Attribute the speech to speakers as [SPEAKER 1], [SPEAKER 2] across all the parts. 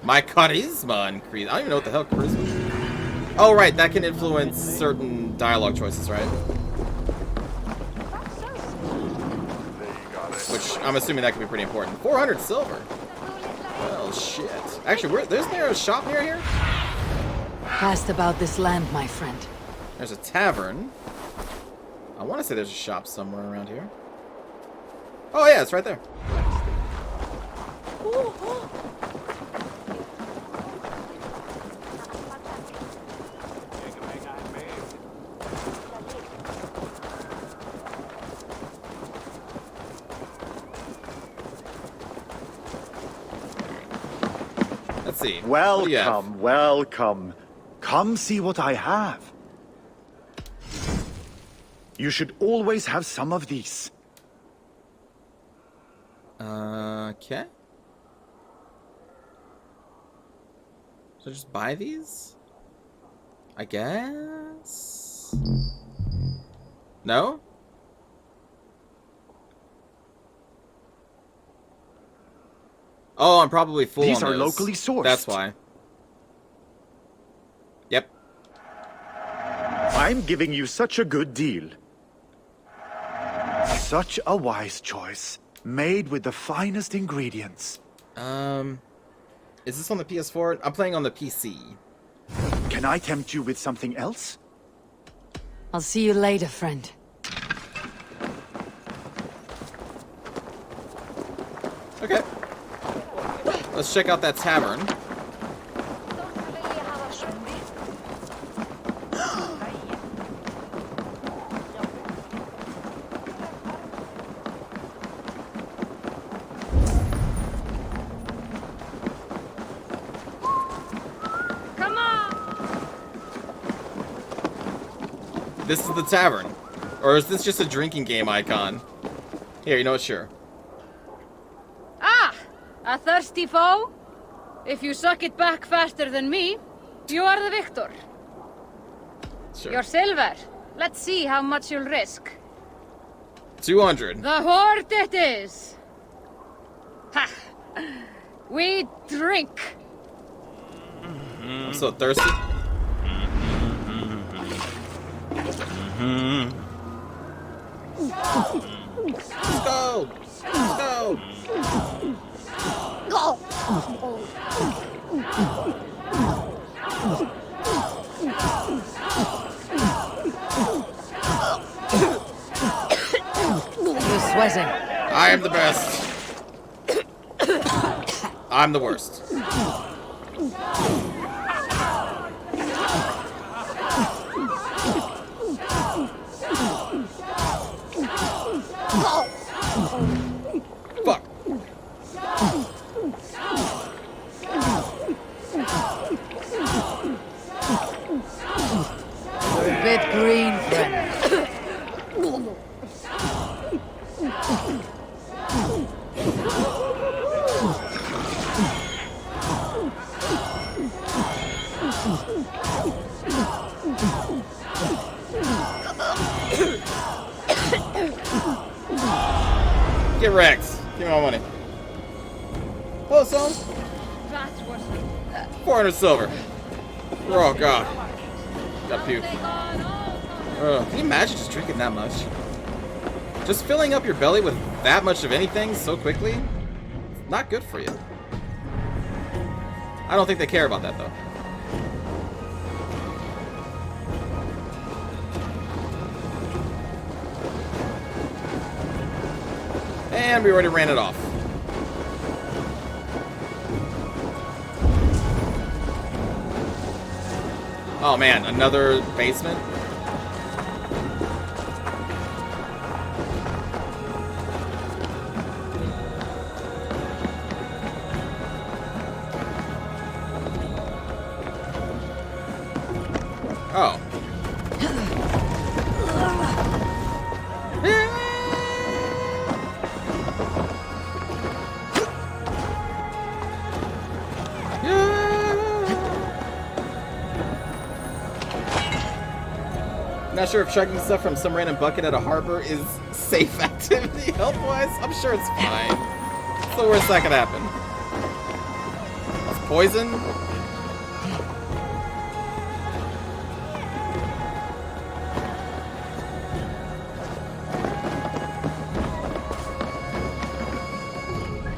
[SPEAKER 1] My charisma increase. I don't even know what the hell charisma is. Oh, right. That can influence certain dialogue choices, right? Which I'm assuming that could be pretty important. 400 silver. Well, shit. Actually, isn't there a shop near here?
[SPEAKER 2] Cast about this land, my friend.
[SPEAKER 1] There's a tavern. I want to say there's a shop somewhere around here. Oh, yeah, it's right there. Let's see.
[SPEAKER 3] Welcome, welcome. Come see what I have. You should always have some of these.
[SPEAKER 1] Okay. So just buy these? I guess? No? Oh, I'm probably full
[SPEAKER 3] These
[SPEAKER 1] on
[SPEAKER 3] are
[SPEAKER 1] those.
[SPEAKER 3] locally sourced.
[SPEAKER 1] That's why. Yep.
[SPEAKER 3] I'm giving you such a good deal. Such a wise choice. Made with the finest ingredients.
[SPEAKER 1] Is this on the PS4? I'm playing on the PC.
[SPEAKER 3] Can I tempt you with something else?
[SPEAKER 2] I'll see you later, friend.
[SPEAKER 1] Okay. Let's check out that tavern. This is the tavern. Or is this just a drinking game icon? Here, you know what? Sure.
[SPEAKER 4] Ah! A thirsty foe? If you suck it back faster than me, you are the victor.
[SPEAKER 1] Sure.
[SPEAKER 4] Your silver. Let's see how much you'll risk.
[SPEAKER 1] 200.
[SPEAKER 4] The hoard it is. Ha! We drink.
[SPEAKER 1] I'm so thirsty. Let's go! Let's go!
[SPEAKER 2] You're sweating.
[SPEAKER 1] I am the best. I'm the worst. Fuck.
[SPEAKER 2] You're a bit green, friend.
[SPEAKER 1] Get wrecked. Give me my money. Hello, son.
[SPEAKER 4] That was
[SPEAKER 1] 400 silver. Oh, God. Got puke. Can you imagine just drinking that much? Just filling up your belly with that much of anything so quickly? It's not good for you. I don't think they care about that, though. And we already ran it off. Oh man, another basement? Oh. Not sure if chugging stuff from some random bucket at a harbor is safe activity health-wise. I'm sure it's fine. It's the worst that could happen. Let's poison?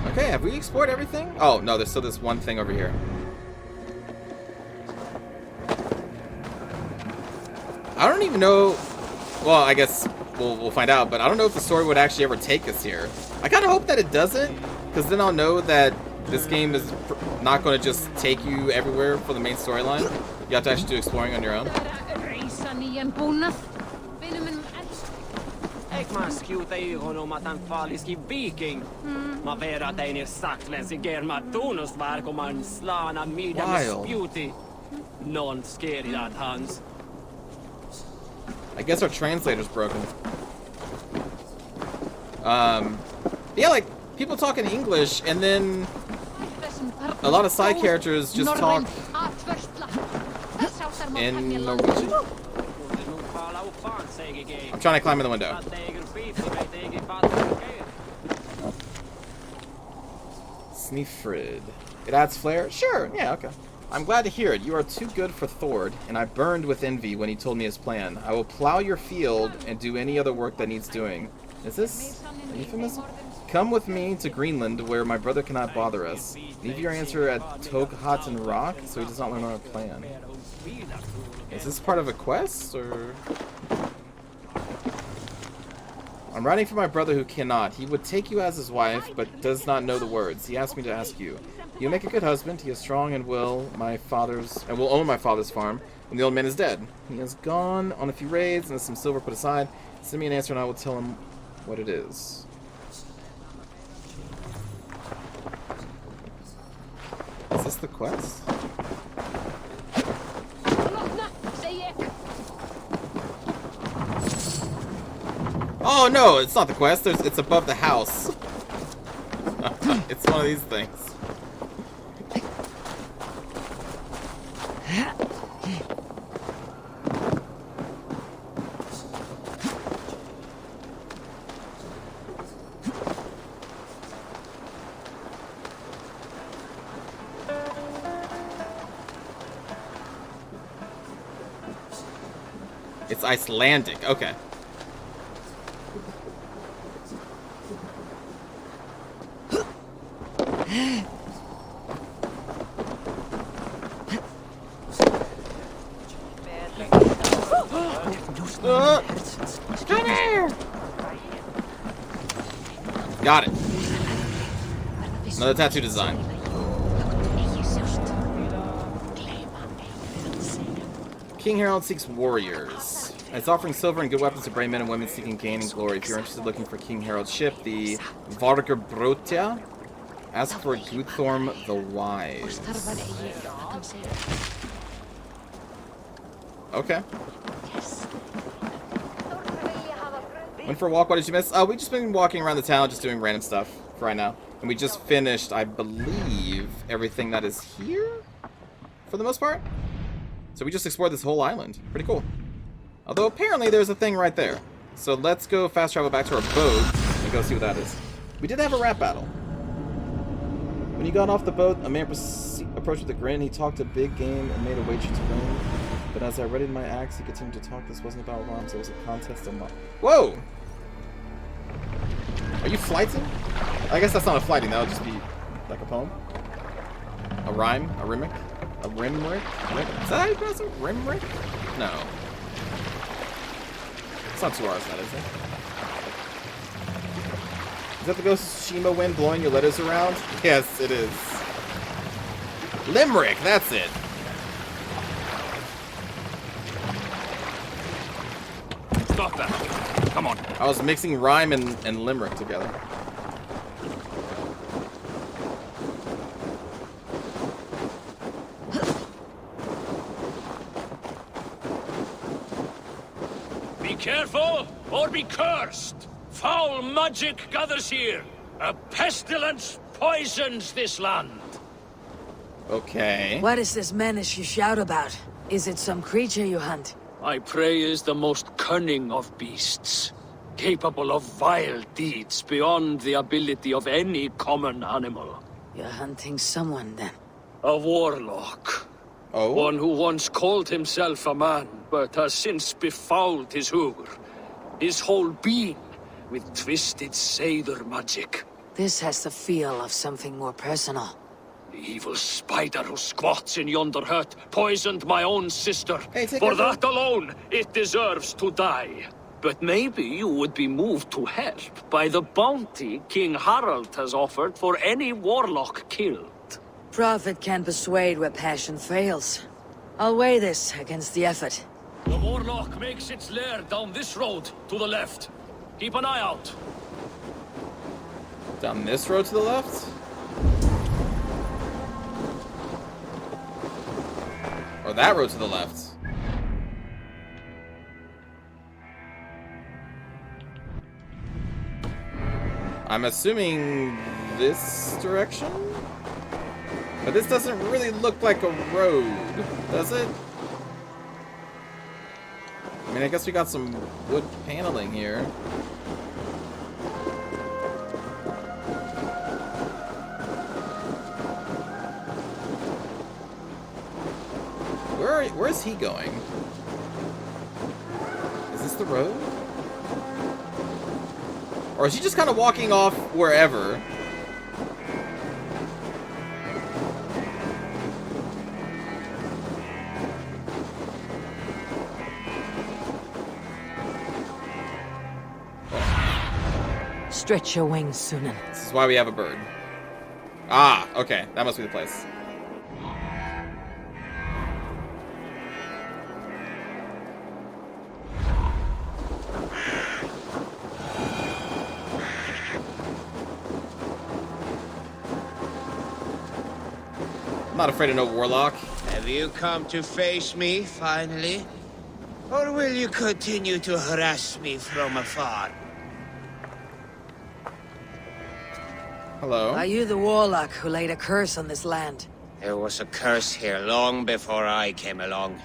[SPEAKER 1] Okay, have we explored everything? Oh, no, there's still this one thing over here. I don't even know... Well, I guess we'll find out, but I don't know if the story would actually ever take us here. I kind of hope that it doesn't, because then I'll know that this game is not going to just take you everywhere for the main storyline. You have to actually do exploring on your own. I guess our translator's broken. Yeah, like, people talk in English, and then a lot of side characters just talk in Norwegian. I'm trying to climb in the window. Sneefrid. It adds flair? Sure, yeah, okay. I'm glad to hear it. You are too good for Thord, and I burned with envy when he told me his plan. I will plow your field and do any other work that needs doing. Is this a euphemism? Come with me to Greenland, where my brother cannot bother us. Leave your answer at Toghatten Rock, so he does not learn our plan. Is this part of a quest, or...? I'm writing for my brother who cannot. He would take you as his wife, but does not know the words. He asked me to ask you. He'll make a good husband. He is strong and will own my father's farm when the old man is dead. He has gone on a few raids and has some silver put aside. Send me an answer and I will tell him what it is. Is this the quest? Oh no, it's not the quest. It's above the house. It's one of these things. It's Icelandic. Okay. Come here! Got it. Another tattoo design. King Harold seeks warriors. It's offering silver and good weapons to brave men and women seeking gain and glory. If you're interested looking for King Harold's ship, the Vargabrotia, ask for Guthorm the Wise. Okay. Went for a walk. What did you miss? Oh, we've just been walking around the town, just doing random stuff for right now. And we just finished, I believe, everything that is here, for the most part. So we just explored this whole island. Pretty cool. Although apparently there's a thing right there. So let's go fast travel back to our boat and go see what that is. We did have a rap battle. When he got off the boat, a man approached with a grin. He talked a big game and made a wager to win. But as I readied my axe, he continued to talk. This wasn't about rhymes. It was a contest of Whoa! Are you flighting? I guess that's not a flighting. That would just be like a poem. A rhyme? A rimmick? A rimrick? Is that how you pronounce it? Rimrick? No. It's not 2 R's, that is it? Is that the Ghost of Tsushima wind blowing your letters around? Yes, it is. Limerick, that's it.
[SPEAKER 5] Stop that. Come on.
[SPEAKER 1] I was mixing rhyme and limerick together.
[SPEAKER 5] Be careful or be cursed. Foul magic gathers here. A pestilence poisons this land.
[SPEAKER 1] Okay.
[SPEAKER 2] What is this menace you shout about? Is it some creature you hunt?
[SPEAKER 5] My prey is the most cunning of beasts, capable of vile deeds beyond the ability of any common animal.
[SPEAKER 2] You're hunting someone, then.
[SPEAKER 5] A warlock.
[SPEAKER 1] Oh?
[SPEAKER 5] One who once called himself a man, but has since befouled his hugr. His whole being with twisted satyr magic.
[SPEAKER 2] This has the feel of something more personal.
[SPEAKER 5] The evil spider who squats in yonder hut poisoned my own sister.
[SPEAKER 1] Hey, take
[SPEAKER 5] For
[SPEAKER 1] it
[SPEAKER 5] that alone, it deserves to die. But maybe you would be moved to help by the bounty King Harald has offered for any warlock killed.
[SPEAKER 2] Prophet can persuade where passion fails. I'll weigh this against the effort.
[SPEAKER 5] The warlock makes its lair down this road to the left. Keep an eye out.
[SPEAKER 1] Down this road to the left? Or that road to the left? I'm assuming this direction? But this doesn't really look like a road, does it? I mean, I guess we got some wood paneling here. Where's he going? Is this the road? Or is he just kind of walking off wherever?
[SPEAKER 2] Stretch your wings, Sunan.
[SPEAKER 1] This is why we have a bird. Ah, okay. That must be the place. I'm not afraid of no warlock.
[SPEAKER 6] Have you come to face me, finally? Or will you continue to harass me from afar?
[SPEAKER 1] Hello?
[SPEAKER 2] Are you the warlock who laid a curse on this land?
[SPEAKER 6] There was a curse here long before I came along.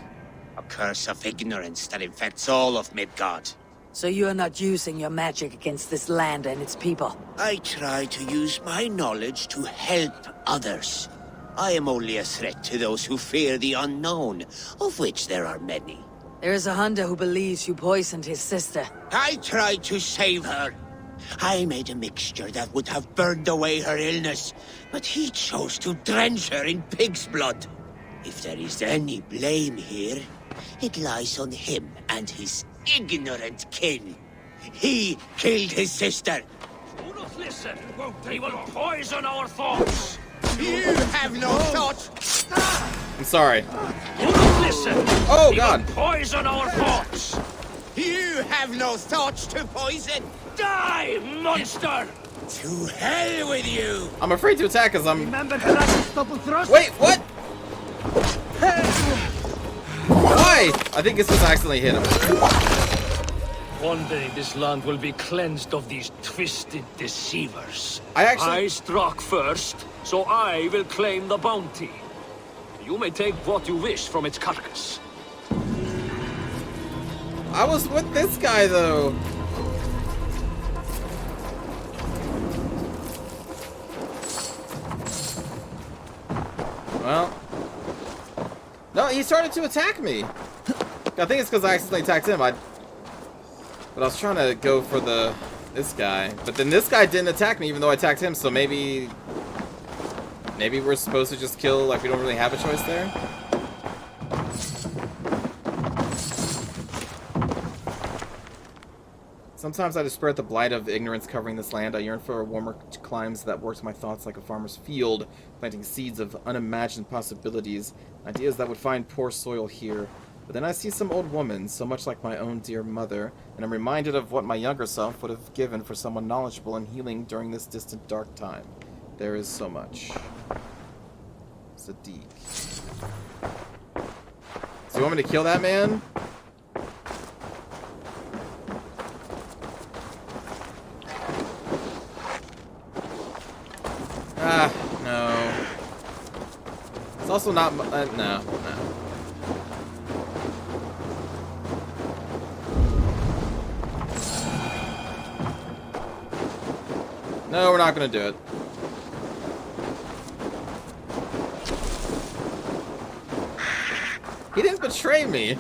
[SPEAKER 6] A curse of ignorance that infects all of Midgard.
[SPEAKER 2] So you are not using your magic against this land and its people?
[SPEAKER 6] I try to use my knowledge to help others. I am only a threat to those who fear the unknown, of which there are many.
[SPEAKER 2] There is a hunter who believes you poisoned his sister.
[SPEAKER 6] I tried to save her. I made a mixture that would have burned away her illness, but he chose to drench her in pig's blood. If there is any blame here, it lies on him and his ignorant kin. He killed his sister.
[SPEAKER 5] Do not listen. They will poison our thoughts.
[SPEAKER 6] You have no thought.
[SPEAKER 1] I'm sorry.
[SPEAKER 5] Do not listen.
[SPEAKER 1] Oh,
[SPEAKER 5] They
[SPEAKER 1] God.
[SPEAKER 5] will poison our thoughts.
[SPEAKER 6] You have no thoughts to poison.
[SPEAKER 5] Die, monster!
[SPEAKER 6] To hell with you.
[SPEAKER 1] I'm afraid to attack because I'm...
[SPEAKER 6] Remember Harass's double thrust?
[SPEAKER 1] Wait, what? Why? I think it's just accidentally hit him.
[SPEAKER 5] One day this land will be cleansed of these twisted deceivers.
[SPEAKER 1] I
[SPEAKER 5] struck first, so I will claim the bounty. You may take what you wish from its carcass.
[SPEAKER 1] I was with this guy, though. Well. No, he started to attack me. I think it's because I accidentally attacked him. But I was trying to go for this guy. But then this guy didn't attack me even though I attacked him, so maybe we're supposed to just kill, like we don't really have a choice there. Sometimes I despair at the blight of ignorance covering this land. I yearn for warmer climes that works my thoughts like a farmer's field, planting seeds of unimagined possibilities, ideas that would find poor soil here. But then I see some old woman, so much like my own dear mother, and I'm reminded of what my younger self would have given for someone knowledgeable and healing during this distant dark time. There is so much. Sadiq. So you want me to kill that man? Ah, no. It's also not... no. No, we're not gonna do it. He didn't betray me.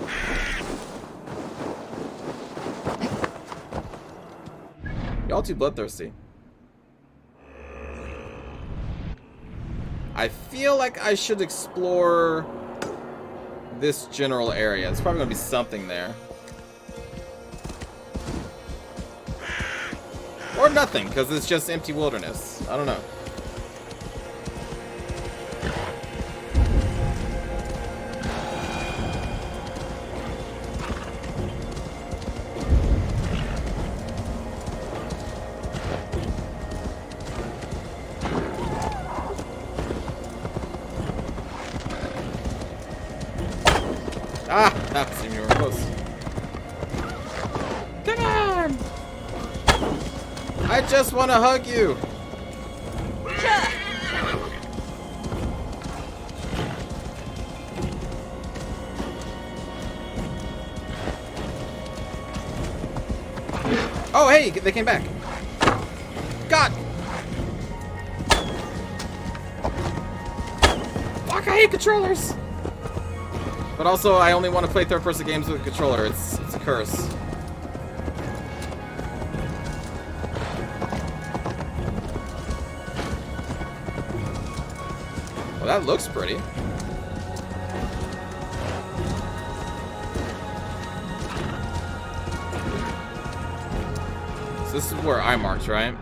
[SPEAKER 1] Y'all too bloodthirsty. I feel like I should explore this general area. There's probably gonna be something there. Or nothing, because it's just empty wilderness. I don't know. Ah! That seemed you were close. Come on! I just want to hug you! Oh, hey! They came back. God! Fuck, I hate controllers! But also, I only want to play third-person games with a controller. It's a curse. Well, that looks pretty. So this is where I marked, right?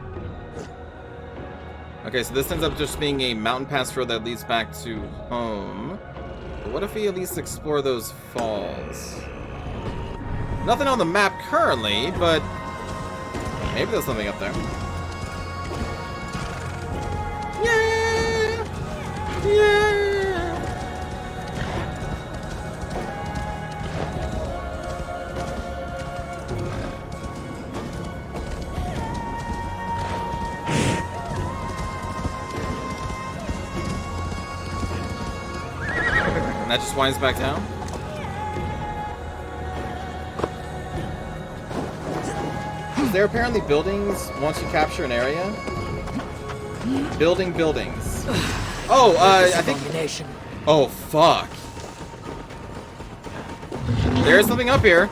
[SPEAKER 1] Okay, so this ends up just being a mountain pass road that leads back to home. But what if we at least explore those falls? Nothing on the map currently, but maybe there's something up there. Yeah! Yeah! And that just winds back down. There are apparently buildings once you capture an area. Buildings. Oh, I think. Oh, fuck. There's something up here.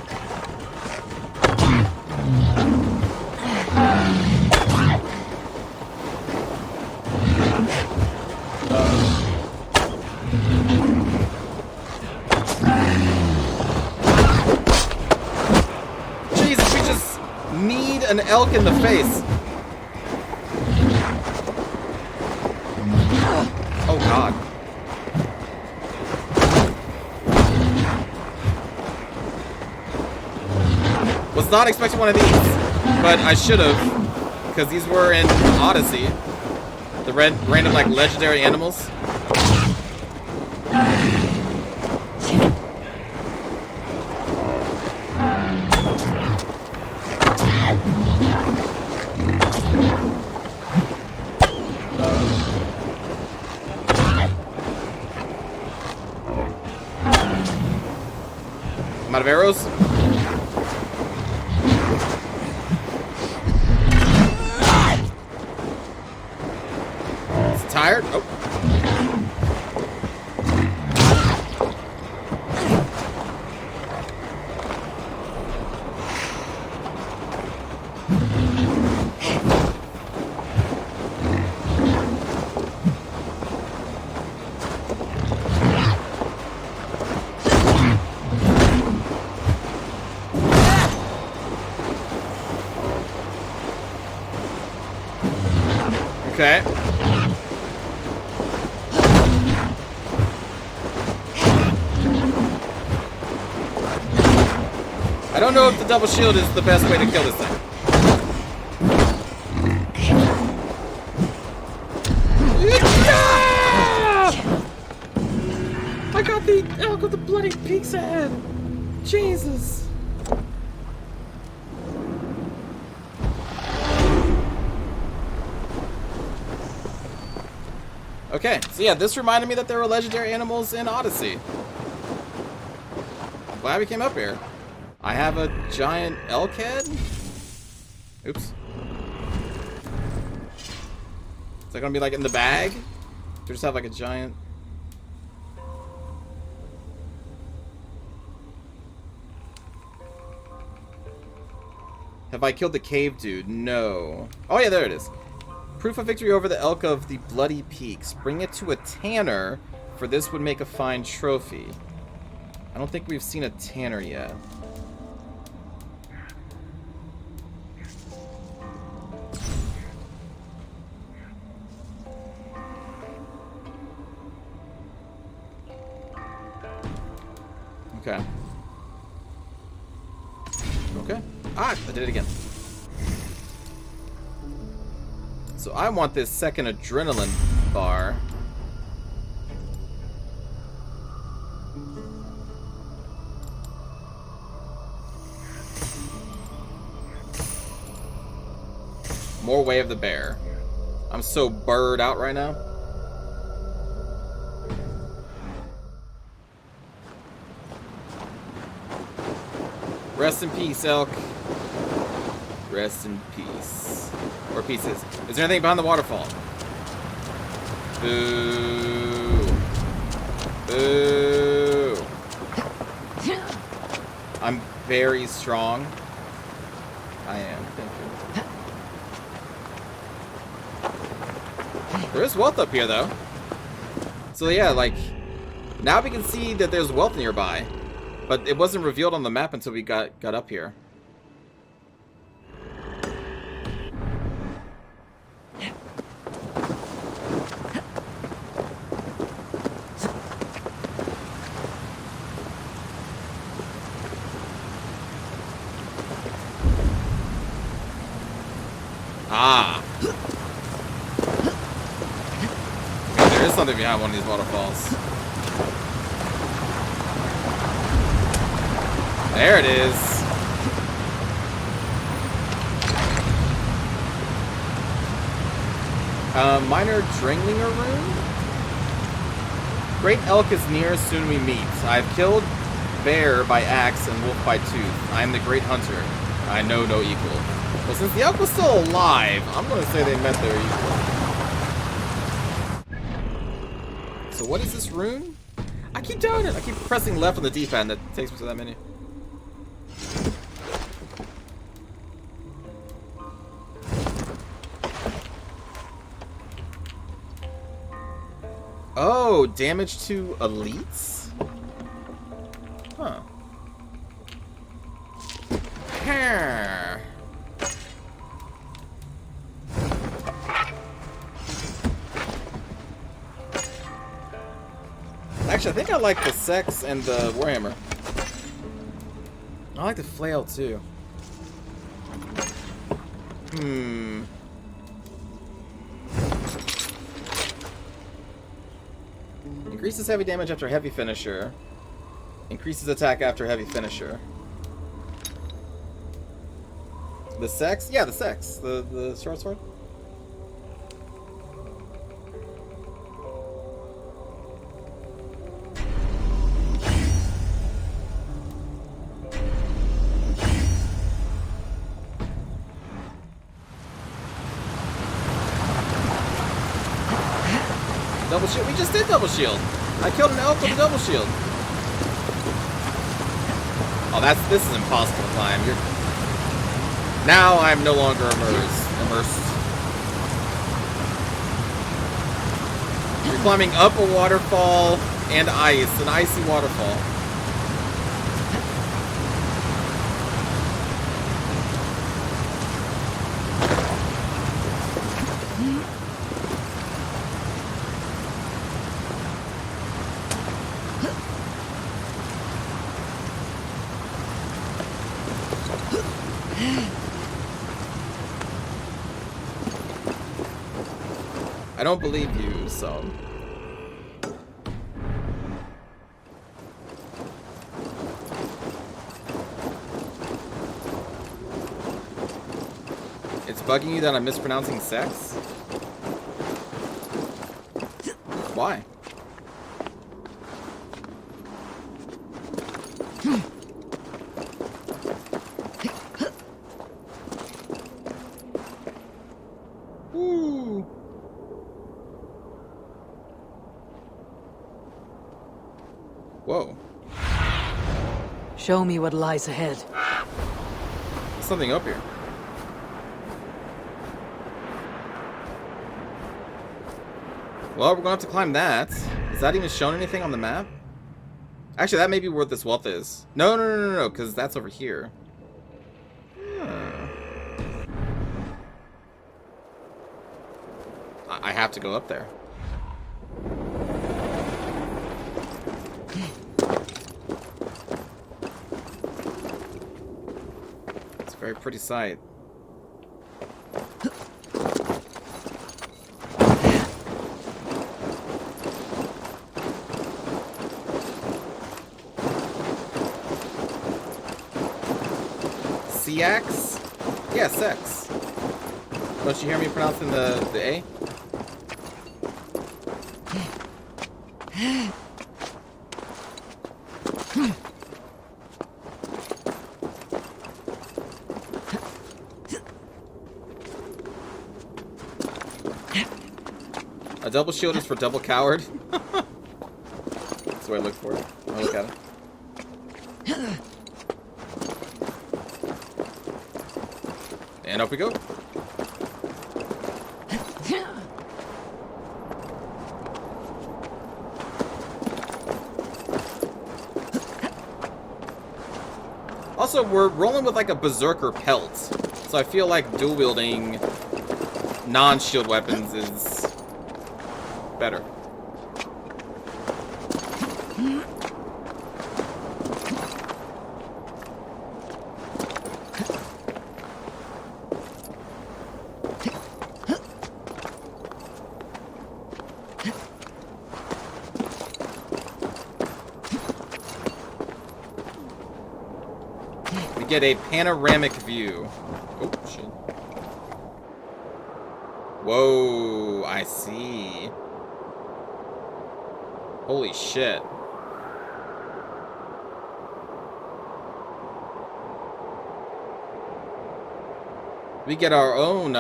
[SPEAKER 1] Jesus, we just need an elk in the face. Oh, God. Was not expecting one of these, but I should have, because these were in Odyssey. The random, like, legendary animals. I'm out of arrows. It's tired. Oh. Okay. I don't know if the double shield is the best way to kill this thing. I got the elk with the bloody pig's head. Jesus. Okay, so yeah, this reminded me that there were legendary animals in Odyssey. I'm glad we came up here. I have a giant elk head? Oops. Is that gonna be like in the bag? Do we just have like a giant... Have I killed the cave dude? No. Oh yeah, there it is. Proof of victory over the elk of the Bloody Peaks. Bring it to a tanner, for this would make a fine trophy. I don't think we've seen a tanner yet. Okay. Okay. Ah, I did it again. So I want this second adrenaline bar. More Way of the Bear. I'm so burred out right now. Rest in peace, elk. Rest in peace. Or pieces. Is there anything behind the waterfall? Boo. Boo. I'm very strong. I am. Thank you. There is wealth up here, though. So yeah, like, now we can see that there's wealth nearby. But it wasn't revealed on the map until we got up here. Ah. Okay, there is something behind one of these waterfalls. There it is. Minor Dringlinger rune? Great elk is near, soon we meet. I've killed bear by axe and wolf by tooth. I am the great hunter. I know no equal. Well, since the elk was still alive, I'm going to say they met their equal. So what is this rune? I keep doing it. I keep pressing left on the D-pad and that takes me to that menu. Oh, damage to elites? Huh. Here. Actually, I think I like the sex and the warhammer. I like the flail too. Increases heavy damage after heavy finisher. Increases attack after heavy finisher. The sex? Yeah, the sex. The short sword. Double shield. We just did double shield. I killed an elk with a double shield. Oh, this is impossible to climb. Now I'm no longer immersed. You're climbing up a waterfall and ice, an icy waterfall. I don't believe you, so... It's bugging you that I'm mispronouncing sex? Why? Ooh. Whoa.
[SPEAKER 2] Show me what lies ahead.
[SPEAKER 1] There's something up here. Well, we're gonna have to climb that. Is that even shown anything on the map? Actually, that may be where this wealth is. No, because that's over here. I have to go up there. It's a very pretty sight. Seax? Yeah, sex. Don't you hear me pronouncing the A? A double shield is for double coward. That's what I look for. I look at it. And up we go. Also, we're rolling with like a berserker pelt, so I feel like dual wielding non-shield weapons is better. We get a panoramic view. Oh, shit. Whoa, I see. Holy shit. We get our own,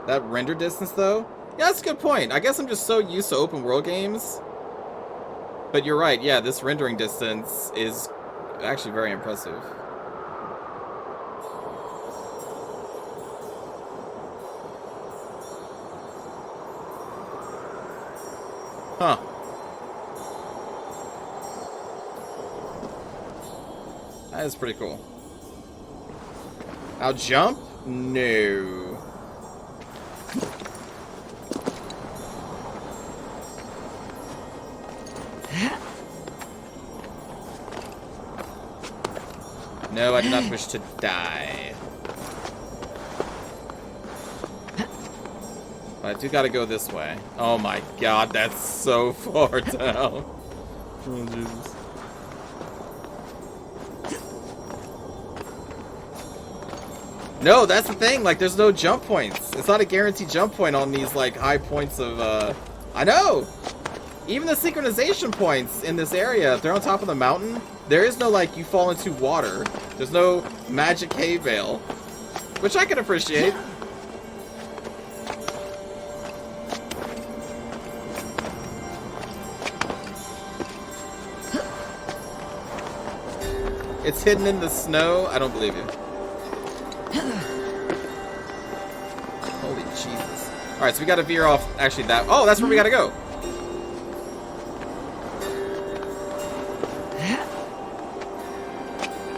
[SPEAKER 1] That render distance, though? Yeah, that's a good point. I guess I'm just so used to open world games. But you're right, yeah, this rendering distance is actually very impressive. Huh. That is pretty cool. I'll jump? No. No, I do not wish to die. But I do gotta go this way. Oh my god, that's so far down. Oh, Jesus. No, that's the thing, like, there's no jump points. It's not a guaranteed jump point on these, like, high points of, I know! Even the synchronization points in this area, if they're on top of the mountain, there is no, like, you fall into water. There's no magic cave veil. Which I can appreciate. It's hidden in the snow? I don't believe you. Holy Jesus. Alright, so we gotta veer off, actually, that... Oh, that's where we gotta go!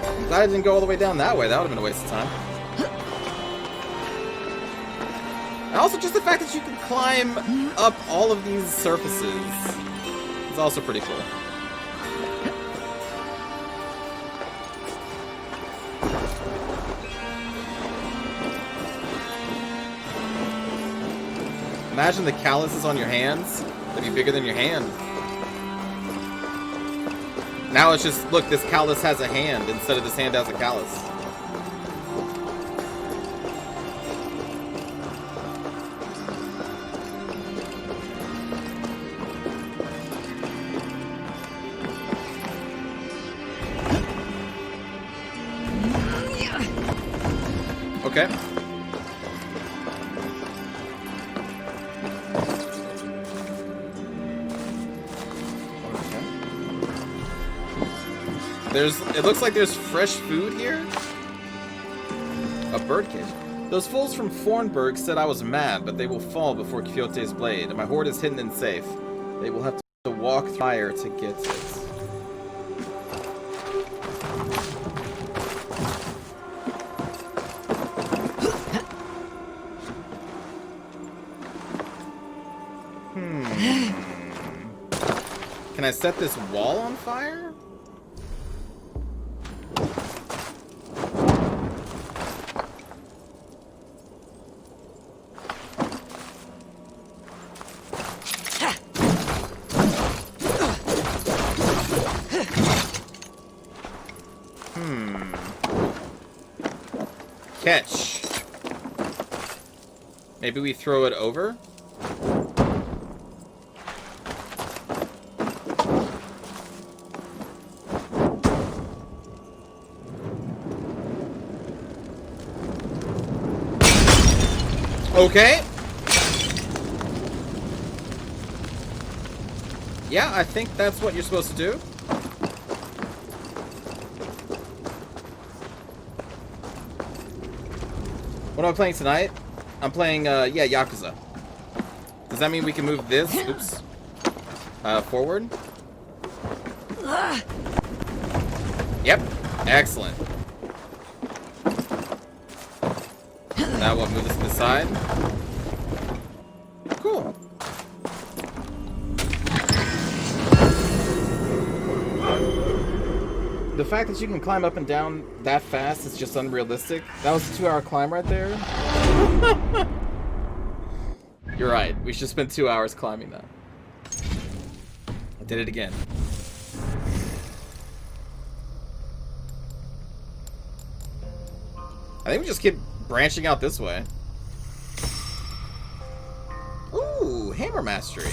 [SPEAKER 1] I'm glad I didn't go all the way down that way. That would have been a waste of time. And also, just the fact that you can climb up all of these surfaces is also pretty cool. Imagine the calluses on your hands. They'd be bigger than your hand. Now it's just, look, this callus has a hand instead of this hand has a callus. Okay. It looks like there's fresh food here. A birdcage. Those fools from Fornburg said I was mad, but they will fall before Quixote's blade, and my hoard is hidden and safe. They will have to walk through fire to get it. Can I set this wall on fire? Catch. Maybe we throw it over? Okay. Yeah, I think that's what you're supposed to do. What am I playing tonight? I'm playing, yeah, Yakuza. Does that mean we can move this? Oops. Forward? Yep. Excellent. Now we'll move this to the side. Cool. The fact that you can climb up and down that fast is just unrealistic. That was a 2-hour climb right there. You're right. We should spend 2 hours climbing that. I did it again. I think we just keep branching out this way. Ooh, hammer mastery.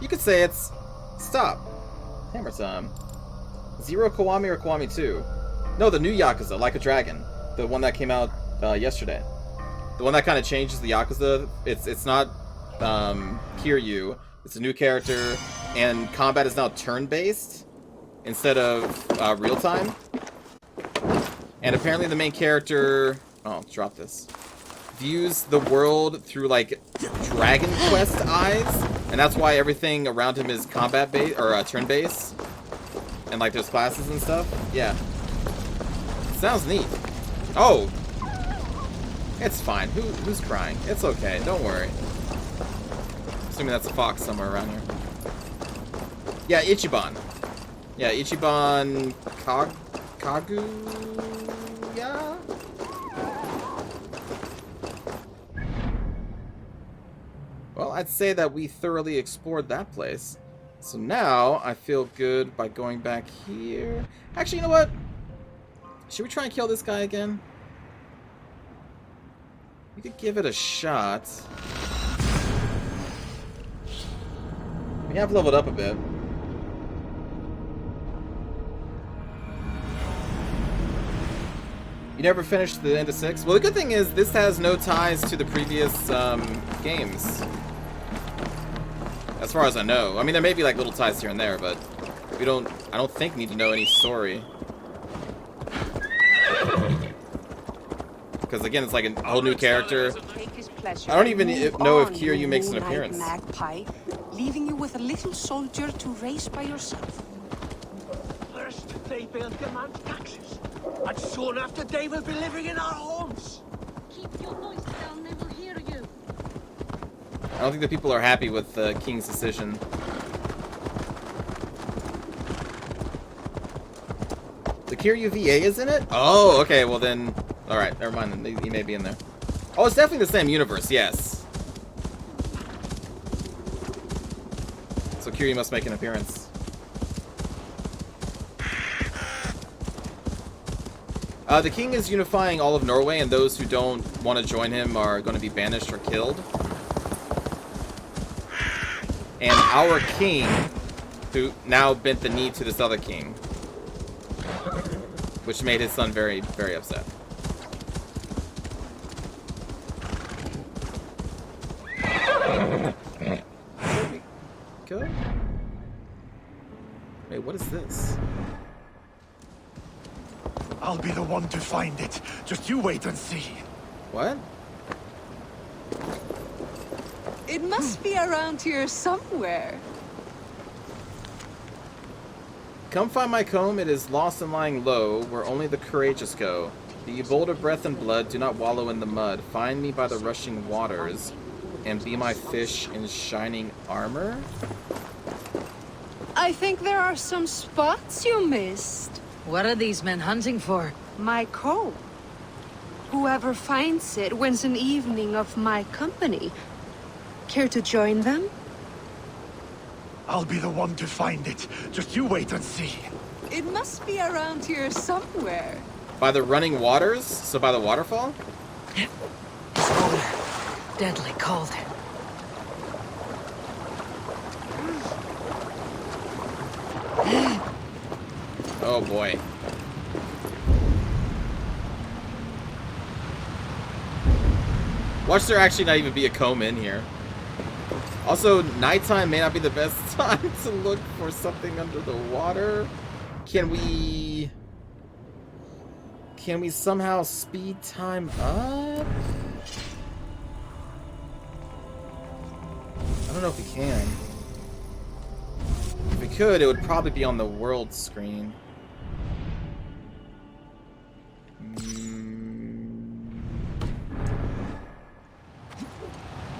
[SPEAKER 1] You could say it's stop. Hammer time. 0 Kiwami or Kiwami 2? No, the new Yakuza, Like a Dragon. The one that came out yesterday. The one that kind of changes the Yakuza. It's not Kiryu. It's a new character, and combat is now turn-based instead of real-time. And apparently the main character... Oh, drop this. Views the world through, like, Dragon Quest eyes. And that's why everything around him is combat-based, or turn-based. And, like, there's classes and stuff. Yeah. Sounds neat. Oh! It's fine. Who's crying? It's okay. Don't worry. Assuming that's a fox somewhere around here. Yeah, Ichiban. Yeah, Ichiban... Kaguya? Well, I'd say that we thoroughly explored that place. So now, I feel good by going back here. Actually, you know what? Should we try and kill this guy again? We could give it a shot. We have leveled up a bit. You never finished the end of 6? Well, the good thing is, this has no ties to the previous games. As far as I know. I mean, there may be like little ties here and there, but I don't think need to know any story. Because again, it's like a whole new character. I don't even know if Kiryu makes an appearance.
[SPEAKER 7] Magpie, leaving you with a little soldier to race by yourself.
[SPEAKER 6] First, they build demand taxes, and soon after they will be living in our homes.
[SPEAKER 4] Keep your voice down, they will hear you.
[SPEAKER 1] I don't think the people are happy with the king's decision. The Kiryu VA is in it? Oh, okay, well then... Alright, never mind, then he may be in there. Oh, it's definitely the same universe, yes. So Kiryu must make an appearance. The king is unifying all of Norway, and those who don't want to join him are going to be banished or killed. And our king, who now bent the knee to this other king, which made his son very, very upset. There we go. Wait, what is this?
[SPEAKER 3] I'll be the one to find it. Just you wait and see.
[SPEAKER 1] What?
[SPEAKER 7] It must be around here somewhere.
[SPEAKER 1] Come find my comb, it is lost and lying low, where only the courageous go. Be you bold of breath and blood, do not wallow in the mud. Find me by the rushing waters, and be my fish in shining armor?
[SPEAKER 7] I think there are some spots you missed.
[SPEAKER 2] What are these men hunting for?
[SPEAKER 7] My comb. Whoever finds it wins an evening of my company. Care to join them?
[SPEAKER 3] I'll be the one to find it. Just you wait and see.
[SPEAKER 7] It must be around here somewhere.
[SPEAKER 1] By the running waters? So by the waterfall?
[SPEAKER 2] It's colder. Deadly cold.
[SPEAKER 1] Oh boy. Watch there actually not even be a comb in here. Also, nighttime may not be the best time to look for something under the water. Can we somehow speed time up? I don't know if we can. If we could, it would probably be on the world screen.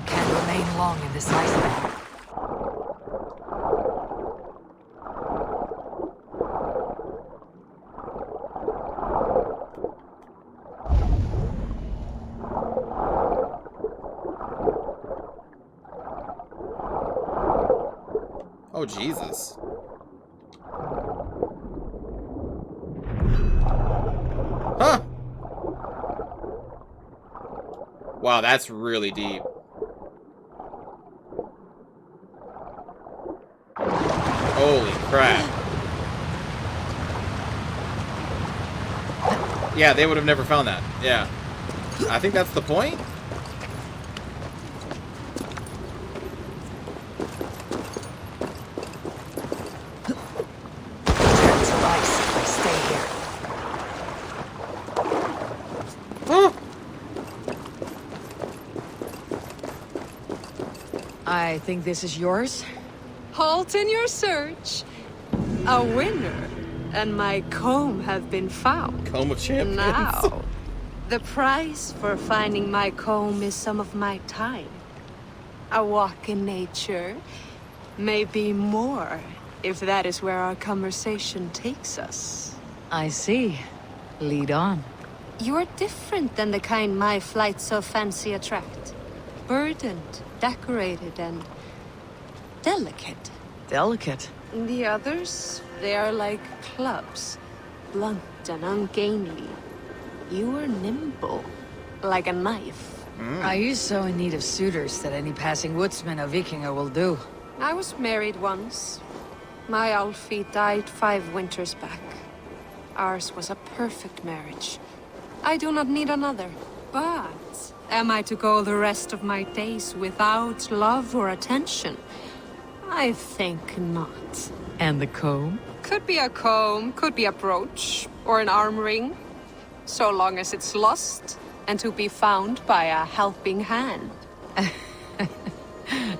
[SPEAKER 2] Can't remain long in this ice.
[SPEAKER 1] Oh, Jesus. Huh! Wow, that's really deep. Holy crap. Yeah, they would have never found that. Yeah. I think that's the point?
[SPEAKER 2] I think this is yours.
[SPEAKER 7] Halt in your search. A winner and my comb have been found.
[SPEAKER 1] Comb of champions.
[SPEAKER 7] Now, the price for finding my comb is some of my time. A walk in nature, maybe more, if that is where our conversation takes us.
[SPEAKER 2] I see. Lead on.
[SPEAKER 7] You're different than the kind my flights of fancy attract. Burdened, decorated, and delicate.
[SPEAKER 2] Delicate.
[SPEAKER 7] The others, they are like clubs, blunt and ungainly. You are nimble, like a knife.
[SPEAKER 2] Are you so in need of suitors that any passing woodsman or Vikinger will do?
[SPEAKER 7] I was married once. My Alfie died 5 winters back. Ours was a perfect marriage. I do not need another. But am I to go the rest of my days without love or attention? I think not.
[SPEAKER 2] And the comb?
[SPEAKER 7] Could be a comb, could be a brooch, or an arm ring. So long as it's lost, and to be found by a helping hand.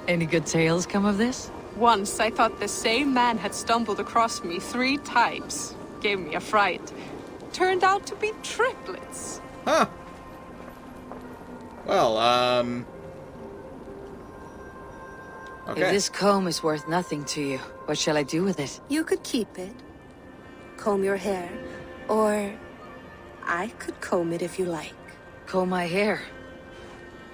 [SPEAKER 2] Any good tales come of this?
[SPEAKER 7] Once I thought the same man had stumbled across me 3 times. Gave me a fright. Turned out to be triplets.
[SPEAKER 1] Huh. Well, okay.
[SPEAKER 2] If this comb is worth nothing to you, what shall I do with it?
[SPEAKER 7] You could keep it. Comb your hair. Or I could comb it if you like.
[SPEAKER 2] Comb my hair.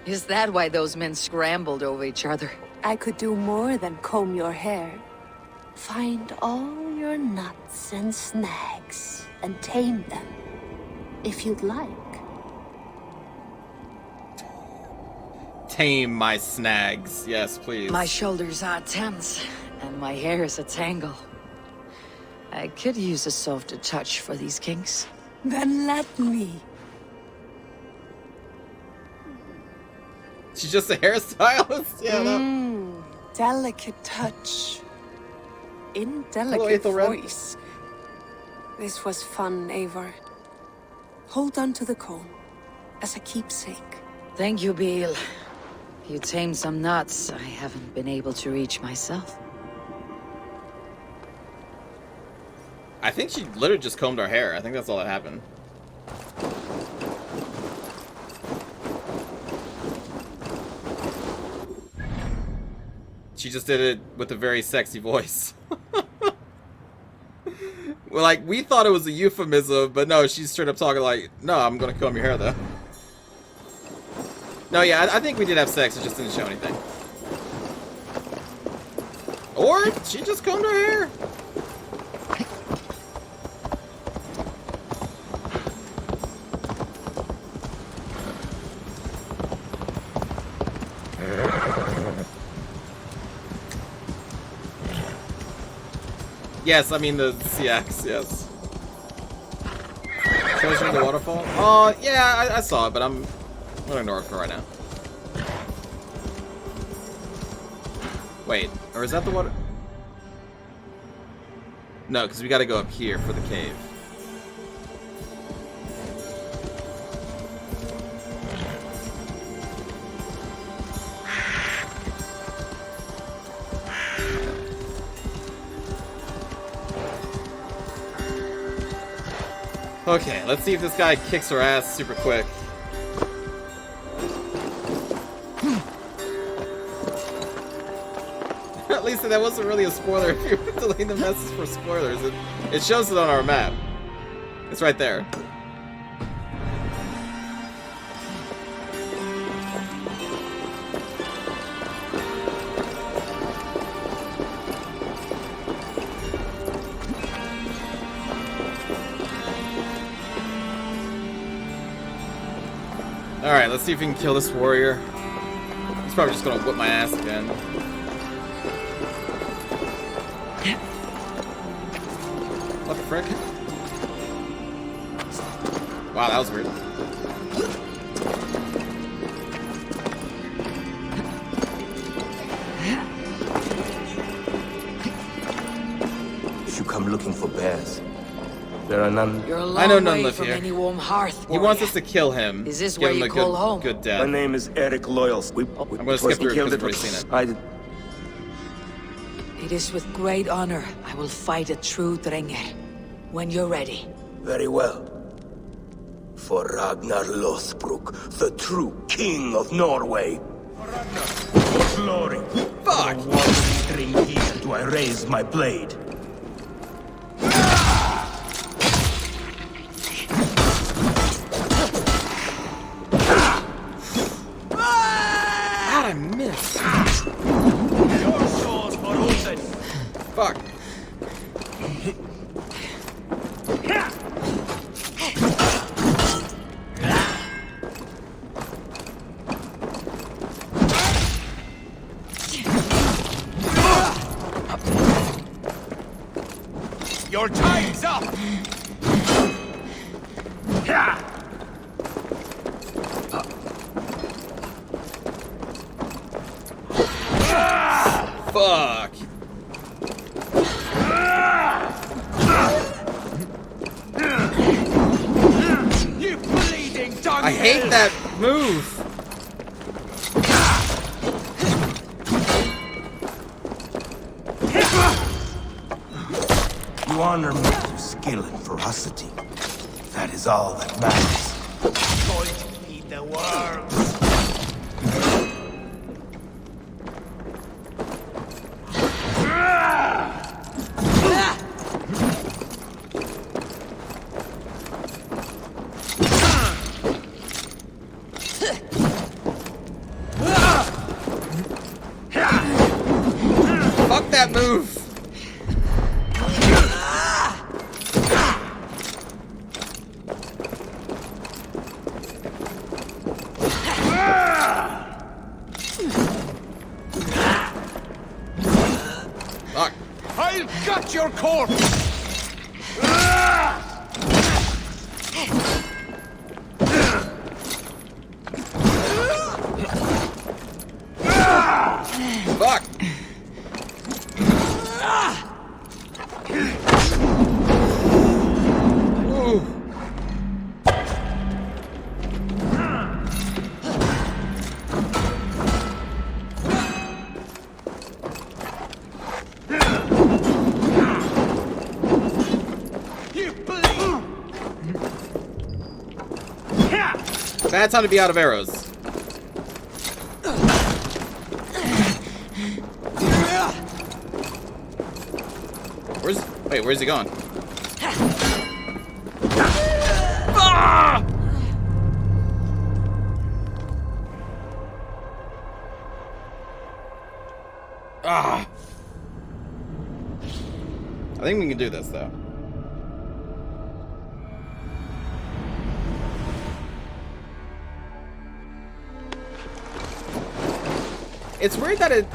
[SPEAKER 2] Is that why those men scrambled over each other?
[SPEAKER 7] I could do more than comb your hair. Find all your nuts and snags and tame them, if you'd like.
[SPEAKER 1] Tame my snags. Yes, please.
[SPEAKER 2] My shoulders are tense, and my hair is a tangle. I could use a softer touch for these kinks.
[SPEAKER 7] Then let me.
[SPEAKER 1] She's just a hairstylist? Yeah, no.
[SPEAKER 7] Delicate touch.
[SPEAKER 1] Hello,
[SPEAKER 7] Indelicate
[SPEAKER 1] Ethelred.
[SPEAKER 7] voice. This was fun, Eivor. Hold on to the comb as a keepsake.
[SPEAKER 2] Thank you, Beale. You tamed some nuts I haven't been able to reach myself.
[SPEAKER 1] I think she literally just combed her hair. I think that's all that happened. She just did it with a very sexy voice. Well, like, we thought it was a euphemism, but no, she's straight up talking like, no, I'm gonna comb your hair, though. No, yeah, I think we did have sex, it just didn't show anything. Or, she just combed her hair. Yes, I mean the CX, yes. Shows me the waterfall? Oh, yeah, I saw it, but I'm gonna ignore it for right now. Wait, or is that the water? No, because we gotta go up here for the cave. Okay, let's see if this guy kicks her ass super quick. At least that wasn't really a spoiler. If you were deleting the message for spoilers, it shows it on our map. It's right there. Alright, let's see if we can kill this warrior. He's probably just gonna whip my ass again. What the frick? Wow, that was weird.
[SPEAKER 8] If you come looking for bears, there are none.
[SPEAKER 2] You're a long
[SPEAKER 1] I know none
[SPEAKER 2] way
[SPEAKER 1] live
[SPEAKER 2] from
[SPEAKER 1] here.
[SPEAKER 2] any warm hearth.
[SPEAKER 1] He wants us to kill him.
[SPEAKER 2] Is this
[SPEAKER 1] give
[SPEAKER 2] where
[SPEAKER 1] him
[SPEAKER 2] you
[SPEAKER 1] a
[SPEAKER 2] call
[SPEAKER 1] good,
[SPEAKER 2] home?
[SPEAKER 1] good death.
[SPEAKER 8] My name is Eric Loyals.
[SPEAKER 1] I'm gonna skip through it because I've already seen it.
[SPEAKER 8] I did.
[SPEAKER 2] It is with great honor I will fight a true Drenger. When you're ready.
[SPEAKER 8] Very well. For Ragnar Lothbrok, the true king of Norway. For glory.
[SPEAKER 1] Fuck!
[SPEAKER 8] For one string here do I raise my blade.
[SPEAKER 1] God, I missed.
[SPEAKER 8] Your swords for Odin.
[SPEAKER 1] Fuck.
[SPEAKER 8] Your time's up!
[SPEAKER 1] Fuck.
[SPEAKER 8] You bleeding dog!
[SPEAKER 1] I hate that move.
[SPEAKER 8] You honor me through skill and ferocity. That is all that matters. Going to feed the world.
[SPEAKER 1] Fuck that move. Fuck.
[SPEAKER 8] I'll gut your corpse!
[SPEAKER 1] Fuck. Ooh. Bad time to be out of arrows. Where's he going? Ah! Ah! I think we can do this, though. It's weird that it,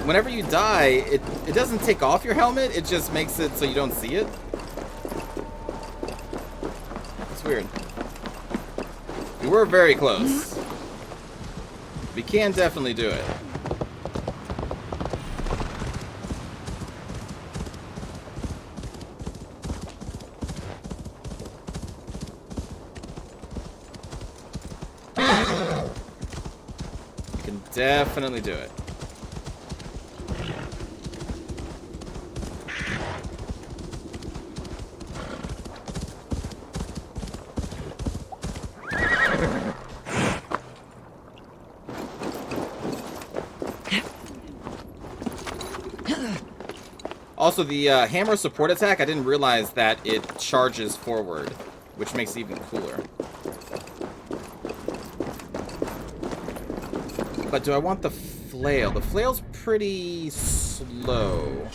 [SPEAKER 1] whenever you die, it doesn't take off your helmet, it just makes it so you don't see it. It's weird. We were very close. We can definitely do it. We can definitely do it. Also, the hammer support attack, I didn't realize that it charges forward, which makes it even cooler. But do I want the flail? The flail's pretty slow.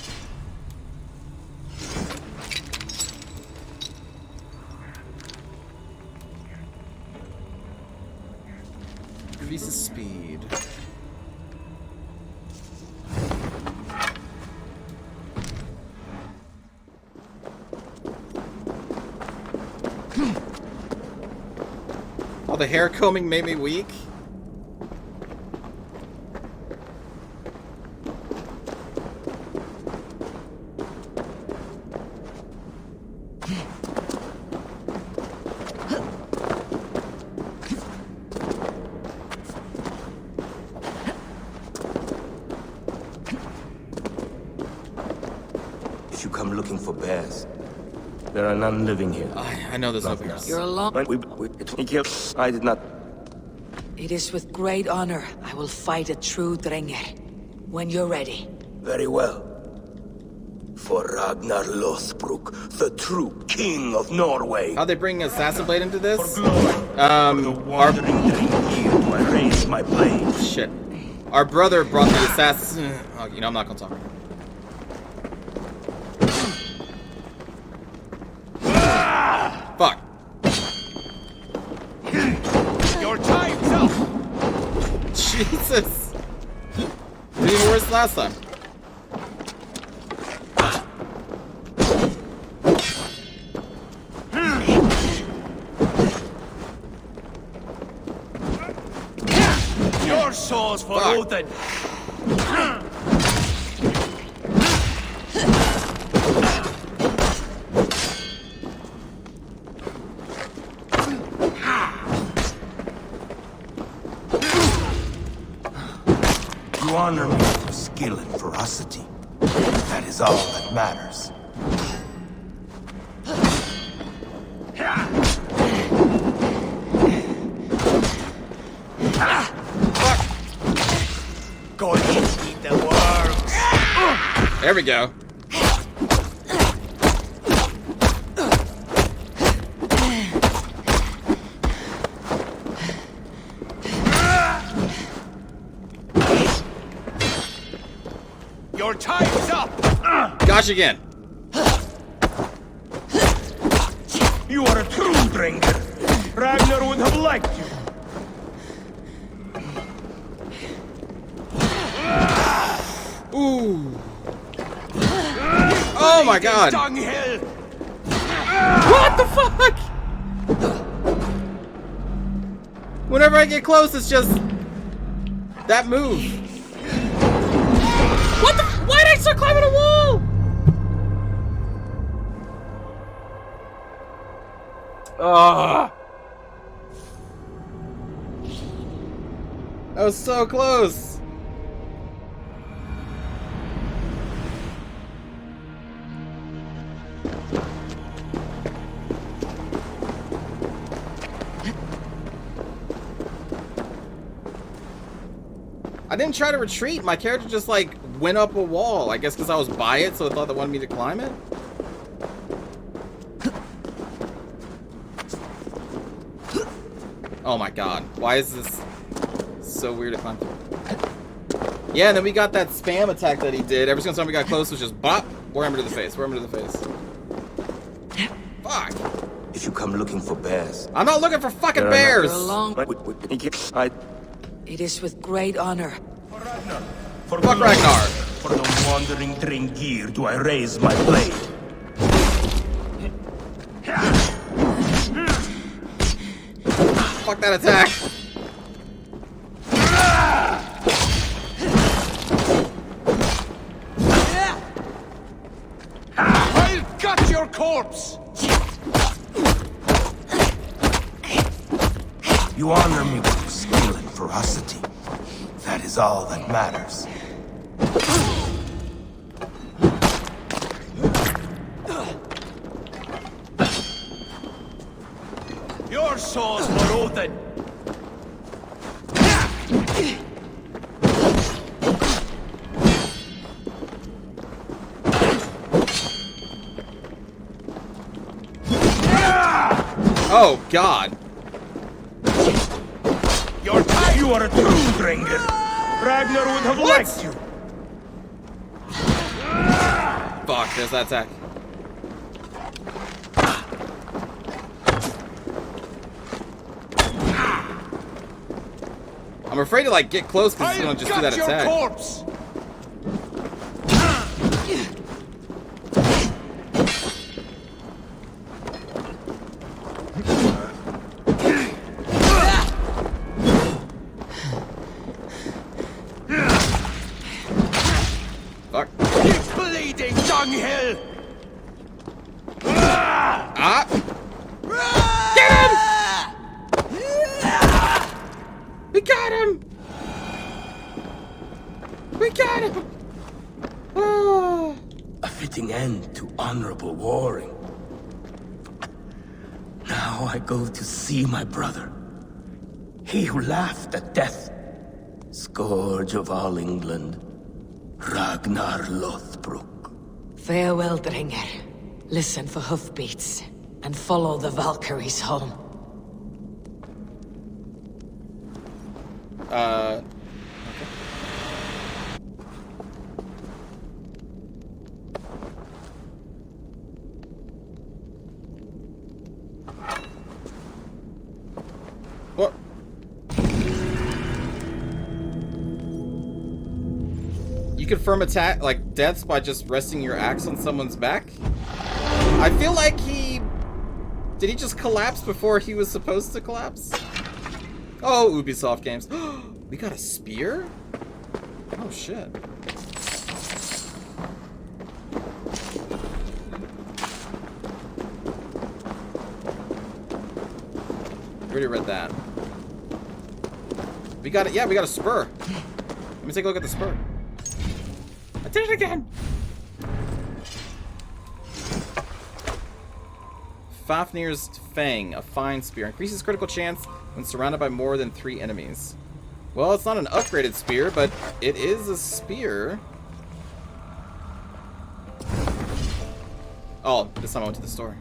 [SPEAKER 1] Increases speed. Oh, the hair combing made me weak.
[SPEAKER 8] If you come looking for bears, there are none living here.
[SPEAKER 1] I know there's no bears.
[SPEAKER 2] You're alone.
[SPEAKER 8] We killed. I did not.
[SPEAKER 2] It is with great honor I will fight a true Drenger. When you're ready.
[SPEAKER 8] Very well. For Ragnar Lothbrok, the true king of Norway.
[SPEAKER 1] How'd they bring Assassin Blade into this?
[SPEAKER 8] For the wandering yield to I raise my blade.
[SPEAKER 1] Shit. Our brother brought the assassin. Oh, you know, I'm not gonna talk. Fuck.
[SPEAKER 6] Your time's up!
[SPEAKER 1] Jesus. It was even worse than last time.
[SPEAKER 6] Your soul's for
[SPEAKER 1] Fuck.
[SPEAKER 6] Odin!
[SPEAKER 8] You honor me for skill and ferocity. That is all that matters.
[SPEAKER 6] Go and eat the worms!
[SPEAKER 1] There we go.
[SPEAKER 6] Your time's up!
[SPEAKER 1] Gosh again.
[SPEAKER 8] You are a true Drenger. Ragnar would have liked you.
[SPEAKER 1] Ooh. Oh my god.
[SPEAKER 6] Dunghill!
[SPEAKER 1] What the fuck? Whenever I get close, it's just that move. What the? Why did I start climbing a wall? Ugh. That was so close. I didn't try to retreat. My character just, like, went up a wall. I guess because I was by it, so I thought they wanted me to climb it. Oh my god. Why is this so weird to climb through? Yeah, and then we got that spam attack that he did. Every single time we got close, it was just bop. Warhammer to the face. Warhammer to the face. Fuck.
[SPEAKER 8] If you come looking for bears,
[SPEAKER 1] I'm not looking for fucking bears!
[SPEAKER 2] It is with great honor.
[SPEAKER 8] For
[SPEAKER 1] Fuck Ragnar!
[SPEAKER 8] For no wandering Dringir do I raise my blade.
[SPEAKER 1] Fuck that attack!
[SPEAKER 6] I'll cut your corpse!
[SPEAKER 8] You honor me with your skill and ferocity. That is all that matters.
[SPEAKER 6] Your souls for Odin!
[SPEAKER 1] Oh god!
[SPEAKER 8] You are a true Dringir. Ragnar would have liked you.
[SPEAKER 1] Fuck, there's that attack. I'm afraid to like get close because he's gonna just do that attack.
[SPEAKER 6] Corpse.
[SPEAKER 1] Fuck.
[SPEAKER 6] Bleeding dunghill!
[SPEAKER 1] Ah! Get him! We got him! We got him! Oh.
[SPEAKER 8] A fitting end to honorable warring. Now I go to see my brother. He who laughed at death. Scourge of all England. Ragnar Lothbrok.
[SPEAKER 2] Farewell, Dringer. Listen for hoofbeats and follow the Valkyries home.
[SPEAKER 1] What? You confirm attack, like, deaths by just resting your axe on someone's back? I feel like he... Did he just collapse before he was supposed to collapse? Oh, Ubisoft games. We got a spear? Oh, shit. Already read that. We got it. Yeah, we got a spur. Let me take a look at the spur. I did it again. Fafnir's Fang, a fine spear. Increases critical chance when surrounded by more than 3 enemies. Well, it's not an upgraded spear, but it is a spear. Oh, this time I went to the store.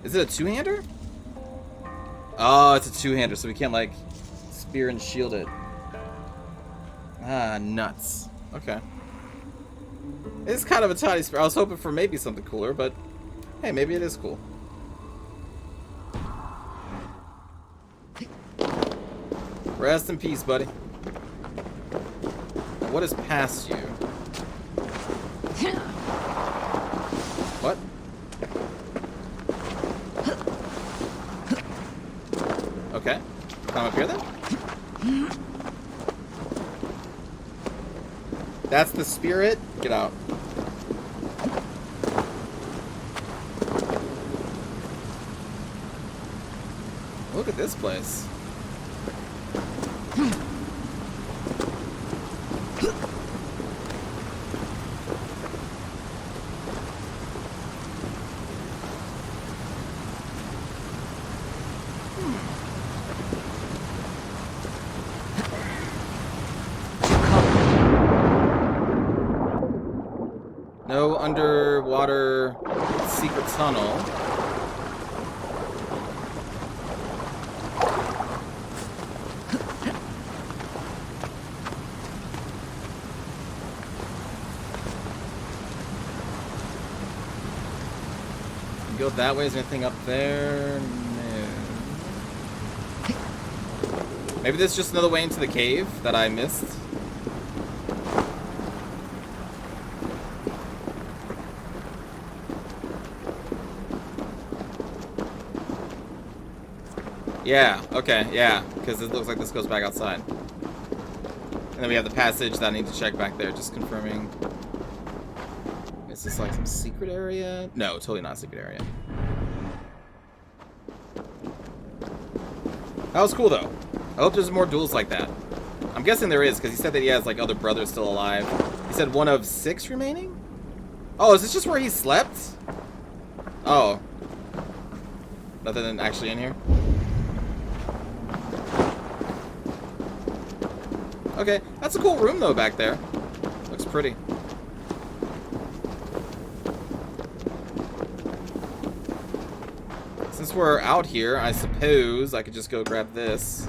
[SPEAKER 1] Is it a two-hander? Oh, it's a two-hander, so we can't, like, spear and shield it. Ah, nuts. Okay. It's kind of a tiny spear. I was hoping for maybe something cooler, but hey, maybe it is cool. Rest in peace, buddy. Now, what is past you? What? Okay. Climb up here then? That's the spirit? Get out. Look at this place. underwater secret tunnel. Go that way. Is there anything up there? No. Maybe this is just another way into the cave that I missed. Yeah, okay, yeah, because it looks like this goes back outside. And then we have the passage that I need to check back there, just confirming. Is this like some secret area? No, totally not a secret area. That was cool though. I hope there's more duels like that. I'm guessing there is, because he said that he has like other brothers still alive. He said 1 of 6 remaining? Oh, is this just where he slept? Oh. Nothing actually in here? Okay, that's a cool room though back there. Looks pretty. Since we're out here, I suppose I could just go grab this.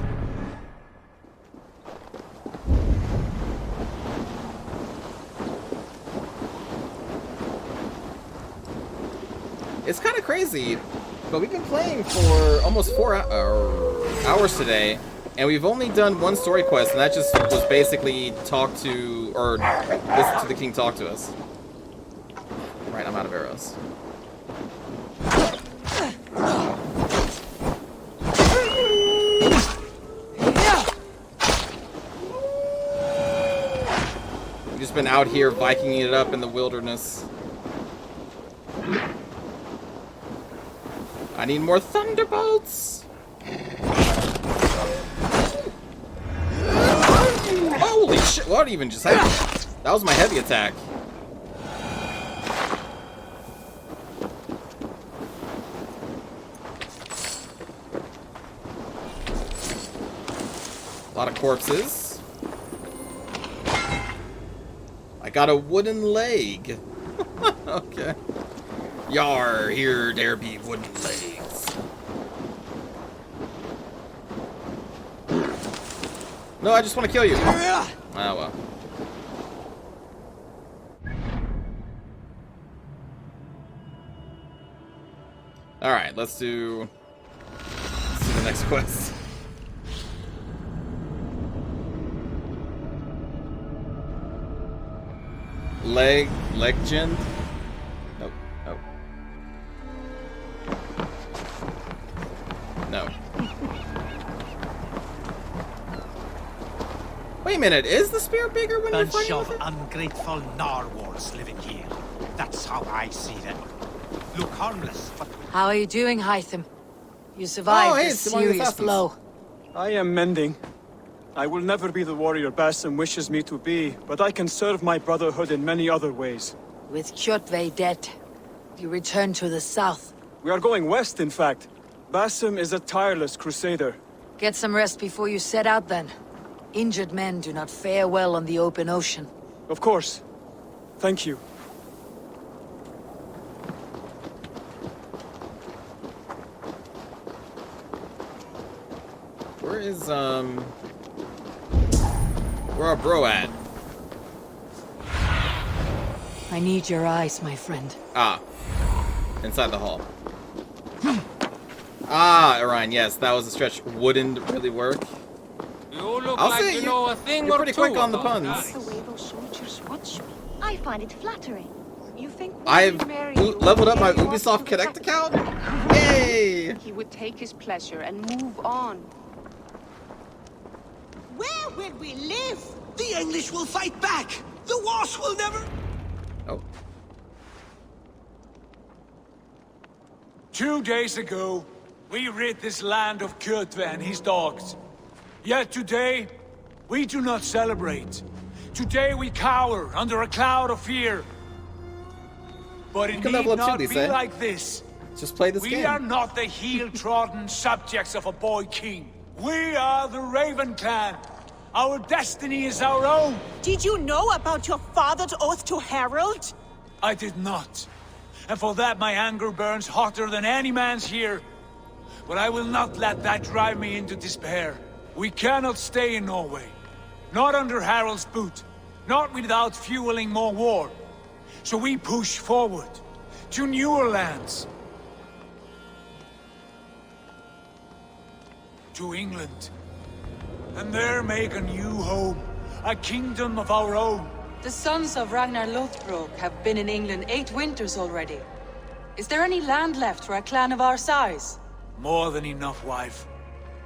[SPEAKER 1] It's kind of crazy, but we've been playing for almost 4 hours today, and we've only done 1 story quest, and that just was basically talk to, or listen to the king talk to us. Right, I'm out of arrows. We've just been out here Vikinging it up in the wilderness. I need more thunderbolts! Holy shit, what even just happened? That was my heavy attack. A lot of corpses. I got a wooden leg. Okay. Yar, here there be wooden legs. No, I just want to kill you. Oh well. Alright, let's do the next quest. Legend? Nope. Nope. No. Wait a minute, is the spear bigger when you're fighting
[SPEAKER 9] Bunch
[SPEAKER 1] with
[SPEAKER 9] of
[SPEAKER 1] it?
[SPEAKER 9] ungrateful narwhals living here. That's how I see them. Look harmless, but
[SPEAKER 2] How are you doing, Hytham? You survived
[SPEAKER 1] hey,
[SPEAKER 2] this
[SPEAKER 1] it's one of the
[SPEAKER 2] serious
[SPEAKER 1] assassins.
[SPEAKER 2] blow.
[SPEAKER 10] I am mending. I will never be the warrior Basim wishes me to be, but I can serve my brotherhood in many other ways.
[SPEAKER 2] With Kjotve dead, you return to the south.
[SPEAKER 10] We are going west, in fact. Basim is a tireless crusader.
[SPEAKER 2] Get some rest before you set out then. Injured men do not fare well on the open ocean.
[SPEAKER 10] Of course. Thank you.
[SPEAKER 1] Where is, where our bro at?
[SPEAKER 2] I need your eyes, my friend.
[SPEAKER 1] Ah. Inside the hall. Ah, Orion, yes, that was a stretch. Wouldn't really work.
[SPEAKER 11] You look
[SPEAKER 1] I'll
[SPEAKER 11] like
[SPEAKER 1] say
[SPEAKER 11] you know a thing
[SPEAKER 1] you're
[SPEAKER 11] or
[SPEAKER 1] pretty
[SPEAKER 11] two
[SPEAKER 1] quick on the
[SPEAKER 11] about
[SPEAKER 1] puns.
[SPEAKER 11] that.
[SPEAKER 7] The way those soldiers watch me.
[SPEAKER 12] I find it flattering.
[SPEAKER 7] You think
[SPEAKER 1] I've
[SPEAKER 7] Mary
[SPEAKER 1] leveled up my
[SPEAKER 7] would want
[SPEAKER 1] Ubisoft
[SPEAKER 7] to
[SPEAKER 1] Connect
[SPEAKER 7] protect
[SPEAKER 1] account. Yay!
[SPEAKER 7] He would take his pleasure and move on.
[SPEAKER 6] Where will we live? The English will fight back. The Wasp will never...
[SPEAKER 1] Oh.
[SPEAKER 9] 2 days ago, we rid this land of Kjotve and his dogs. Yet today, we do not celebrate. Today we cower under a cloud of fear. But it
[SPEAKER 1] can
[SPEAKER 9] need
[SPEAKER 1] level up too,
[SPEAKER 9] not
[SPEAKER 1] they
[SPEAKER 9] be
[SPEAKER 1] say.
[SPEAKER 9] like this.
[SPEAKER 1] Just play this
[SPEAKER 9] We
[SPEAKER 1] game.
[SPEAKER 9] are not the heel-trodden subjects of a boy king. We are the Raven Clan. Our destiny is our own.
[SPEAKER 13] Did you know about your father's oath to Harold?
[SPEAKER 9] I did not. And for that my anger burns hotter than any man's here. But I will not let that drive me into despair. We cannot stay in Norway. Not under Harald's boot. Not without fueling more war. So we push forward. To newer lands. To England. And there make a new home. A kingdom of our own.
[SPEAKER 11] The sons of Ragnar Lothbrok have been in England 8 winters already. Is there any land left for a clan of our size?
[SPEAKER 9] More than enough, wife.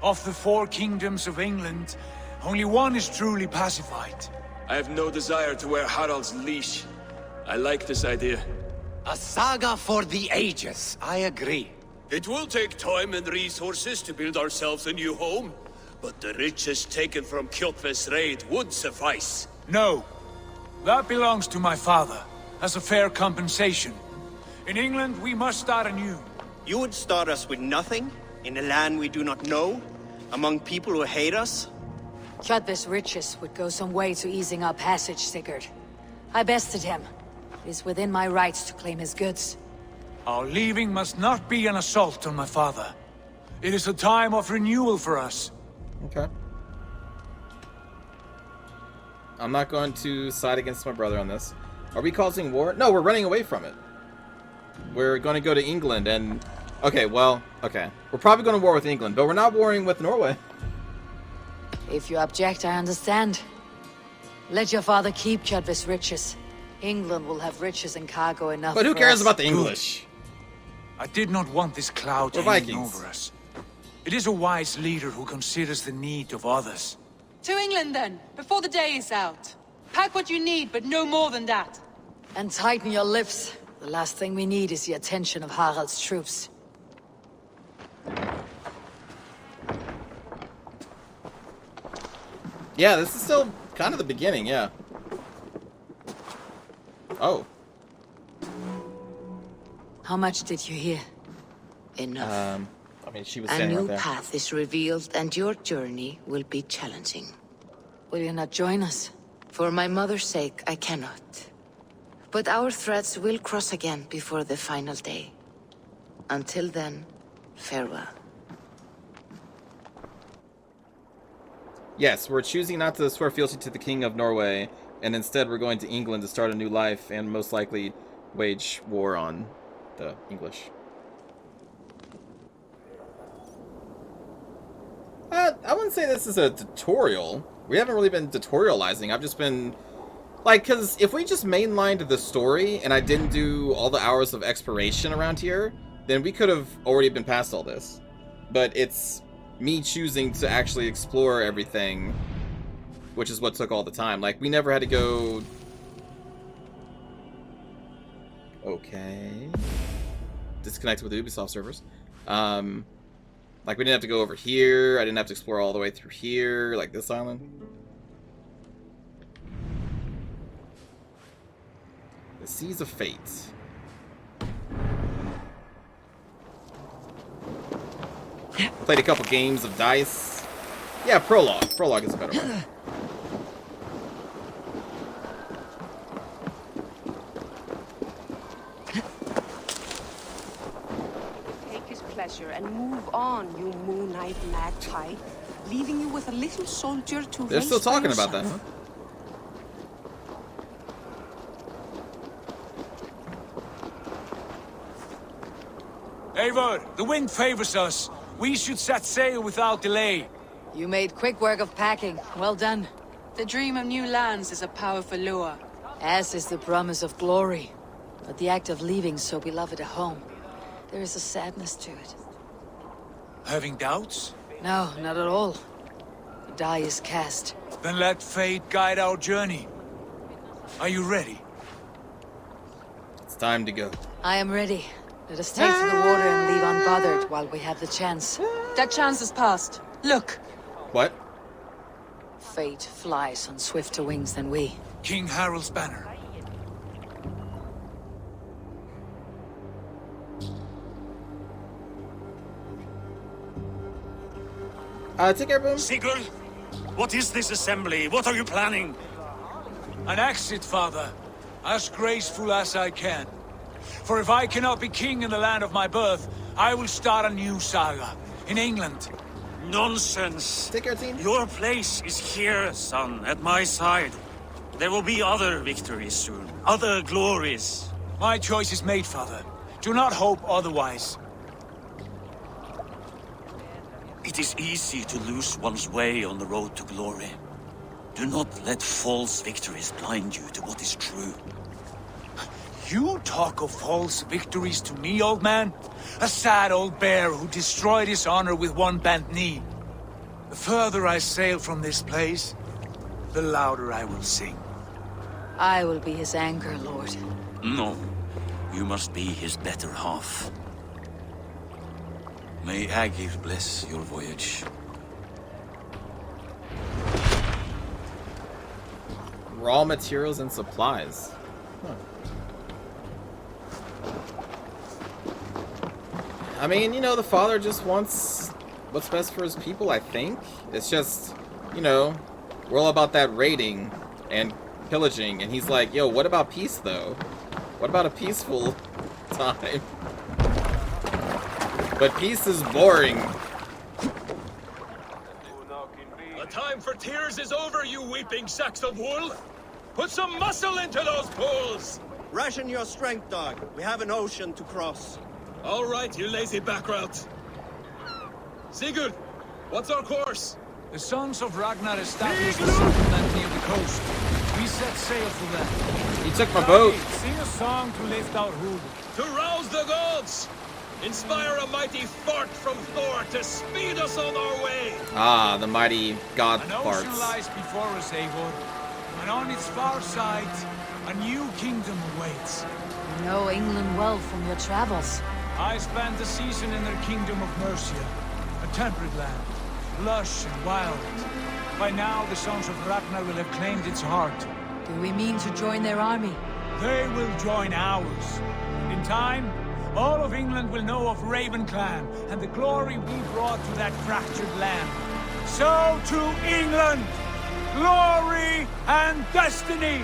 [SPEAKER 9] Of the 4 kingdoms of England, only one is truly pacified.
[SPEAKER 12] I have no desire to wear Harald's leash. I like this idea.
[SPEAKER 6] A saga for the ages, I agree.
[SPEAKER 5] It will take time and resources to build ourselves a new home, but the riches taken from Kjotve's raid would suffice.
[SPEAKER 9] No. That belongs to my father, as a fair compensation. In England, we must start anew.
[SPEAKER 13] You would start us with nothing? In a land we do not know? Among people who hate us?
[SPEAKER 2] Kjotve's riches would go some way to easing our passage, Sigurd. I bested him. It is within my rights to claim his goods.
[SPEAKER 9] Our leaving must not be an assault on my father. It is a time of renewal for us.
[SPEAKER 1] Okay. I'm not going to side against my brother on this. Are we causing war? No, we're running away from it. We're going to go to England and... Okay, well, okay. We're probably going to war with England, but we're not warring with Norway.
[SPEAKER 2] If you object, I understand. Let your father keep Kjotve's riches. England will have riches and cargo enough.
[SPEAKER 1] But who
[SPEAKER 2] for
[SPEAKER 1] cares
[SPEAKER 2] us.
[SPEAKER 1] about the English?
[SPEAKER 9] I did not want this cloud
[SPEAKER 1] We're
[SPEAKER 9] hanging
[SPEAKER 1] Vikings.
[SPEAKER 9] over us. It is a wise leader who considers the need of others.
[SPEAKER 11] To England then, before the day is out. Pack what you need, but no more than that.
[SPEAKER 2] And tighten your lips. The last thing we need is the attention of Harald's troops.
[SPEAKER 1] Yeah, this is still kind of the beginning, yeah. Oh.
[SPEAKER 2] How much did you hear?
[SPEAKER 14] Enough.
[SPEAKER 1] I mean, she was
[SPEAKER 14] A
[SPEAKER 1] standing
[SPEAKER 14] new
[SPEAKER 1] right there.
[SPEAKER 14] path is revealed, and your journey will be challenging.
[SPEAKER 2] Will you not join us?
[SPEAKER 14] For my mother's sake, I cannot. But our threads will cross again before the final day. Until then, farewell.
[SPEAKER 1] Yes, we're choosing not to swear fealty to the King of Norway, and instead we're going to England to start a new life and most likely wage war on the English. I wouldn't say this is a tutorial. We haven't really been tutorializing. I've just been... Like, because if we just mainlined the story and I didn't do all the hours of exploration around here, then we could have already been past all this. But it's me choosing to actually explore everything, which is what took all the time. Like, we never had to go... Okay. Disconnected with the Ubisoft servers. Like, we didn't have to go over here. I didn't have to explore all the way through here, like this island. The Seas of Fate. Played a couple games of dice. Yeah, Prologue. Prologue is a better one.
[SPEAKER 7] Take his pleasure and move on, you moon-eyed magpie, leaving you with a little soldier to
[SPEAKER 1] They're
[SPEAKER 7] raise
[SPEAKER 1] still
[SPEAKER 7] by
[SPEAKER 1] talking about that,
[SPEAKER 7] yourself.
[SPEAKER 1] huh?
[SPEAKER 9] Eivor, the wind favors us. We should set sail without delay.
[SPEAKER 2] You made quick work of packing. Well done.
[SPEAKER 11] The dream of new lands is a powerful lure.
[SPEAKER 2] As is the promise of glory. But the act of leaving so beloved a home, there is a sadness to it.
[SPEAKER 9] Having doubts?
[SPEAKER 2] No, not at all. The die is cast.
[SPEAKER 9] Then let fate guide our journey. Are you ready?
[SPEAKER 1] It's time to go.
[SPEAKER 2] I am ready. Let us take to the water and leave unbothered while we have the chance.
[SPEAKER 11] That chance is past. Look.
[SPEAKER 1] What?
[SPEAKER 2] Fate flies on swifter wings than we.
[SPEAKER 9] King Harald's banner.
[SPEAKER 1] Take care, Boom.
[SPEAKER 5] Sigurd, what is this assembly? What are you planning?
[SPEAKER 9] An exit, father. as graceful as I can. For if I cannot be king in the land of my birth, I will start a new saga in England.
[SPEAKER 15] Nonsense.
[SPEAKER 1] Take your team.
[SPEAKER 15] Your place is here, son, at my side. There will be other victories soon, other glories.
[SPEAKER 9] My choice is made, father. Do not hope otherwise.
[SPEAKER 15] It is easy to lose one's way on the road to glory. Do not let false victories blind you to what is true.
[SPEAKER 9] You talk of false victories to me, old man? A sad old bear who destroyed his honor with one bent knee. The further I sail from this place, the louder I will sing.
[SPEAKER 2] I will be his anchor, Lord.
[SPEAKER 15] No, you must be his better half. May Agir bless your voyage.
[SPEAKER 1] Raw materials and supplies. Huh. I mean, you know, the father just wants what's best for his people, I think. It's just, you know, we're all about that raiding and pillaging, and he's like, yo, what about peace, though? What about a peaceful time? But peace is boring.
[SPEAKER 12] The time for tears is over, you weeping sacks of wool! Put some muscle into those bulls!
[SPEAKER 13] Ration your strength, dog. We have an ocean to cross.
[SPEAKER 12] All right, you lazy backrout. Sigurd, what's our course?
[SPEAKER 9] The sons of Ragnar established a settlement near the coast. We set sail for them.
[SPEAKER 1] He took my boat.
[SPEAKER 9] Sing a song to lift our hood.
[SPEAKER 12] To rouse the gods! Inspire a mighty fart from Thor to speed us on our way!
[SPEAKER 1] Ah, the mighty god
[SPEAKER 9] An ocean
[SPEAKER 1] farts.
[SPEAKER 9] lies before us, Eivor, and on its far side, a new kingdom awaits.
[SPEAKER 2] You know England well from your travels.
[SPEAKER 9] I spent a season in their kingdom of Mercia, a temperate land, lush and wild. By now, the sons of Ragnar will have claimed its heart.
[SPEAKER 2] Do we mean to join their army?
[SPEAKER 9] They will join ours. In time, all of England will know of Raven Clan and the glory we brought to that fractured land. So to England! Glory and destiny!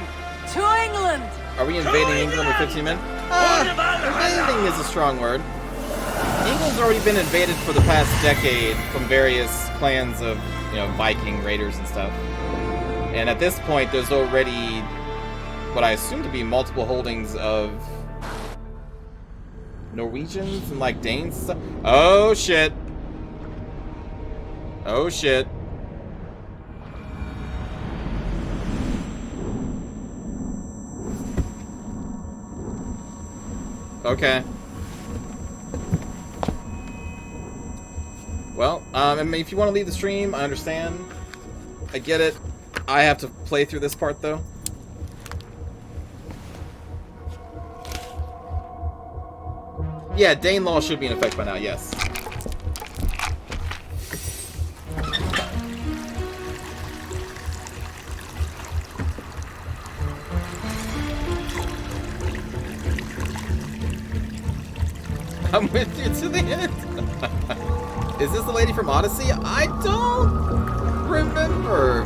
[SPEAKER 2] To England!
[SPEAKER 1] Are we invading England with 15 men? Invading is a strong word. England's already been invaded for the past decade from various clans of, you know, Viking raiders and stuff. And at this point, there's already what I assume to be multiple holdings of Norwegians and like Danes and stuff. Oh shit. Oh shit. Okay. Well, I mean, if you want to leave the stream, I understand. I get it. I have to play through this part, though. Yeah, Dane law should be in effect by now, yes. I'm with you to the end. Is this the lady from Odyssey? I don't remember.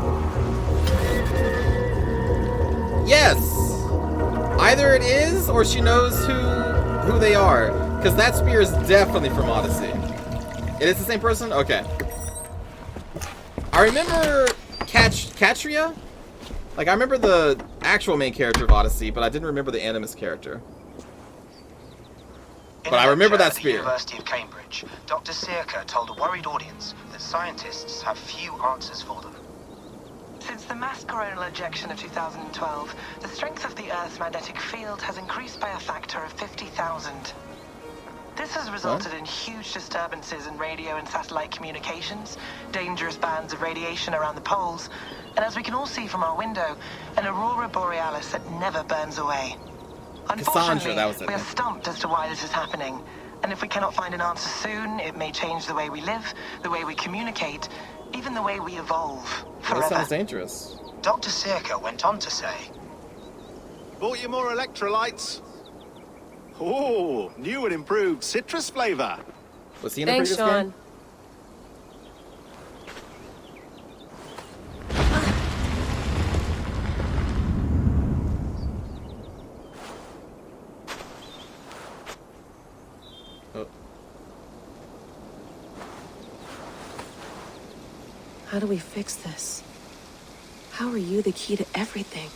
[SPEAKER 1] Yes. Either it is, or she knows who they are. Because that spear is definitely from Odyssey. It is the same person? Okay. I remember Katria. Like, I remember the actual main character of Odyssey, but I didn't remember the Animus character. But I remember that spear.
[SPEAKER 16] At the University of Cambridge, Dr. Circa told a worried audience that scientists have few answers for them.
[SPEAKER 17] Since the mass coronal ejection of 2012, the strength of the Earth's magnetic field has increased by a factor of 50,000. This has resulted in huge disturbances in radio and satellite communications, dangerous bands of radiation around the poles, and as we can all see from our window, an aurora borealis that never burns away. Unfortunately, we are stumped as to why this is happening, and if we cannot find an answer soon, it may change the way we live, the way we communicate, even the way we evolve forever.
[SPEAKER 1] That sounds dangerous.
[SPEAKER 16] Dr. Circa went on to say,
[SPEAKER 3] Bought you more electrolytes? Oh, new and improved citrus flavor.
[SPEAKER 1] Was he in a previous game?
[SPEAKER 18] How do we fix this? How are you the key to everything?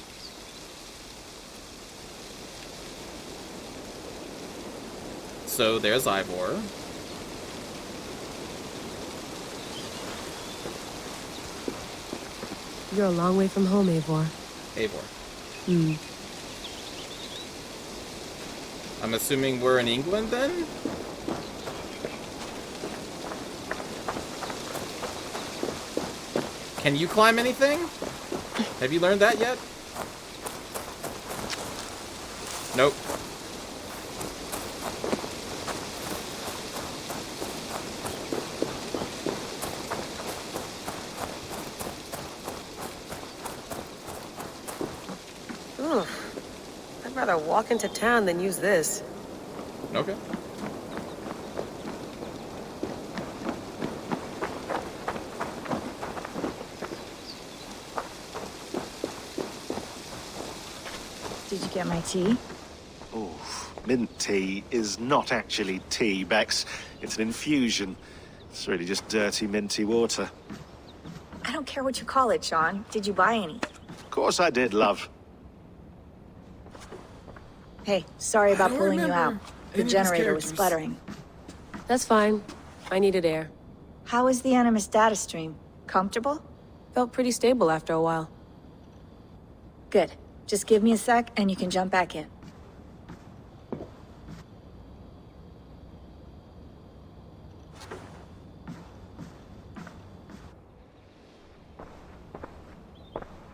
[SPEAKER 1] So there's Ivor.
[SPEAKER 18] You're a long way from home, Eivor.
[SPEAKER 1] Eivor.
[SPEAKER 18] Hmm.
[SPEAKER 1] I'm assuming we're in England then? Can you climb anything? Have you learned that yet? Nope.
[SPEAKER 18] Ugh. I'd rather walk into town than use this.
[SPEAKER 1] Okay.
[SPEAKER 19] Did you get my tea?
[SPEAKER 3] Oh, mint tea is not actually tea, Bex. It's an infusion. It's really just dirty, minty water.
[SPEAKER 19] I don't care what you call it, Sean. Did you buy any?
[SPEAKER 3] Of course I did, love.
[SPEAKER 19] Hey, sorry about pulling you out. The generator was sputtering.
[SPEAKER 18] That's fine. I needed air.
[SPEAKER 19] How is the Animus data stream? Comfortable?
[SPEAKER 18] Felt pretty stable after a while.
[SPEAKER 19] Good. Just give me a sec and you can jump back in.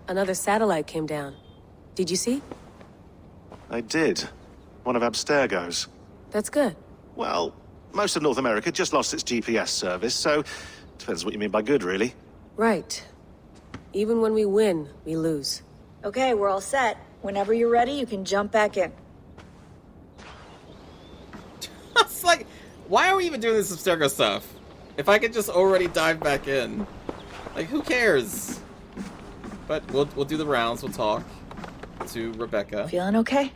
[SPEAKER 18] Another satellite came down. Did you see?
[SPEAKER 3] I did. One of Abstergo's.
[SPEAKER 18] That's good.
[SPEAKER 3] Well, most of North America just lost its GPS service, so depends what you mean by good, really.
[SPEAKER 18] Right. Even when we win, we lose.
[SPEAKER 19] Okay, we're all set. Whenever you're ready, you can jump back in.
[SPEAKER 1] It's like, why are we even doing this Abstergo stuff? If I could just already dive back in. Like, who cares? But we'll do the rounds, we'll talk to Rebecca.
[SPEAKER 19] Feeling okay?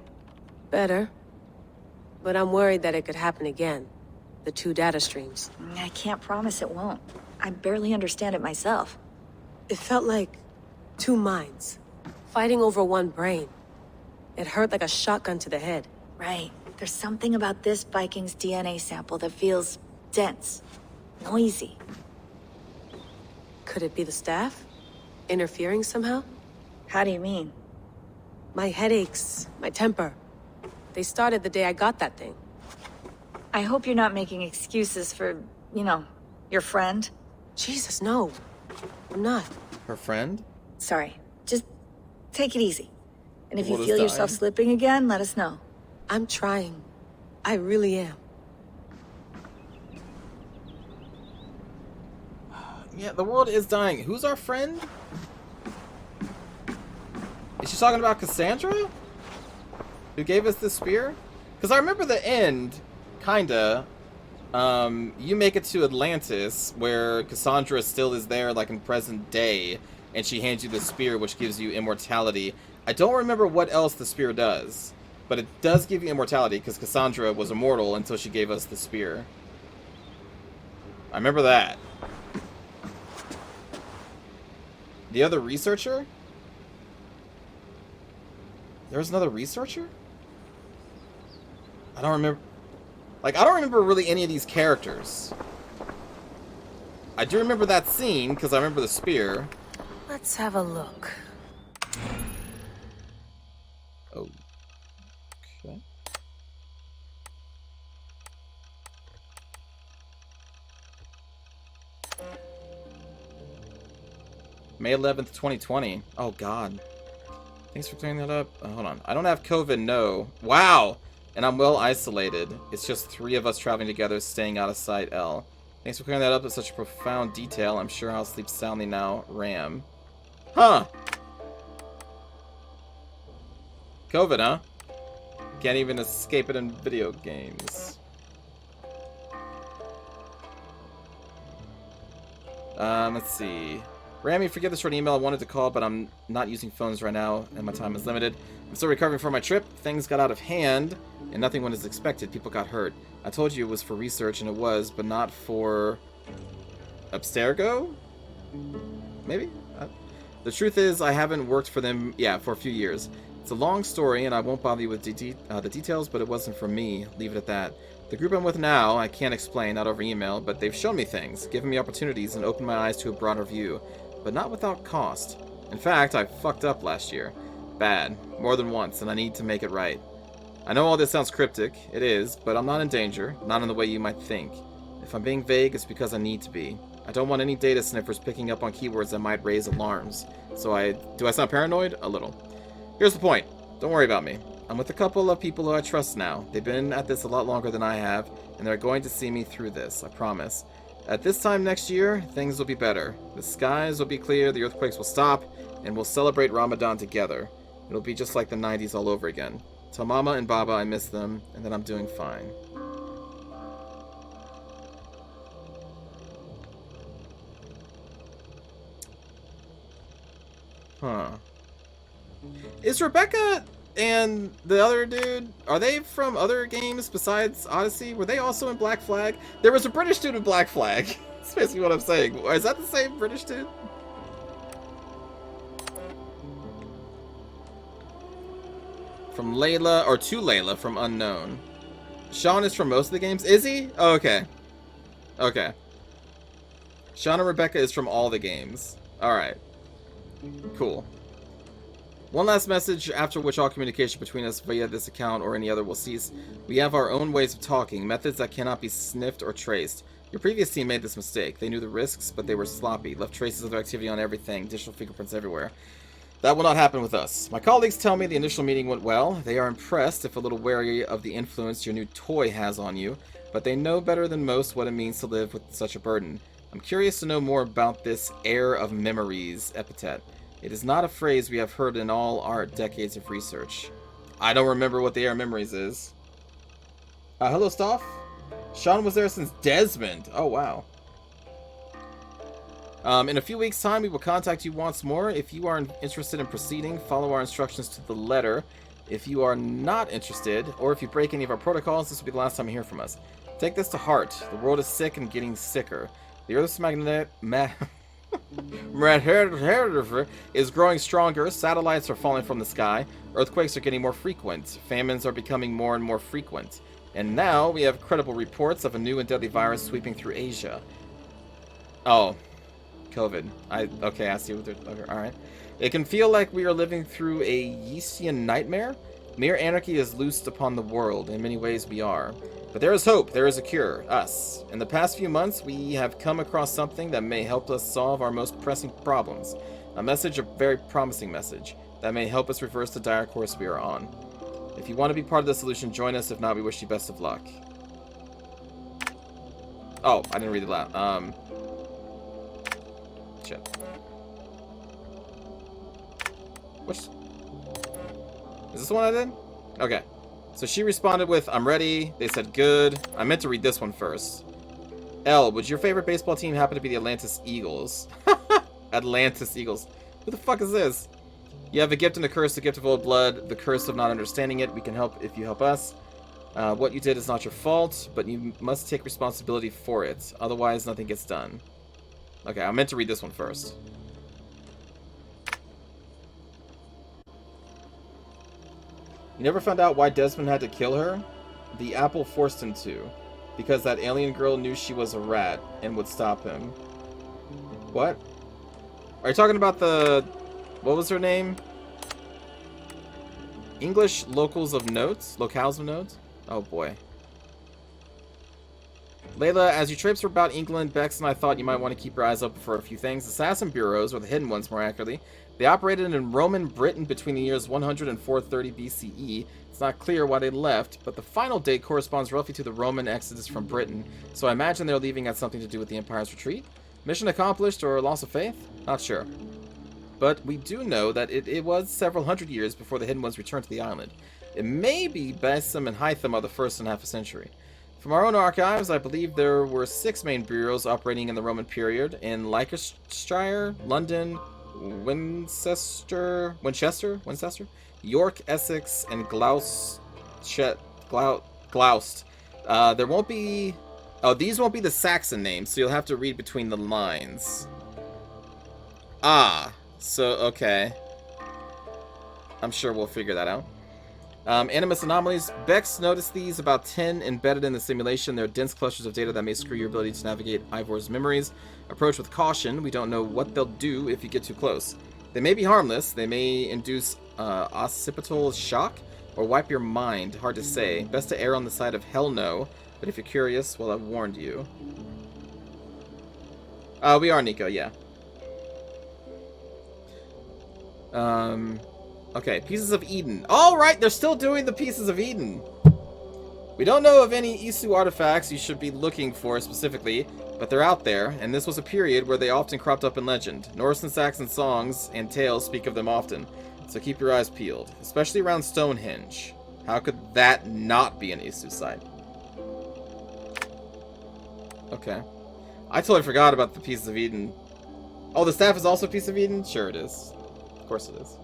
[SPEAKER 18] Better. But I'm worried that it could happen again. The two data streams.
[SPEAKER 19] I can't promise it won't. I barely understand it myself.
[SPEAKER 18] It felt like two minds, fighting over one brain. It hurt like a shotgun to the head.
[SPEAKER 19] Right. There's something about this Viking's DNA sample that feels dense, noisy.
[SPEAKER 18] Could it be the staff? Interfering somehow?
[SPEAKER 19] How do you mean?
[SPEAKER 18] My headaches, my temper. They started the day I got that thing.
[SPEAKER 19] I hope you're not making excuses for, you know, your friend.
[SPEAKER 18] Jesus, no. I'm not.
[SPEAKER 1] Her friend?
[SPEAKER 19] Sorry. Just take it easy. And if you
[SPEAKER 1] What is
[SPEAKER 19] feel yourself
[SPEAKER 1] dying?
[SPEAKER 19] slipping again, let us know.
[SPEAKER 18] I'm trying. I really am.
[SPEAKER 1] Yeah, the world is dying. Who's our friend? Is she talking about Cassandra? Who gave us the spear? Because I remember the end, kinda. You make it to Atlantis, where Cassandra still is there, like in present day, and she hands you the spear, which gives you immortality. I don't remember what else the spear does, but it does give you immortality, because Cassandra was immortal until she gave us the spear. I remember that. The other researcher? There was another researcher? I don't remember. Like, I don't remember really any of these characters. I do remember that scene, because I remember the spear.
[SPEAKER 18] Let's have a look.
[SPEAKER 1] Oh. Okay. May 11th, 2020. Oh, God. Thanks for clearing that up. Hold on. I don't have COVID, no. Wow! And I'm well isolated. It's just 3 of us traveling together, staying out of sight, L. Thanks for clearing that up in such a profound detail. I'm sure I'll sleep soundly now, Ram. Huh! COVID, huh? Can't even escape it in video games. Let's see. Rami, forgive the short email. I wanted to call, but I'm not using phones right now, and my time is limited. I'm still recovering from my trip. Things got out of hand, and nothing went as expected. People got hurt. I told you it was for research, and it was, but not for Abstergo? Maybe? The truth is, I haven't worked for them, for a few years. It's a long story, and I won't bother you with the details, but it wasn't for me. Leave it at that. The group I'm with now, I can't explain, not over email, but they've shown me things, given me opportunities, and opened my eyes to a broader view. But not without cost. In fact, I fucked up last year. Bad. More than once, and I need to make it right. I know all this sounds cryptic. It is, but I'm not in danger. Not in the way you might think. If I'm being vague, it's because I need to be. I don't want any data sniffers picking up on keywords that might raise alarms. Do I sound paranoid? A little. Here's the point. Don't worry about me. I'm with a couple of people who I trust now. They've been at this a lot longer than I have, and they're going to see me through this, I promise. At this time next year, things will be better. The skies will be clear, the earthquakes will stop, and we'll celebrate Ramadan together. It'll be just like the 90s all over again. Tell Mama and Baba I miss them, and that I'm doing fine. Huh. Is Rebecca and the other dude, are they from other games besides Odyssey? Were they also in Black Flag? There was a British dude in Black Flag. That's basically what I'm saying. Is that the same British dude? From Layla, or to Layla from Unknown. Sean is from most of the games. Is he? Oh, okay. Okay. Sean and Rebecca is from all the games. Alright. Cool. One last message, after which all communication between us via this account or any other will cease. We have our own ways of talking, methods that cannot be sniffed or traced. Your previous team made this mistake. They knew the risks, but they were sloppy, left traces of their activity on everything, digital fingerprints everywhere. That will not happen with us. My colleagues tell me the initial meeting went well. They are impressed, if a little wary of the influence your new toy has on you, but they know better than most what it means to live with such a burden. I'm curious to know more about this heir of memories epithet. It is not a phrase we have heard in all our decades of research. I don't remember what the heir of memories is. Hello, Stoff? Sean was there since Desmond. Oh, wow. In a few weeks' time, we will contact you once more. If you are interested in proceeding, follow our instructions to the letter. If you are not interested, or if you break any of our protocols, this will be the last time you hear from us. Take this to heart. The world is sick and getting sicker. The Earth's is growing stronger. Satellites are falling from the sky. Earthquakes are getting more frequent. Famines are becoming more and more frequent. And now we have credible reports of a new and deadly virus sweeping through Asia. Oh. COVID. Okay, I see what they're... Okay, alright. It can feel like we are living through a Yeastian nightmare. Mere anarchy is loosed upon the world. In many ways we are. But there is hope. There is a cure. Us. In the past few months, we have come across something that may help us solve our most pressing problems. A message, a very promising message, that may help us reverse the dire course we are on. If you want to be part of the solution, join us. If not, we wish you best of luck. Oh, I didn't read it loud. Shit. Which... Is this the one I did? Okay. So she responded with, I'm ready. They said, good. I meant to read this one first. L, would your favorite baseball team happen to be the Atlantis Eagles? Atlantis Eagles. Who the fuck is this? You have a gift and a curse, the gift of old blood, the curse of not understanding it. We can help if you help us. What you did is not your fault, but you must take responsibility for it. Otherwise, nothing gets done. Okay, I meant to read this one first. You never found out why Desmond had to kill her? The apple forced him to. Because that alien girl knew she was a rat and would stop him. What? Are you talking about the... What was her name? English locals of notes? Locales of notes? Oh boy. Layla, as you traipse about England, Bex and I thought you might want to keep your eyes open for a few things. Assassin bureaus, or the hidden ones more accurately, they operated in Roman Britain between the years 100 and 430 BCE. It's not clear why they left, but the final date corresponds roughly to the Roman exodus from Britain, so I imagine they're leaving had something to do with the Empire's retreat. Mission accomplished or loss of faith? Not sure. But we do know that it was several hundred years before the hidden ones returned to the island. It may be Besem and Hytham are the first in half a century. From our own archives, I believe there were 6 main bureaus operating in the Roman period in Leicestershire, London, Winchester, York, Essex, and Gloucester. There won't be... Oh, these won't be the Saxon names, so you'll have to read between the lines. Ah, so, okay. I'm sure we'll figure that out. Animus anomalies. Bex noticed these, about 10 embedded in the simulation. They're dense clusters of data that may screw your ability to navigate Ivor's memories. Approach with caution. We don't know what they'll do if you get too close. They may be harmless. They may induce occipital shock or wipe your mind. Hard to say. Best to err on the side of hell no. But if you're curious, well, I've warned you. We are, Nico, yeah. Okay, Pieces of Eden. Alright, they're still doing the Pieces of Eden. We don't know of any Isu artifacts you should be looking for specifically, but they're out there, and this was a period where they often cropped up in legend. Norse and Saxon songs and tales speak of them often, so keep your eyes peeled, especially around Stonehenge. How could that not be an Isu site? Okay. I totally forgot about the Pieces of Eden. Oh, the staff is also a Piece of Eden? Sure it is. Of course it is.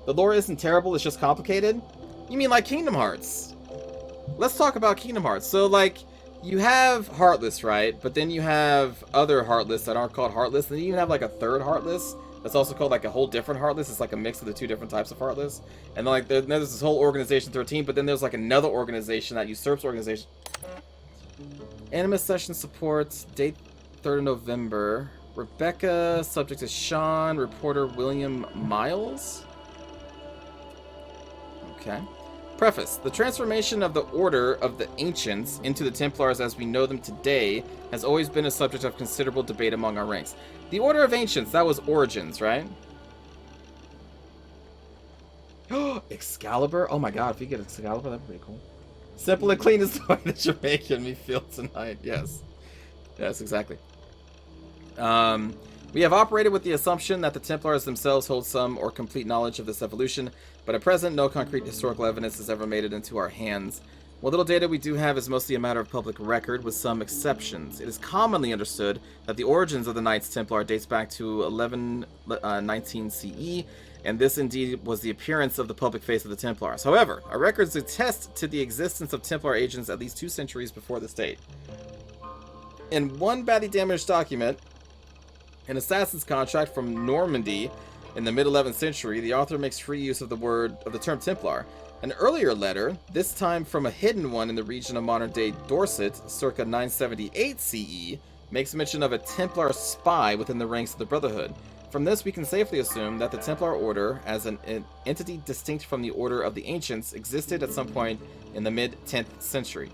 [SPEAKER 1] The lore isn't terrible, it's just complicated? You mean like Kingdom Hearts? Let's talk about Kingdom Hearts. So, like, you have Heartless, right? But then you have other Heartless that aren't called Heartless. And then you have, like, a third Heartless that's also called, like, a whole different Heartless. It's like a mix of the two different types of Heartless. And, like, there's this whole Organization 13, but then there's, like, another organization that usurps Organization. Animus session supports, date 3rd of November. Rebecca, subject is Sean, reporter William Miles. Okay. Preface. The transformation of the Order of the Ancients into the Templars as we know them today has always been a subject of considerable debate among our ranks. The Order of Ancients, that was Origins, right? Excalibur? Oh my god, if you get Excalibur, that'd be pretty cool. Simple and clean is the way that you're making me feel tonight. Yes. Yes, exactly. We have operated with the assumption that the Templars themselves hold some or complete knowledge of this evolution, but at present no concrete historical evidence has ever made it into our hands. What little data we do have is mostly a matter of public record, with some exceptions. It is commonly understood that the origins of the Knights Templar dates back to 1119 CE, and this indeed was the appearance of the public face of the Templars. However, our records attest to the existence of Templar agents at least 2 centuries before this date. In one badly damaged document, an assassin's contract from Normandy in the mid-11th century, the author makes free use of the term Templar. An earlier letter, this time from a hidden one in the region of modern-day Dorset, circa 978 CE, makes mention of a Templar spy within the ranks of the Brotherhood. From this, we can safely assume that the Templar Order, as an entity distinct from the Order of the Ancients, existed at some point in the mid-10th century.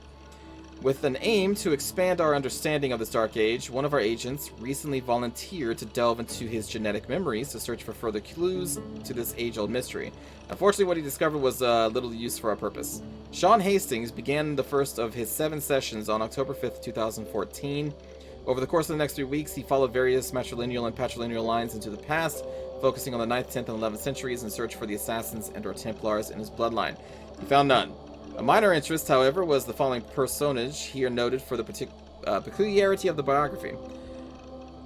[SPEAKER 1] With an aim to expand our understanding of this dark age, one of our agents recently volunteered to delve into his genetic memories to search for further clues to this age-old mystery. Unfortunately, what he discovered was little use for our purpose. Sean Hastings began the first of his 7 sessions on October 5th, 2014. Over the course of the next 3 weeks, he followed various matrilineal and patrilineal lines into the past, focusing on the 9th, 10th, and 11th centuries in search for the assassins and/or Templars in his bloodline. He found none. A minor interest, however, was the following personage, here noted for the peculiarity of the biography.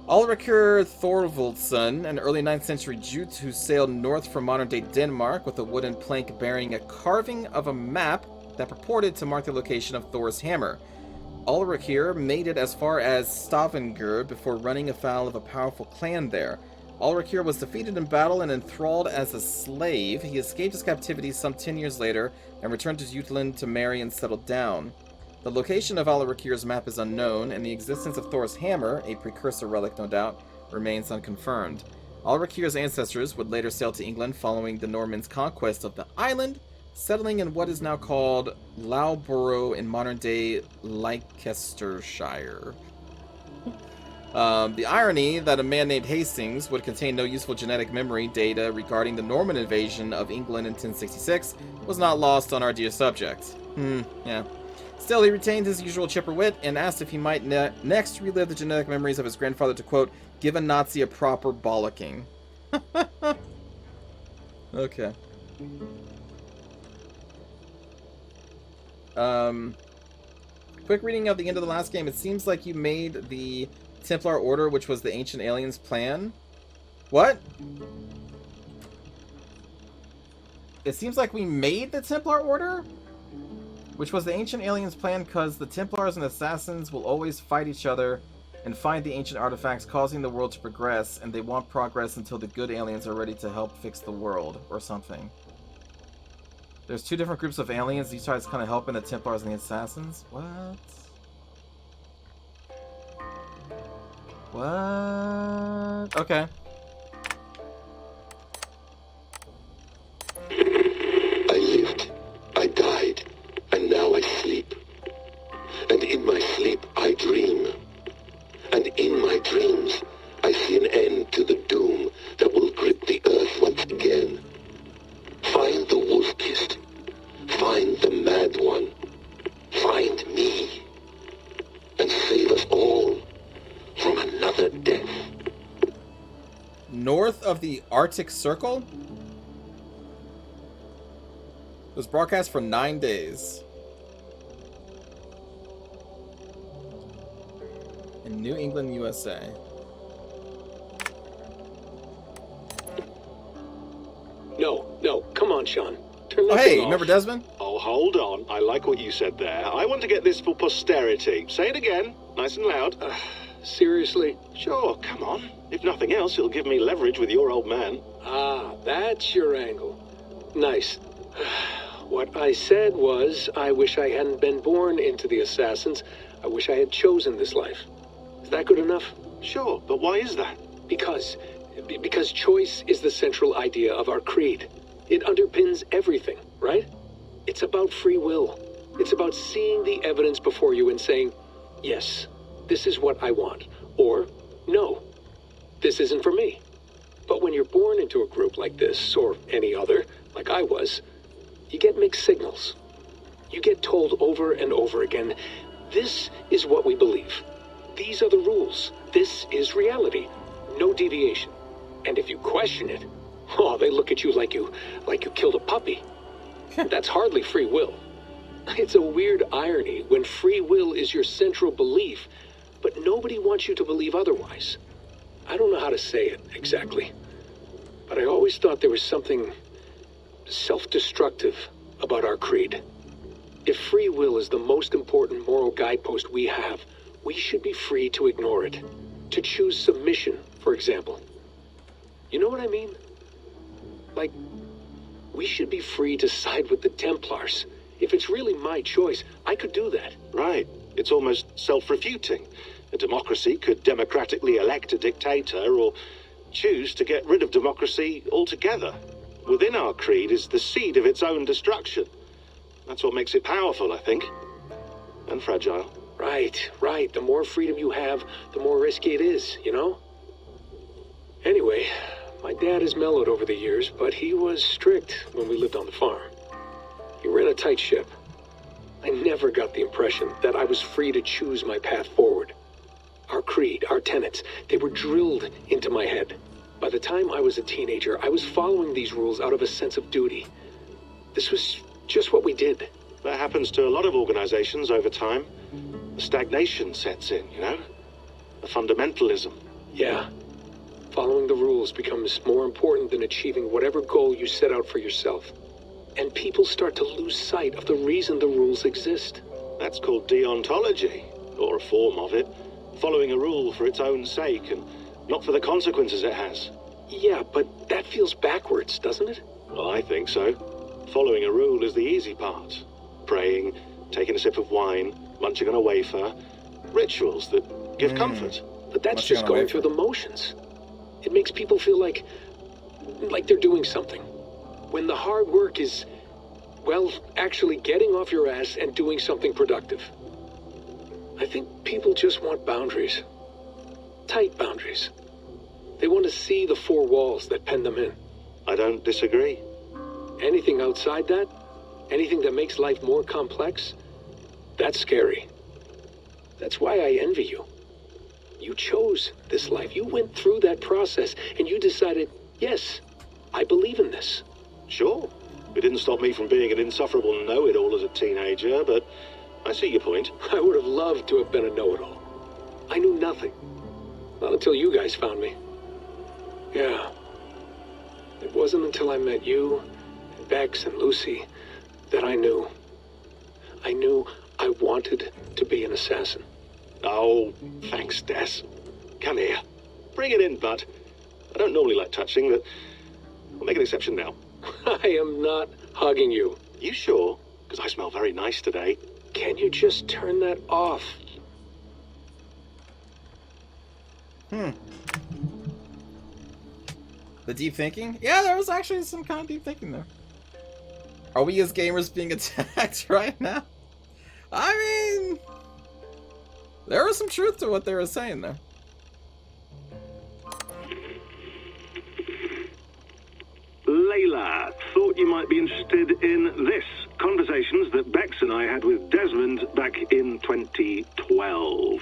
[SPEAKER 1] Ulrikur Thorvaldsson, an early 9th century Jute who sailed north from modern-day Denmark with a wooden plank bearing a carving of a map that purported to mark the location of Thor's hammer. Ulrikur made it as far as Stavanger before running afoul of a powerful clan there. Ulrikur was defeated in battle and enthralled as a slave. He escaped his captivity some 10 years later and returned to Jutland to marry and settle down. The location of Ulrikur's map is unknown, and the existence of Thor's hammer, a precursor relic no doubt, remains unconfirmed. Ulrikur's ancestors would later sail to England following the Normans' conquest of the island, settling in what is now called Loughborough in modern-day Leicestershire. The irony that a man named Hastings would contain no useful genetic memory data regarding the Norman invasion of England in 1066 was not lost on our dear subject. Yeah. Still, he retained his usual chipper wit and asked if he might next relive the genetic memories of his grandfather to, quote, give a Nazi a proper bollocking. Okay. Quick reading of the end of the last game. It seems like you made the Templar Order, which was the Ancient Aliens' plan. What? It seems like we made the Templar Order? Which was the Ancient Aliens' plan because the Templars and Assassins will always fight each other and find the ancient artifacts causing the world to progress, and they want progress until the good aliens are ready to help fix the world, or something. There's two different groups of aliens. These guys kind of helping the Templars and the Assassins. What? What? Okay.
[SPEAKER 20] I lived, I died, and now I sleep. And in my sleep I dream. And in my dreams I see an end to the doom that will grip the earth once again. Find the wolf-kissed. Find the mad one. Find me. And save us all from another death.
[SPEAKER 1] North of the Arctic Circle? It was broadcast for 9 days. In New England, USA.
[SPEAKER 21] No, come on, Sean. Turn
[SPEAKER 1] Oh,
[SPEAKER 21] that
[SPEAKER 1] hey,
[SPEAKER 21] thing off.
[SPEAKER 1] remember Desmond?
[SPEAKER 3] Oh, hold on. I like what you said there. I want to get this for posterity. Say it again, nice and loud.
[SPEAKER 21] Seriously?
[SPEAKER 3] Sure, come on. If nothing else, it'll give me leverage with your old man.
[SPEAKER 21] Ah, that's your angle. Nice. What I said was, I wish I hadn't been born into the Assassins. I wish I had chosen this life. Is that good enough?
[SPEAKER 3] Sure, but why is that?
[SPEAKER 21] Because choice is the central idea of our creed. It underpins everything, right? It's about free will. It's about seeing the evidence before you and saying, yes, this is what I want. Or, no, this isn't for me. But when you're born into a group like this, or any other, like I was, you get mixed signals. You get told over and over again, this is what we believe. These are the rules. This is reality. No deviation. And if you question it, oh, they look at you like you killed a puppy. That's hardly free will. It's a weird irony when free will is your central belief, but nobody wants you to believe otherwise. I don't know how to say it exactly, but I always thought there was something self-destructive about our creed. If free will is the most important moral guidepost we have, we should be free to ignore it. To choose submission, for example. You know what I mean? Like, we should be free to side with the Templars. If it's really my choice, I could do that.
[SPEAKER 3] Right. It's almost self-refuting. A democracy could democratically elect a dictator or choose to get rid of democracy altogether. Within our creed is the seed of its own destruction. That's what makes it powerful, I think. And fragile.
[SPEAKER 21] Right. The more freedom you have, the more risky it is, you know? Anyway, my dad has mellowed over the years, but he was strict when we lived on the farm. He ran a tight ship. I never got the impression that I was free to choose my path forward. Our creed, our tenets, they were drilled into my head. By the time I was a teenager, I was following these rules out of a sense of duty. This was just what we did.
[SPEAKER 3] That happens to a lot of organizations over time. The stagnation sets in, you know? The fundamentalism.
[SPEAKER 21] Yeah. Following the rules becomes more important than achieving whatever goal you set out for yourself. And people start to lose sight of the reason the rules exist.
[SPEAKER 3] That's called deontology, or a form of it. Following a rule for its own sake and not for the consequences it has.
[SPEAKER 21] Yeah, but that feels backwards, doesn't it?
[SPEAKER 3] Well, I think so. Following a rule is the easy part. Praying, taking a sip of wine, munching on a wafer. Rituals that give comfort.
[SPEAKER 21] But that's just going through the motions. It makes people feel like they're doing something. When the hard work is, well, actually getting off your ass and doing something productive. I think people just want boundaries. Tight boundaries. They want to see the four walls that pen them in.
[SPEAKER 3] I don't disagree.
[SPEAKER 21] Anything outside that, anything that makes life more complex, that's scary. That's why I envy you. You chose this life. You went through that process, and you decided, yes, I believe in this.
[SPEAKER 3] Sure. It didn't stop me from being an insufferable know-it-all as a teenager, but I see your point.
[SPEAKER 21] I would have loved to have been a know-it-all. I knew nothing. Not until you guys found me. Yeah. It wasn't until I met you, and Bex and Lucy, that I knew. I knew I wanted to be an assassin.
[SPEAKER 3] Oh, thanks, Des. Come here. Bring it in, bud. I don't normally like touching, but I'll make an exception now.
[SPEAKER 21] I am not hugging you.
[SPEAKER 3] You sure? Because I smell very nice today.
[SPEAKER 21] Can you just turn that off?
[SPEAKER 1] The deep thinking? Yeah, there was actually some kind of deep thinking there. Are we as gamers being attacked right now? I mean, there was some truth to what they were saying there.
[SPEAKER 3] Layla, thought you might be interested in this. Conversations that Bex and I had with Desmond back in 2012.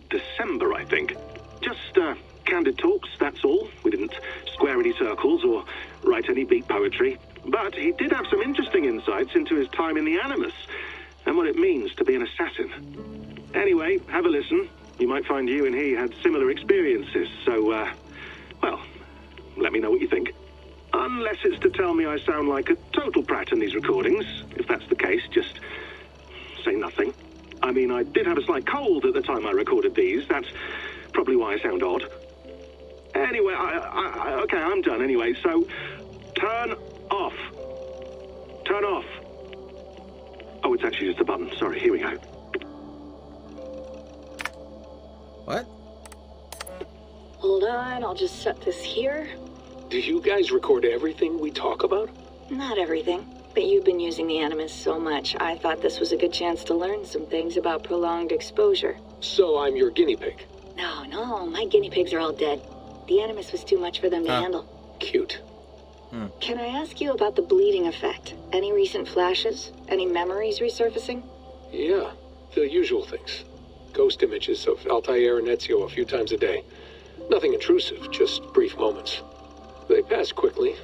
[SPEAKER 3] December, I think. Just, candid talks, that's all. We didn't square any circles or write any beat poetry. But he did have some interesting insights into his time in the Animus and what it means to be an assassin. Anyway, have a listen. You might find you and he had similar experiences, so, well, let me know what you think. Unless it's to tell me I sound like a total prat in these recordings. If that's the case, just say nothing. I mean, I did have a slight cold at the time I recorded these. That's probably why I sound odd. Anyway, okay, I'm done anyway, so turn off. Turn off. Oh, it's actually just a button. Sorry, here we go.
[SPEAKER 1] What?
[SPEAKER 19] Hold on, I'll just set this here.
[SPEAKER 21] Do you guys record everything we talk about?
[SPEAKER 19] Not everything, but you've been using the Animus so much, I thought this was a good chance to learn some things about prolonged exposure.
[SPEAKER 21] So I'm your guinea pig?
[SPEAKER 19] No, my guinea pigs are all dead. The Animus was too much for them to handle.
[SPEAKER 21] Cute.
[SPEAKER 19] Can I ask you about the bleeding effect? Any recent flashes? Any memories resurfacing?
[SPEAKER 21] Yeah, the usual things. Ghost images of Altair and Ezio a few times a day. Nothing intrusive, just brief moments. They pass quickly,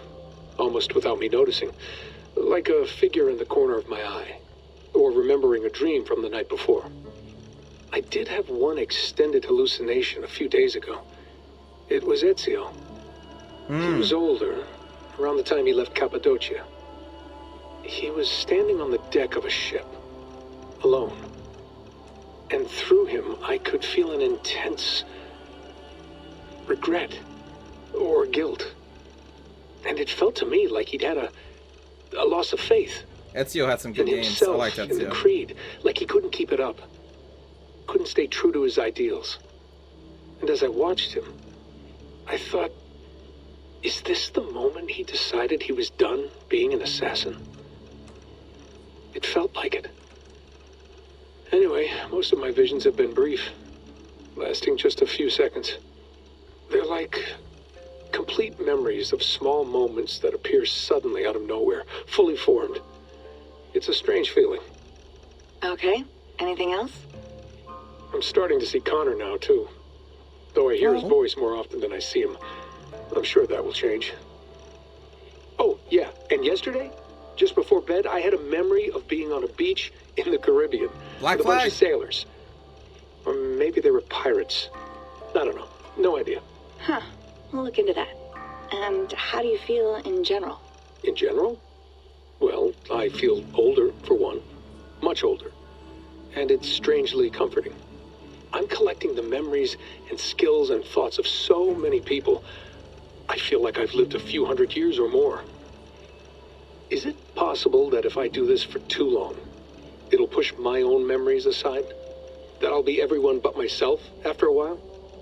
[SPEAKER 21] almost without me noticing. Like a figure in the corner of my eye. Or remembering a dream from the night before. I did have one extended hallucination a few days ago. It was Ezio. He was older, around the time he left Cappadocia. He was standing on the deck of a ship, alone. And through him, I could feel an intense regret or guilt. And it felt to me like he'd had a loss of faith.
[SPEAKER 1] Ezio had some good
[SPEAKER 21] in
[SPEAKER 1] games. I
[SPEAKER 21] himself,
[SPEAKER 1] liked
[SPEAKER 21] in the
[SPEAKER 1] Ezio.
[SPEAKER 21] creed, like he couldn't keep it up. Couldn't stay true to his ideals. And as I watched him, I thought, is this the moment he decided he was done being an assassin? It felt like it. Anyway, most of my visions have been brief, lasting just a few seconds. They're like complete memories of small moments that appear suddenly out of nowhere, fully formed. It's a strange feeling.
[SPEAKER 19] Okay, anything else?
[SPEAKER 21] I'm starting to see Connor now, too. Though I hear his voice more often than I see him. I'm sure that will change. Oh, yeah, and yesterday, just before bed, I had a memory of being on a beach in the Caribbean with a bunch of sailors. Or maybe they were pirates. I don't know. No idea.
[SPEAKER 19] Huh, we'll look into that. And how do you feel in general?
[SPEAKER 21] In general? Well, I feel older, for one. Much older. And it's strangely comforting. I'm collecting the memories and skills and thoughts of so many people. I feel like I've lived a few hundred years or more. Is it possible that if I do this for too long, it'll push my own memories aside? That I'll be everyone but myself after a while?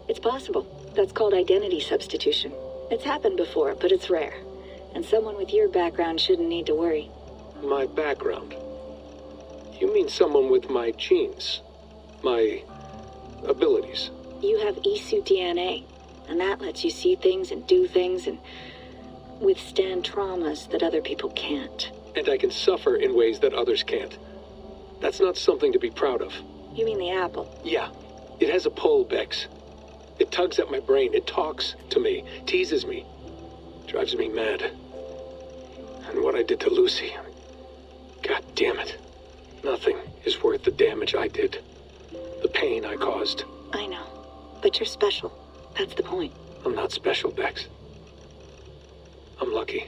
[SPEAKER 19] It's possible. That's called identity substitution. It's happened before, but it's rare. And someone with your background shouldn't need to worry.
[SPEAKER 21] My background? You mean someone with my genes? My abilities?
[SPEAKER 19] You have Isu DNA, and that lets you see things and do things and withstand traumas that other people can't.
[SPEAKER 21] And I can suffer in ways that others can't. That's not something to be proud of.
[SPEAKER 19] You mean the apple?
[SPEAKER 21] Yeah. It has a pull, Bex. It tugs at my brain. It talks to me. Teases me. Drives me mad. And what I did to Lucy... God damn it. Nothing is worth the damage I did. The pain I caused.
[SPEAKER 19] I know. But you're special. That's the point.
[SPEAKER 21] I'm not special, Bex. I'm lucky.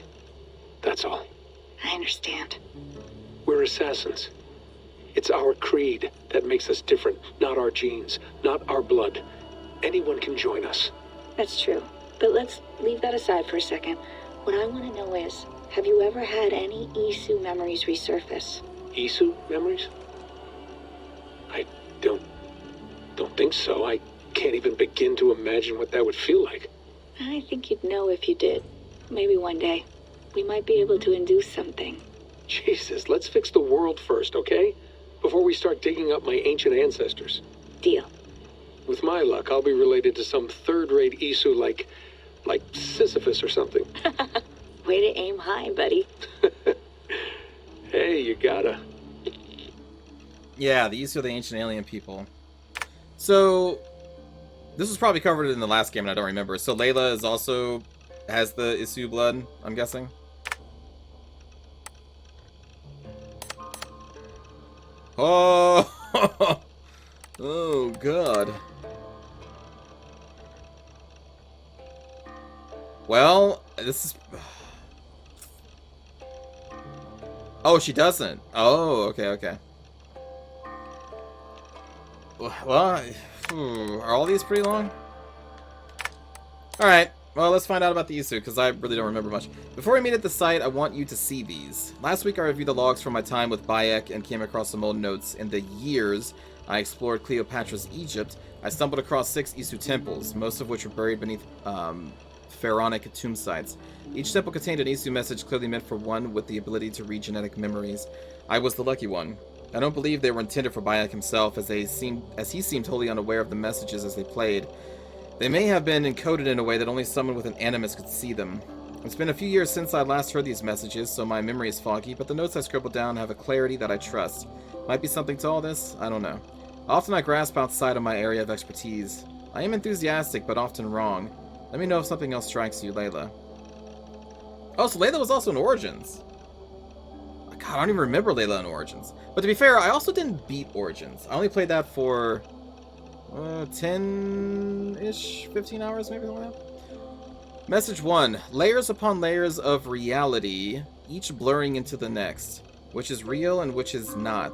[SPEAKER 21] That's all.
[SPEAKER 19] I understand.
[SPEAKER 21] We're assassins. It's our creed that makes us different, not our genes, not our blood. Anyone can join us.
[SPEAKER 19] That's true. But let's leave that aside for a second. What I want to know is, have you ever had any Isu memories resurface?
[SPEAKER 21] Isu memories? I don't think so. I can't even begin to imagine what that would feel like.
[SPEAKER 19] I think you'd know if you did. Maybe one day. We might be able to induce something.
[SPEAKER 21] Jesus, let's fix the world first, okay? Before we start digging up my ancient ancestors.
[SPEAKER 19] Deal.
[SPEAKER 21] With my luck, I'll be related to some third-rate Isu like Sisyphus or something.
[SPEAKER 19] Way to aim high, buddy.
[SPEAKER 21] Hey, you gotta.
[SPEAKER 1] Yeah, these are the ancient alien people. So, this was probably covered in the last game and I don't remember. So Layla has the Isu blood, I'm guessing? Oh! Oh, God. Well, this is... Oh, she doesn't. Oh, okay. Well, are all these pretty long? Alright, well, let's find out about the Isu, because I really don't remember much. Before we meet at the site, I want you to see these. Last week I reviewed the logs from my time with Bayek and came across some old notes. In the years I explored Cleopatra's Egypt, I stumbled across 6 Isu temples, most of which were buried beneath pharaonic tomb sites. Each temple contained an Isu message clearly meant for one with the ability to read genetic memories. I was the lucky one. I don't believe they were intended for Bayek himself, as he seemed wholly unaware of the messages as they played. They may have been encoded in a way that only someone with an Animus could see them. It's been a few years since I last heard these messages, so my memory is foggy, but the notes I scribbled down have a clarity that I trust. Might be something to all this? I don't know. Often I grasp outside of my area of expertise. I am enthusiastic, but often wrong. Let me know if something else strikes you, Layla. Oh, so Layla was also in Origins. God, I don't even remember Layla in Origins. But to be fair, I also didn't beat Origins. I only played that for 10-ish, 15 hours, maybe like that. Message 1. Layers upon layers of reality, each blurring into the next. Which is real and which is not?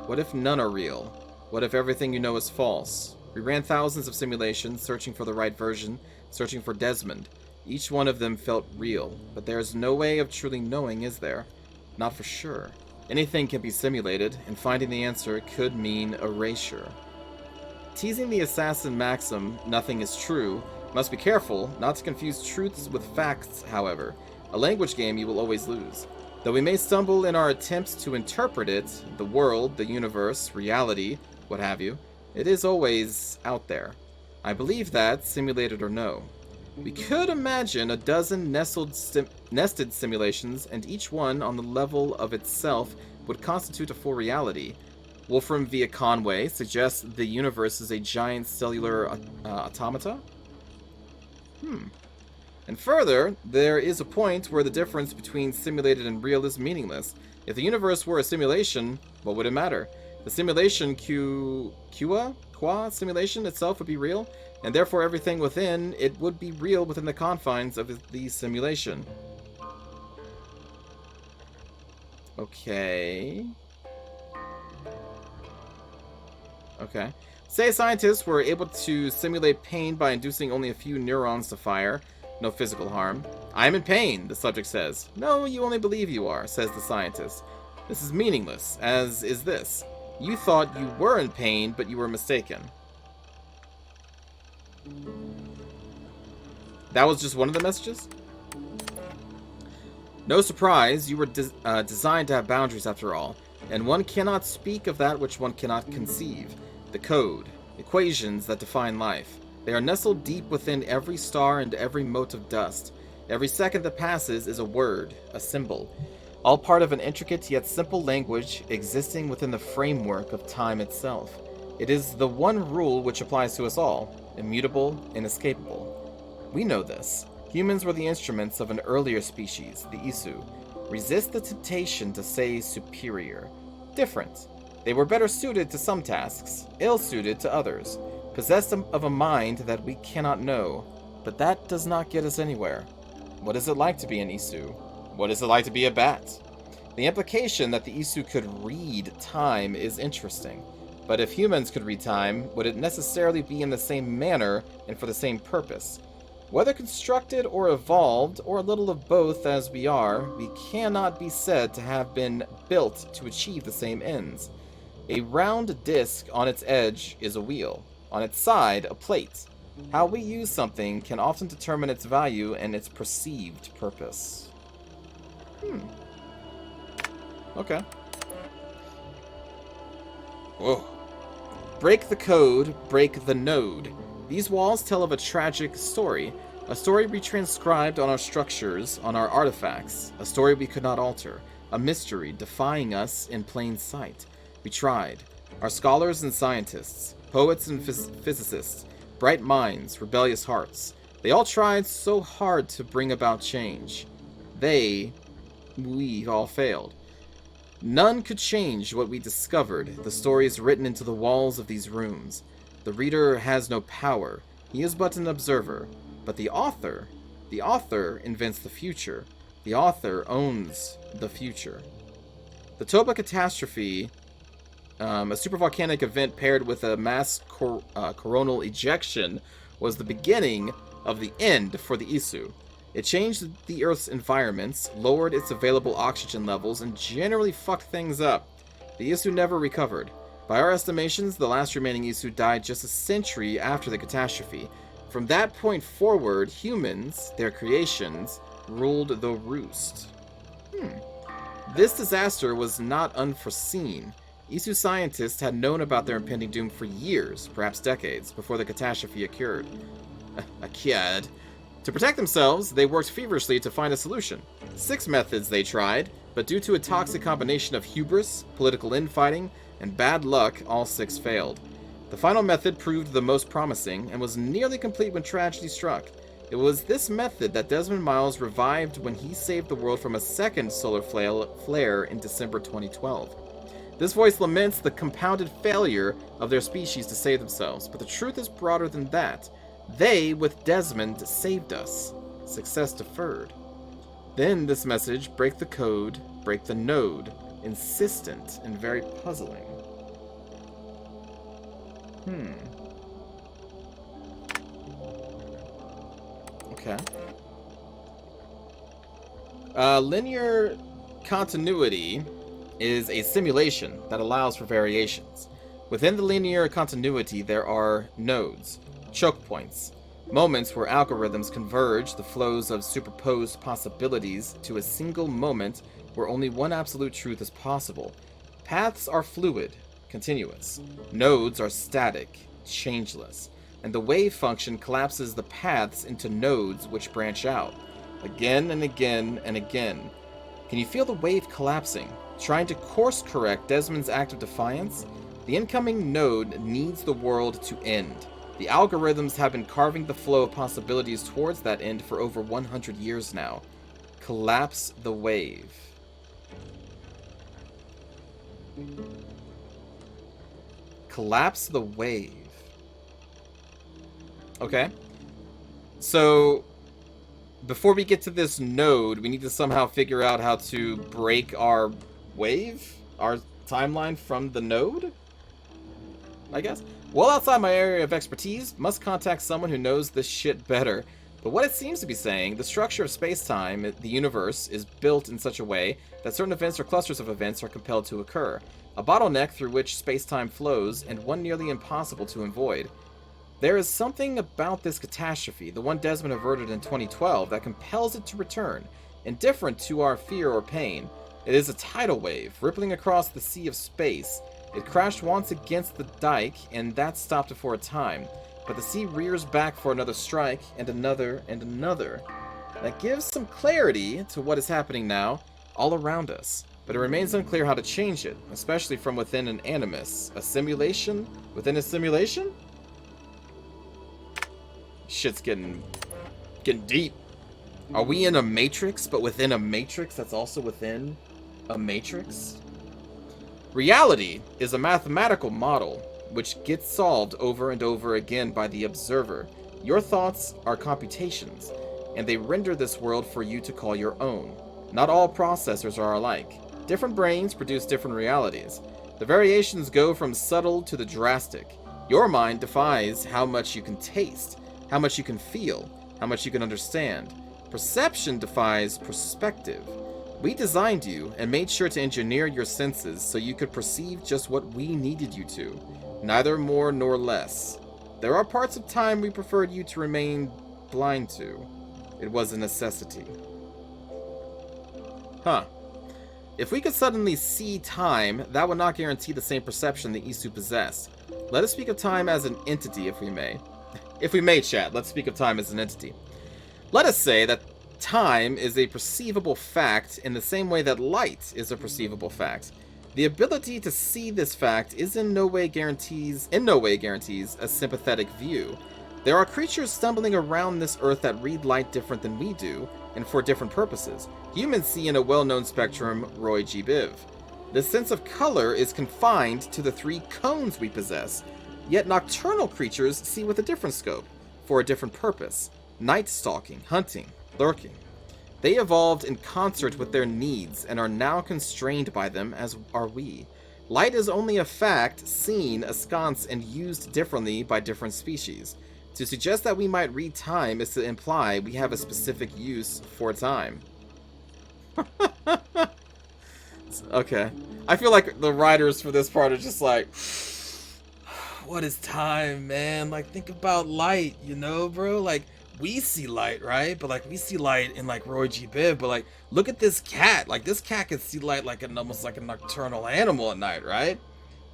[SPEAKER 1] What if none are real? What if everything you know is false? We ran thousands of simulations, searching for the right version, searching for Desmond. Each one of them felt real, but there is no way of truly knowing, is there? Not for sure. Anything can be simulated, and finding the answer could mean erasure. Teasing the assassin maxim, nothing is true, must be careful not to confuse truths with facts, however. A language game you will always lose. Though we may stumble in our attempts to interpret it, the world, the universe, reality, what have you, it is always out there. I believe that, simulated or no. We could imagine a dozen nested simulations, and each one on the level of itself would constitute a full reality. Wolfram via Conway suggests the universe is a giant cellular automata? And further, there is a point where the difference between simulated and real is meaningless. If the universe were a simulation, what would it matter? The simulation qua simulation itself would be real, and therefore everything within it would be real within the confines of the simulation. Okay. Say scientists were able to simulate pain by inducing only a few neurons to fire. No physical harm. I am in pain, the subject says. No, you only believe you are, says the scientist. This is meaningless, as is this. You thought you were in pain, but you were mistaken. That was just one of the messages? No surprise, you were designed to have boundaries after all, and one cannot speak of that which one cannot conceive. The code, equations that define life. They are nestled deep within every star and every mote of dust. Every second that passes is a word, a symbol, all part of an intricate yet simple language existing within the framework of time itself. It is the one rule which applies to us all, immutable, inescapable. We know this. Humans were the instruments of an earlier species, the Isu. Resist the temptation to say superior. Different. They were better suited to some tasks, ill-suited to others. Possessed of a mind that we cannot know. But that does not get us anywhere. What is it like to be an Isu? What is it like to be a bat? The implication that the Isu could read time is interesting, but if humans could read time, would it necessarily be in the same manner and for the same purpose? Whether constructed or evolved, or a little of both as we are, we cannot be said to have been built to achieve the same ends. A round disc on its edge is a wheel, on its side a plate. How we use something can often determine its value and its perceived purpose. Okay. Whoa. Break the code, break the node. These walls tell of a tragic story. A story we transcribed on our structures, on our artifacts. A story we could not alter. A mystery defying us in plain sight. We tried. Our scholars and scientists, poets and physicists, bright minds, rebellious hearts. They all tried so hard to bring about change. We all failed. None could change what we discovered, the stories written into the walls of these rooms. The reader has no power. He is but an observer. But the author invents the future. The author owns the future. The Toba catastrophe, a supervolcanic event paired with a mass coronal ejection, was the beginning of the end for the Isu. It changed the Earth's environments, lowered its available oxygen levels, and generally fucked things up. The Isu never recovered. By our estimations, the last remaining Isu died just a century after the catastrophe. From that point forward, humans, their creations, ruled the roost. This disaster was not unforeseen. Isu scientists had known about their impending doom for years, perhaps decades, before the catastrophe occurred. To protect themselves, they worked feverishly to find a solution. 6 methods they tried, but due to a toxic combination of hubris, political infighting, and bad luck, all 6 failed. The final method proved the most promising, and was nearly complete when tragedy struck. It was this method that Desmond Miles revived when he saved the world from a second solar flare in December 2012. This voice laments the compounded failure of their species to save themselves, but the truth is broader than that. They, with Desmond, saved us. Success deferred. Then this message, break the code, break the node, insistent and very puzzling. Okay. Linear continuity is a simulation that allows for variations. Within the linear continuity, there are nodes, choke points, moments where algorithms converge the flows of superposed possibilities to a single moment where only one absolute truth is possible. Paths are fluid, continuous. Nodes are static, changeless. And the wave function collapses the paths into nodes which branch out, again and again and again. Can you feel the wave collapsing, trying to course correct Desmond's act of defiance? The incoming node needs the world to end. The algorithms have been carving the flow of possibilities towards that end for over 100 years now. Collapse the wave. Collapse the wave. Okay. So, before we get to this node, we need to somehow figure out how to break our wave? Our timeline from the node? I guess? Well outside my area of expertise, must contact someone who knows this shit better. But what it seems to be saying, the structure of space-time, the universe, is built in such a way that certain events or clusters of events are compelled to occur. A bottleneck through which space-time flows, and one nearly impossible to avoid. There is something about this catastrophe, the one Desmond averted in 2012, that compels it to return, indifferent to our fear or pain. It is a tidal wave, rippling across the sea of space. It crashed once against the dike, and that stopped it for a time. But the sea rears back for another strike, and another, and another. That gives some clarity to what is happening now, all around us. But it remains unclear how to change it, especially from within an Animus. A simulation? Within a simulation? Shit's getting deep. Are we in a matrix, but within a matrix that's also within a matrix? Reality is a mathematical model which gets solved over and over again by the observer. Your thoughts are computations, and they render this world for you to call your own. Not all processors are alike. Different brains produce different realities. The variations go from subtle to the drastic. Your mind defies how much you can taste, how much you can feel, how much you can understand. Perception defies perspective. We designed you and made sure to engineer your senses so you could perceive just what we needed you to, neither more nor less. There are parts of time we preferred you to remain blind to. It was a necessity. Huh. If we could suddenly see time, that would not guarantee the same perception the Isu possessed. Let us speak of time as an entity, if we may. If we may, chat, let's speak of time as an entity. Let us say that time is a perceivable fact in the same way that light is a perceivable fact. The ability to see this fact is in no way guarantees a sympathetic view. There are creatures stumbling around this earth that read light different than we do, and for different purposes. Humans see in a well-known spectrum, Roy G. Biv. The sense of color is confined to the 3 cones we possess, yet nocturnal creatures see with a different scope, for a different purpose. Night stalking, hunting, lurking. They evolved in concert with their needs and are now constrained by them, as are we. Light is only a fact seen, askance, and used differently by different species. To suggest that we might read time is to imply we have a specific use for time. Okay. I feel like the writers for this part are just like, what is time, man? Like, think about light, you know, bro? Like, we see light, right? But like, we see light in like Roy G. Biv, but like, look at this cat. Like, this cat can see light like an almost like a nocturnal animal at night, right?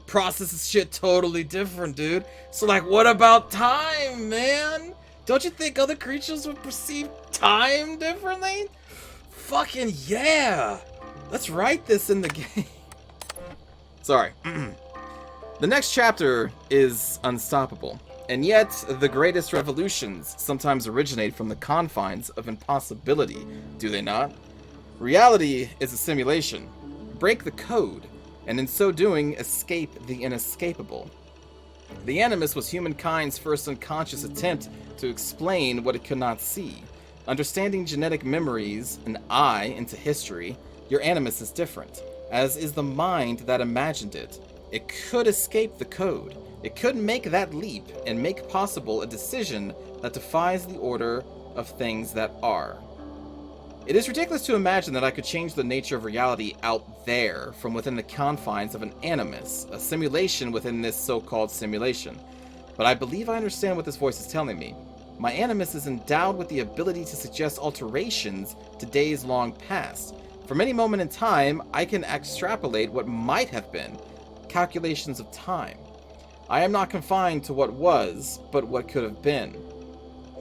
[SPEAKER 1] Processes shit totally different, dude. So like, what about time, man? Don't you think other creatures would perceive time differently? Fucking yeah! Let's write this in the game. Sorry. The next chapter is unstoppable, and yet the greatest revolutions sometimes originate from the confines of impossibility, do they not? Reality is a simulation. Break the code, and in so doing, escape the inescapable. The Animus was humankind's first unconscious attempt to explain what it could not see. Understanding genetic memories, an eye into history, your Animus is different, as is the mind that imagined it. It could escape the code. It could make that leap and make possible a decision that defies the order of things that are. It is ridiculous to imagine that I could change the nature of reality out there from within the confines of an Animus, a simulation within this so-called simulation. But I believe I understand what this voice is telling me. My Animus is endowed with the ability to suggest alterations to days long past. From any moment in time, I can extrapolate what might have been, calculations of time. I am not confined to what was, but what could have been.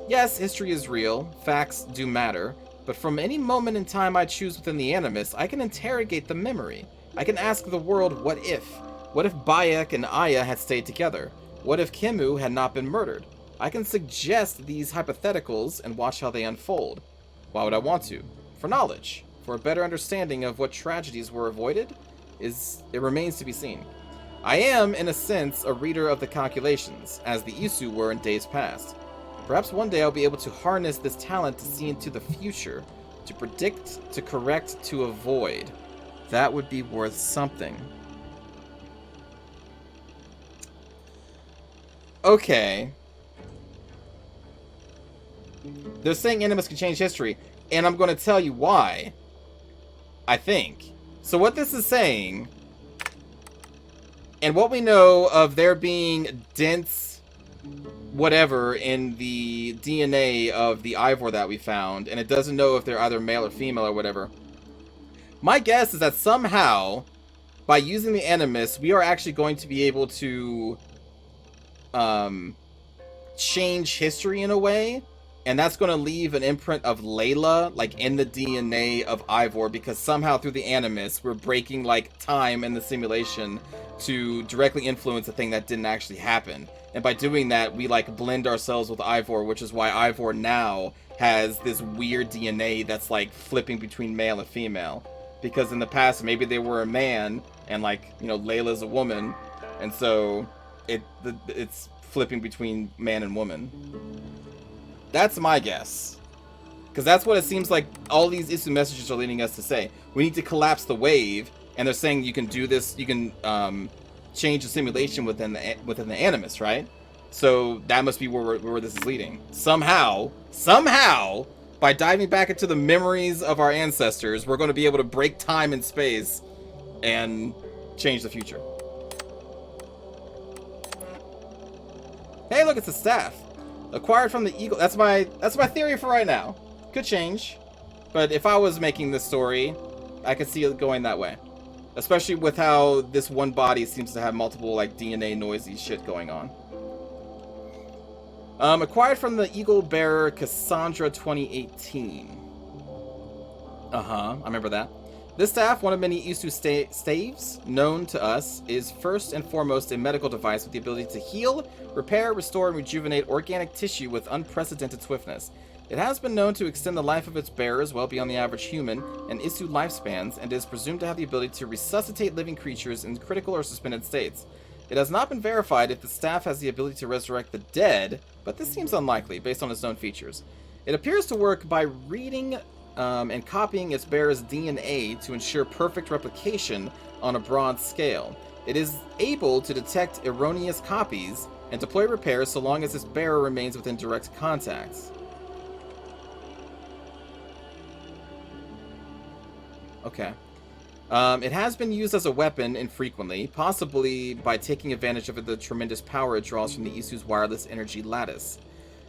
[SPEAKER 1] Yes, history is real, facts do matter, but from any moment in time I choose within the Animus, I can interrogate the memory. I can ask the world, what if? What if Bayek and Aya had stayed together? What if Kimu had not been murdered? I can suggest these hypotheticals and watch how they unfold. Why would I want to? For knowledge. For a better understanding of what tragedies were avoided? It remains to be seen. I am, in a sense, a reader of the calculations, as the Isu were in days past. Perhaps one day I'll be able to harness this talent to see into the future, to predict, to correct, to avoid. That would be worth something. Okay. They're saying Animus can change history, and I'm going to tell you why. I think. So what this is saying, and what we know of there being dense whatever in the DNA of the Ivor that we found, and it doesn't know if they're either male or female or whatever. My guess is that somehow, by using the Animus, we are actually going to be able to change history in a way, and that's going to leave an imprint of Layla, like, in the DNA of Ivor, because somehow through the Animus, we're breaking, like, time in the simulation to directly influence a thing that didn't actually happen. And by doing that, we, like, blend ourselves with Ivor, which is why Ivor now has this weird DNA that's, like, flipping between male and female. Because in the past, maybe they were a man, and, like, you know, Layla's a woman, and so it's flipping between man and woman. That's my guess. Because that's what it seems like all these Isu messages are leading us to say. We need to collapse the wave and they're saying you can do this. You can change the simulation within the Animus, right? So that must be where this is leading. Somehow, by diving back into the memories of our ancestors, we're going to be able to break time and space and change the future. Hey, look, it's a staff. Acquired from the eagle. That's my theory for right now. Could change. But if I was making this story, I could see it going that way. Especially with how this one body seems to have multiple, like, DNA noisy shit going on. Acquired from the Eagle Bearer Cassandra 2018. I remember that. This staff, one of many Isu staves known to us, is first and foremost a medical device with the ability to heal, repair, restore, and rejuvenate organic tissue with unprecedented swiftness. It has been known to extend the life of its bearers well beyond the average human and Isu lifespans, and is presumed to have the ability to resuscitate living creatures in critical or suspended states. It has not been verified if the staff has the ability to resurrect the dead, but this seems unlikely based on its known features. It appears to work by reading and copying its bearer's DNA to ensure perfect replication on a broad scale. It is able to detect erroneous copies and deploy repairs so long as its bearer remains within direct contact. Okay. It has been used as a weapon infrequently, possibly by taking advantage of the tremendous power it draws from the Isu's wireless energy lattice.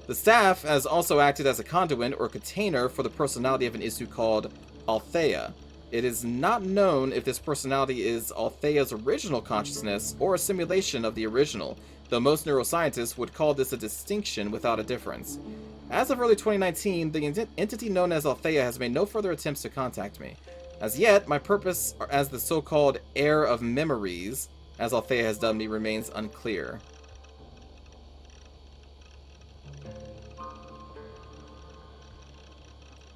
[SPEAKER 1] The staff has also acted as a conduit or container for the personality of an Isu called Althea. It is not known if this personality is Althea's original consciousness or a simulation of the original, though most neuroscientists would call this a distinction without a difference. As of early 2019, the entity known as Althea has made no further attempts to contact me. As yet, my purpose as the so-called heir of memories, as Althea has dubbed me, remains unclear.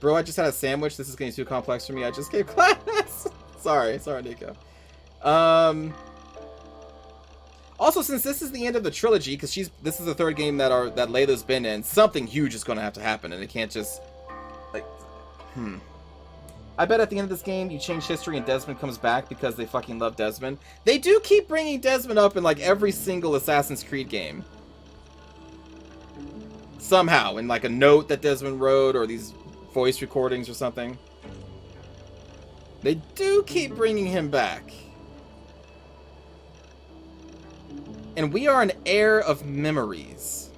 [SPEAKER 1] Bro, I just had a sandwich. This is getting too complex for me. I just gave class. Sorry, Nico. Also, since this is the end of the trilogy, because this is the third game that Layla's been in, something huge is going to have to happen, and it can't just I bet at the end of this game, you change history and Desmond comes back because they fucking love Desmond. They do keep bringing Desmond up in, like, every single Assassin's Creed game. Somehow, in, like, a note that Desmond wrote, or these voice recordings or something. They do keep bringing him back. And we are an heir of memories.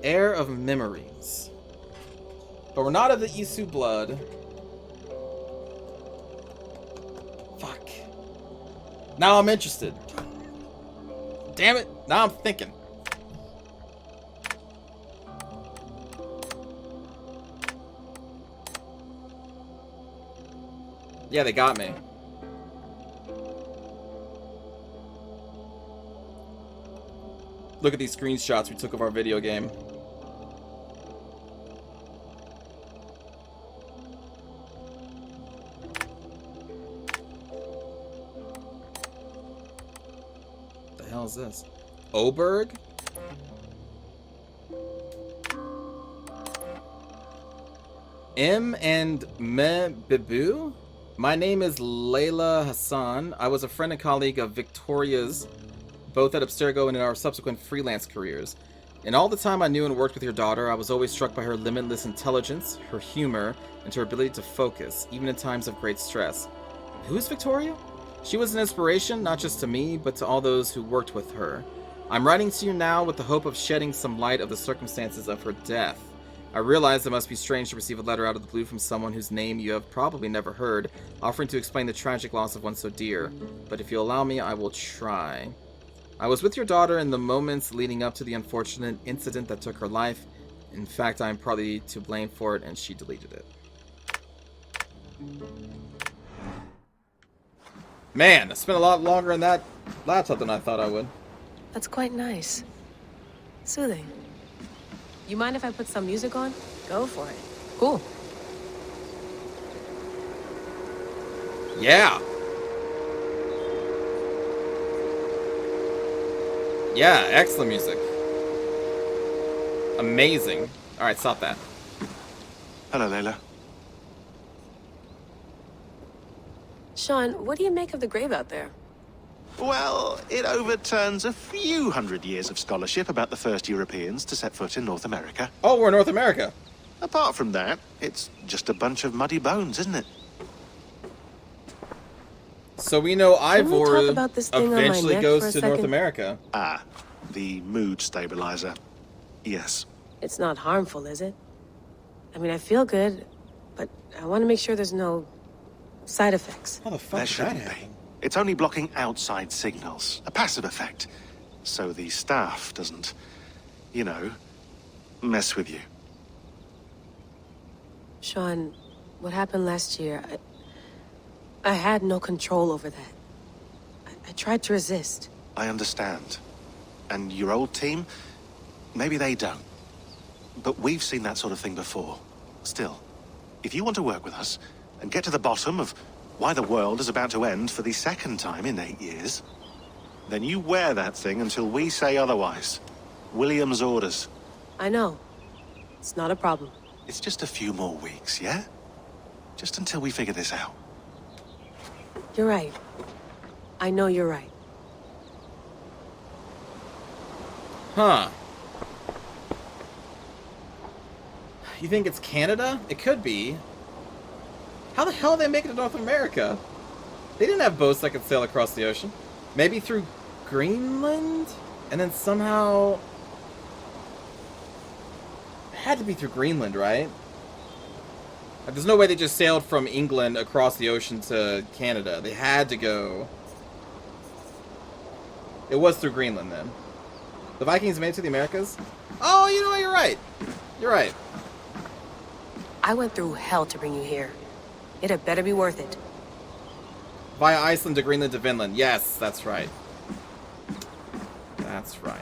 [SPEAKER 1] Heir of memories. But we're not of the Isu blood. Fuck. Now I'm interested. Damn it. Now I'm thinking. Yeah, they got me. Look at these screenshots we took of our video game. The hell is this? Oberg? M and Me Bibu? My name is Layla Hassan. I was a friend and colleague of Victoria's, both at Abstergo and in our subsequent freelance careers. In all the time I knew and worked with your daughter, I was always struck by her limitless intelligence, her humor, and her ability to focus, even in times of great stress. Who's Victoria? She was an inspiration, not just to me, but to all those who worked with her. I'm writing to you now with the hope of shedding some light of the circumstances of her death. I realize it must be strange to receive a letter out of the blue from someone whose name you have probably never heard, offering to explain the tragic loss of one so dear, but if you allow me, I will try. I was with your daughter in the moments leading up to the unfortunate incident that took her life. In fact, I am partly to blame for it, and she deleted it. Man, I spent a lot longer in that laptop than I thought I would.
[SPEAKER 18] That's quite nice. Soothing. You mind if I put some music on? Go for it. Cool.
[SPEAKER 1] Yeah. Yeah, excellent music. Amazing. Alright, stop that.
[SPEAKER 4] Hello, Layla.
[SPEAKER 18] Sean, what do you make of the grave out there?
[SPEAKER 3] Well, it overturns a few hundred years of scholarship about the first Europeans to set foot in North America.
[SPEAKER 1] Oh, we're in North America.
[SPEAKER 3] Apart from that, it's just a bunch of muddy bones, isn't it?
[SPEAKER 1] So we know
[SPEAKER 18] Can we
[SPEAKER 1] Ivor
[SPEAKER 18] talk about this thing on my
[SPEAKER 1] eventually
[SPEAKER 18] neck
[SPEAKER 1] goes
[SPEAKER 18] for a
[SPEAKER 1] to North
[SPEAKER 18] second?
[SPEAKER 1] America.
[SPEAKER 3] Ah, the mood stabilizer. Yes.
[SPEAKER 18] It's not harmful, is it? I mean, I feel good, but I want to make sure there's no side effects.
[SPEAKER 1] How the fuck
[SPEAKER 3] There
[SPEAKER 1] did that
[SPEAKER 3] shouldn't be.
[SPEAKER 1] happen?
[SPEAKER 3] It's only blocking outside signals, a passive effect. So the staff doesn't, you know, mess with you.
[SPEAKER 18] Sean, what happened last year, I had no control over that. I tried to resist.
[SPEAKER 3] I understand. And your old team, maybe they don't. But we've seen that sort of thing before. Still, if you want to work with us and get to the bottom of why the world is about to end for the second time in 8 years, then you wear that thing until we say otherwise. William's orders.
[SPEAKER 18] I know. It's not a problem.
[SPEAKER 3] It's just a few more weeks, yeah? Just until we figure this out.
[SPEAKER 18] You're right. I know you're right.
[SPEAKER 1] Huh. You think it's Canada? It could be. How the hell did they make it to North America? They didn't have boats that could sail across the ocean. Maybe through Greenland? And then somehow... It had to be through Greenland, right? Like, there's no way they just sailed from England across the ocean to Canada. They had to go... It was through Greenland, then. The Vikings made it to the Americas? Oh, you know what? You're right. You're right.
[SPEAKER 18] I went through hell to bring you here. It had better be worth it.
[SPEAKER 1] Via Iceland to Greenland to Finland. Yes, that's right. That's right.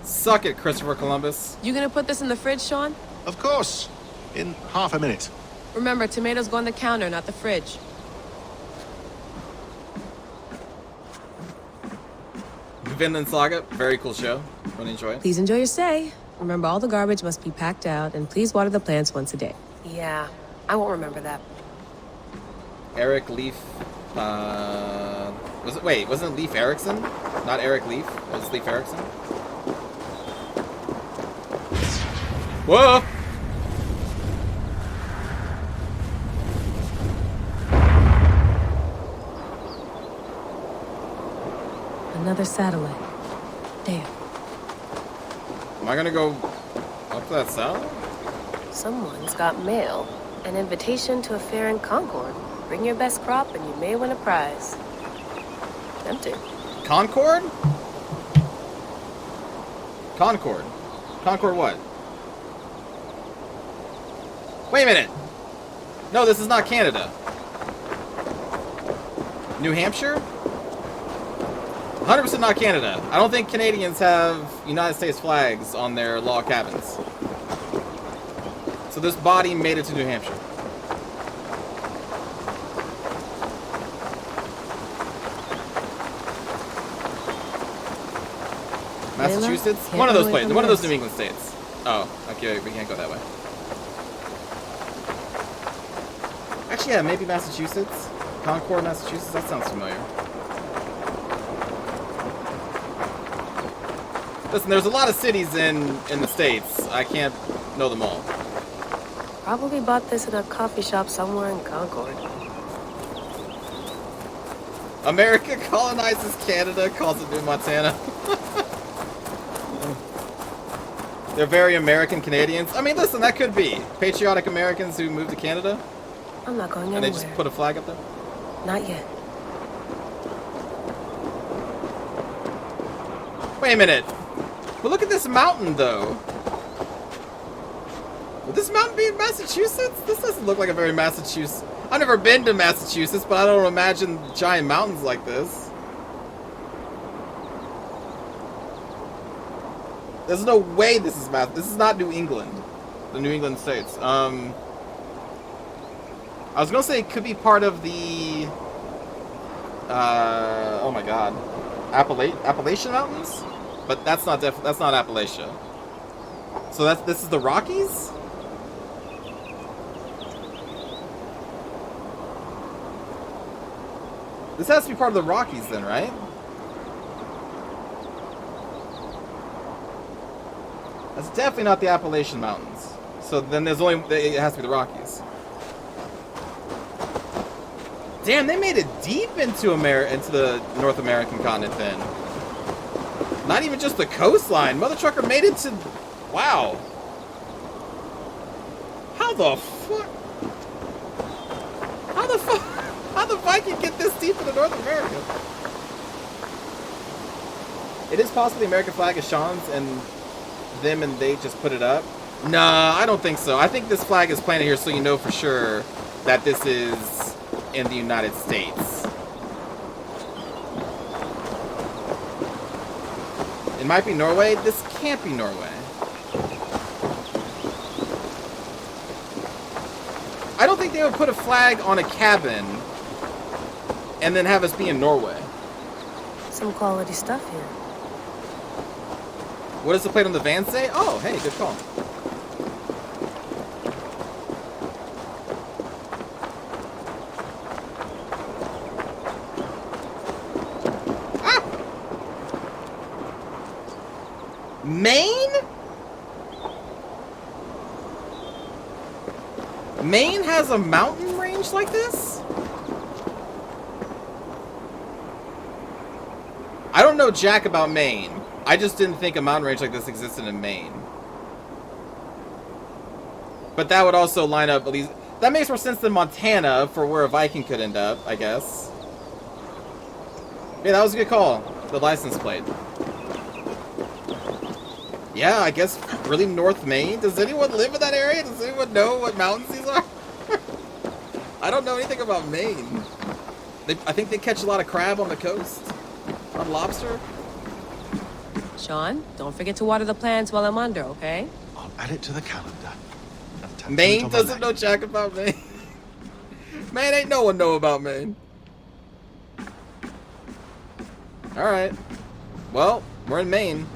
[SPEAKER 1] Suck it, Christopher Columbus.
[SPEAKER 18] You gonna put this in the fridge, Sean?
[SPEAKER 3] Of course. In half a minute.
[SPEAKER 18] Remember, tomatoes go on the counter, not the fridge.
[SPEAKER 1] Vinland Saga, very cool show. Really enjoy it.
[SPEAKER 18] Please enjoy your stay. Remember, all the garbage must be packed out, and please water the plants once a day. Yeah, I won't remember that.
[SPEAKER 1] Eric Leaf, wasn't it Leif Erikson? Not Eric Leaf, it was Leif Erikson. Whoa!
[SPEAKER 18] Another satellite. Damn.
[SPEAKER 1] Am I gonna go up to that satellite?
[SPEAKER 18] Someone's got mail. An invitation to a fair in Concord. Bring your best crop and you may win a prize. Tempting.
[SPEAKER 1] Concord? Concord. Concord what? Wait a minute. No, this is not Canada. New Hampshire? 100% not Canada. I don't think Canadians have United States flags on their log cabins. So this body made it to New Hampshire. Massachusetts? One of those places. One of those New England states. Oh, okay, we can't go that way. Actually, yeah, maybe Massachusetts. Concord, Massachusetts. That sounds familiar. Listen, there's a lot of cities in the States. I can't know them all.
[SPEAKER 18] Probably bought this in a coffee shop somewhere in Concord.
[SPEAKER 1] America colonizes Canada, calls it New Montana. They're very American Canadians. I mean, listen, that could be. Patriotic Americans who moved to Canada.
[SPEAKER 18] I'm not going
[SPEAKER 1] And
[SPEAKER 18] anywhere.
[SPEAKER 1] they just put a flag up there?
[SPEAKER 18] Not yet.
[SPEAKER 1] Wait a minute. But look at this mountain, though. Would this mountain be in Massachusetts? This doesn't look like a very Massachusetts... I've never been to Massachusetts, but I don't imagine giant mountains like this. There's no way this is This is not New England. The New England states. I was gonna say it could be part of the... oh my god. Appalachian Mountains? But that's not that's not Appalachia. So this is the Rockies? This has to be part of the Rockies then, right? That's definitely not the Appalachian Mountains. So then there's only, it has to be the Rockies. Damn, they made it deep into the North American continent then. Not even just the coastline. Mother Trucker made it to... Wow. How the fuck? How the fuck? How the Viking get this deep into North America? It is possible the American flag is Sean's and them and they just put it up. Nah, I don't think so. I think this flag is planted here so you know for sure that this is in the United States. It might be Norway. This can't be Norway. I don't think they would put a flag on a cabin and then have us be in Norway.
[SPEAKER 18] Some quality stuff here.
[SPEAKER 1] What does the plate on the van say? Oh, hey, good call. Maine? Maine has a mountain range like this? I don't know jack about Maine. I just didn't think a mountain range like this existed in Maine. But that would also line up at least... That makes more sense than Montana for where a Viking could end up, I guess. Yeah, that was a good call. The license plate. Yeah, I guess really North Maine? Does anyone live in that area? Does anyone know what mountains these are? I don't know anything about Maine. I think they catch a lot of crab on the coast. On lobster.
[SPEAKER 11] Sean, don't forget to water the plants while I'm under, okay?
[SPEAKER 3] I'll add it to the calendar.
[SPEAKER 1] Maine doesn't know jack about Maine. Man, ain't no one know about Maine. Alright. Well, we're in Maine.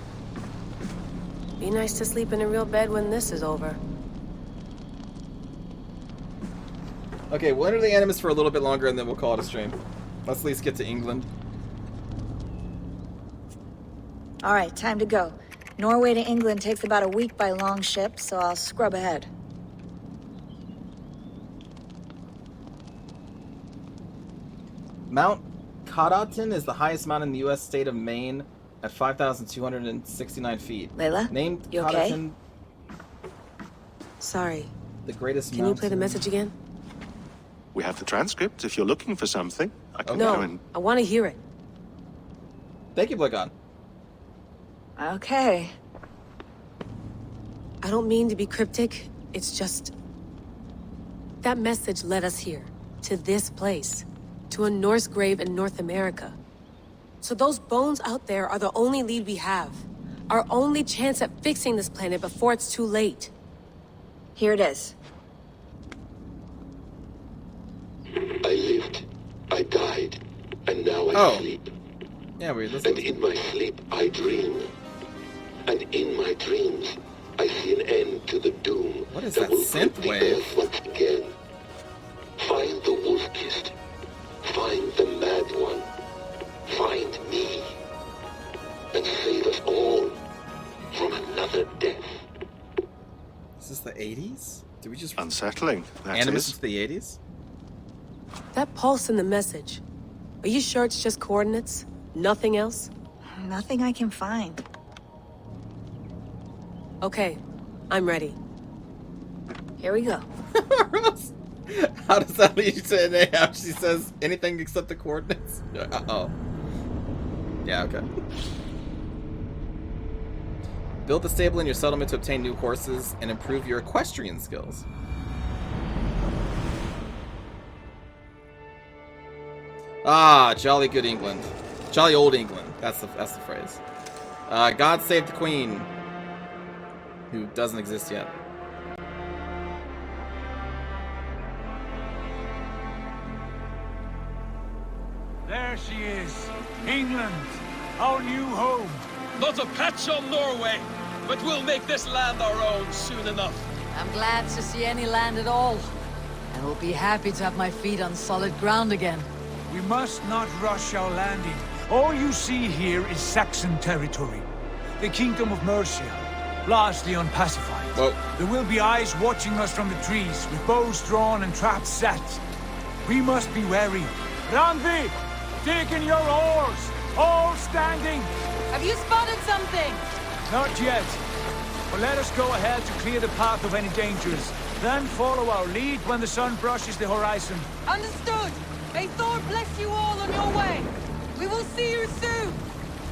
[SPEAKER 18] Be nice to sleep in a real bed when this is over.
[SPEAKER 1] Okay, we'll enter the Animus for a little bit longer and then we'll call it a stream. Let's at least get to England.
[SPEAKER 4] All right, time to go. Norway to England takes about a week by long ship, so I'll scrub ahead.
[SPEAKER 1] Mount Katahdin is the highest mountain in the U.S. state of Maine at 5,269 feet.
[SPEAKER 4] Layla,
[SPEAKER 1] named
[SPEAKER 4] you okay?
[SPEAKER 1] Katahdin
[SPEAKER 18] Sorry.
[SPEAKER 1] the greatest
[SPEAKER 18] Can you play the message again?
[SPEAKER 3] We have the transcript if you're looking for something. I can go and...
[SPEAKER 18] No, I want to hear it.
[SPEAKER 1] Thank you, Blagon.
[SPEAKER 4] Okay.
[SPEAKER 18] I don't mean to be cryptic. It's just... That message led us here. To this place. To a Norse grave in North America. So those bones out there are the only lead we have. Our only chance at fixing this planet before it's too late.
[SPEAKER 4] Here it is.
[SPEAKER 20] I lived, I died, and now I sleep.
[SPEAKER 1] Yeah, weird.
[SPEAKER 20] And in my sleep I dream. And in my dreams I see an end to the doom
[SPEAKER 1] What is
[SPEAKER 20] that
[SPEAKER 1] that
[SPEAKER 20] will
[SPEAKER 1] synth
[SPEAKER 20] grip the
[SPEAKER 1] wave?
[SPEAKER 20] earth once again. Find the wolf-kissed. Find the mad one. Find me. And save us all from another death.
[SPEAKER 1] Is this the 80s? Did we just...
[SPEAKER 3] Unsettling, that
[SPEAKER 1] Animus
[SPEAKER 3] is.
[SPEAKER 1] into the 80s?
[SPEAKER 18] That pulse in the message. Are you sure it's just coordinates? Nothing else?
[SPEAKER 4] Nothing I can find.
[SPEAKER 18] Okay, I'm ready.
[SPEAKER 4] Here we go.
[SPEAKER 1] How does that lead you to an A? How she says anything except the coordinates? Uh-oh. Yeah, okay. Build a stable in your settlement to obtain new horses and improve your equestrian skills. Ah, jolly good England. Jolly old England. That's the phrase. God save the Queen. Who doesn't exist yet.
[SPEAKER 9] There she is. England, our new home.
[SPEAKER 12] Not a patch on Norway, but we'll make this land our own soon enough.
[SPEAKER 2] I'm glad to see any land at all. And will be happy to have my feet on solid ground again.
[SPEAKER 9] We must not rush our landing. All you see here is Saxon territory. The Kingdom of Mercia, largely unpacified.
[SPEAKER 1] Whoa.
[SPEAKER 9] There will be eyes watching us from the trees, with bows drawn and traps set. We must be wary. Randvi, dig in your oars! All standing!
[SPEAKER 11] Have you spotted something?
[SPEAKER 9] Not yet. But let us go ahead to clear the path of any dangers. Then follow our lead when the sun brushes the horizon.
[SPEAKER 11] Understood. May Thor bless you all on your way. We will see you soon.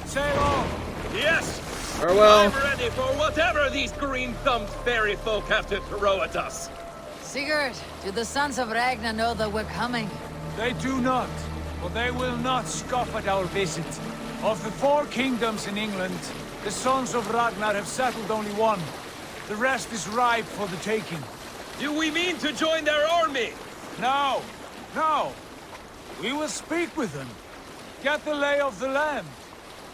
[SPEAKER 9] Sail on.
[SPEAKER 12] Yes.
[SPEAKER 1] Farewell.
[SPEAKER 12] I'm ready for whatever these green-thumbed fairy folk have to throw at us.
[SPEAKER 2] Sigurd, do the sons of Ragnar know that we're coming?
[SPEAKER 9] They do not, but they will not scoff at our visit. Of the 4 kingdoms in England, the sons of Ragnar have settled only one. The rest is ripe for the taking.
[SPEAKER 12] Do we mean to join their army?
[SPEAKER 9] No, no. We will speak with them, get the lay of the land,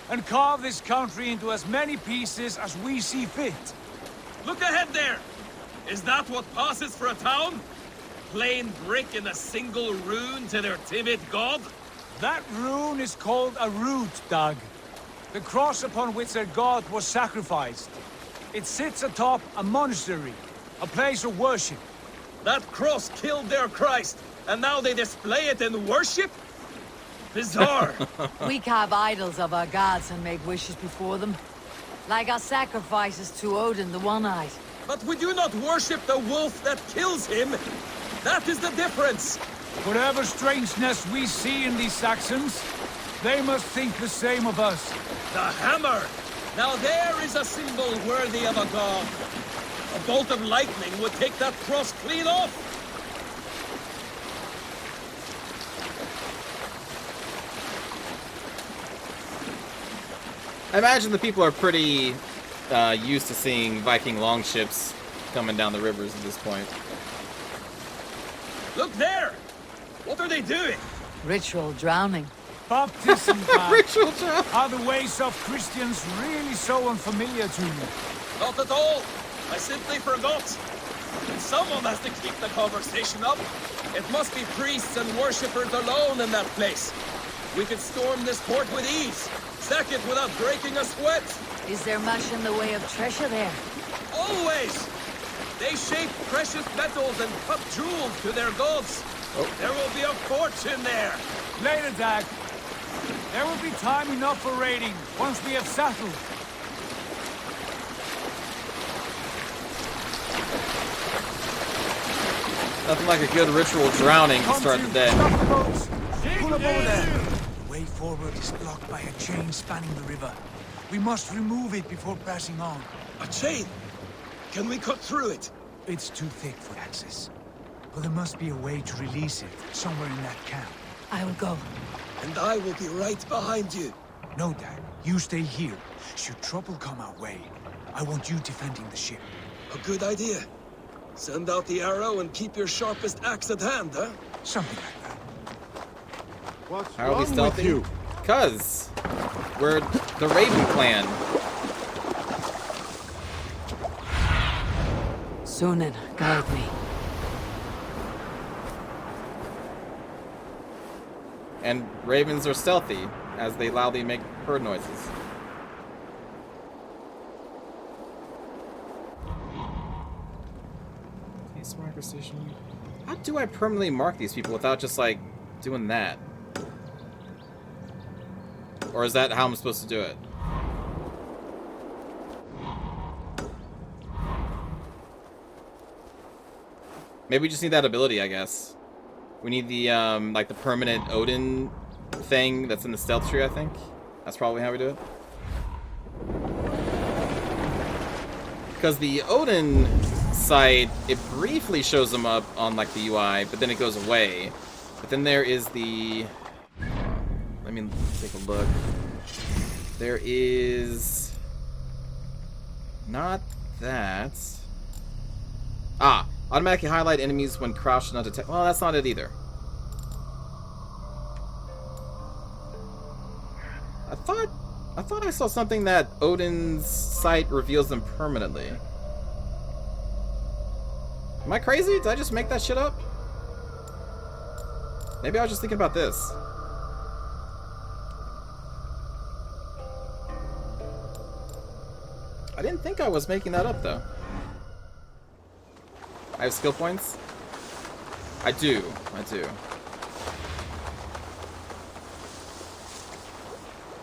[SPEAKER 9] and carve this country into as many pieces as we see fit.
[SPEAKER 12] Look ahead there! Is that what passes for a town? Plain brick in a single rune to their timid god?
[SPEAKER 9] That rune is called a root, Dag. The cross upon which their god was sacrificed. It sits atop a monastery, a place of worship.
[SPEAKER 12] That cross killed their Christ, and now they display it in worship? Bizarre.
[SPEAKER 2] We carve idols of our gods and make wishes before them. Like our sacrifices to Odin the One-Eyed.
[SPEAKER 12] But we do not worship the wolf that kills him. That is the difference.
[SPEAKER 9] Whatever strangeness we see in these Saxons, they must think the same of us.
[SPEAKER 12] The hammer! Now there is a symbol worthy of a god. A bolt of lightning would take that cross clean off.
[SPEAKER 1] I imagine the people are pretty used to seeing Viking longships coming down the rivers at this point.
[SPEAKER 12] Look there! What are they doing?
[SPEAKER 2] Ritual drowning.
[SPEAKER 9] Baptism,
[SPEAKER 1] Ritual drowning.
[SPEAKER 9] Are the ways of Christians really so unfamiliar to you?
[SPEAKER 12] Not at all. I simply forgot. Someone has to keep the conversation up. It must be priests and worshippers alone in that place. We could storm this port with ease. Sack it without breaking a sweat.
[SPEAKER 2] Is there much in the way of treasure there?
[SPEAKER 12] Always! They shape precious metals and cut jewels to their gods.
[SPEAKER 1] Oh.
[SPEAKER 12] There will be a fortune there.
[SPEAKER 9] Later, Dag. There will be time enough for raiding once we have settled.
[SPEAKER 1] Nothing like a good ritual drowning to start the day.
[SPEAKER 9] Stop the boats. Pull up over there. The way forward is blocked by a chain spanning the river. We must remove it before passing on.
[SPEAKER 12] A chain? Can we cut through it?
[SPEAKER 9] It's too thick for access. But there must be a way to release it somewhere in that camp.
[SPEAKER 2] I will go.
[SPEAKER 12] And I will be right behind you.
[SPEAKER 9] No, Dad. You stay here. Should trouble come our way, I want you defending the ship.
[SPEAKER 12] A good idea. Send out the arrow and keep your sharpest axe at hand, huh?
[SPEAKER 9] Something like that.
[SPEAKER 8] What's
[SPEAKER 1] How are we
[SPEAKER 8] wrong
[SPEAKER 1] stealthy?
[SPEAKER 8] with you?
[SPEAKER 1] Cuz we're the Raven clan.
[SPEAKER 2] Sunan, guide me.
[SPEAKER 1] And ravens are stealthy, as they loudly make bird noises. Case marker station. How do I permanently mark these people without just like doing that? Or is that how I'm supposed to do it? Maybe we just need that ability, I guess. We need the, like the permanent Odin thing that's in the stealth tree, I think. That's probably how we do it. Because the Odin site, it briefly shows them up on, like, the UI, but then it goes away. But then there is the... Let me take a look. There is... Not that... Ah! Automatically highlight enemies when crouched and undetected. Well, that's not it either. I thought I saw something that Odin's sight reveals them permanently. Am I crazy? Did I just make that shit up? Maybe I was just thinking about this. I didn't think I was making that up, though. I have skill points? I do.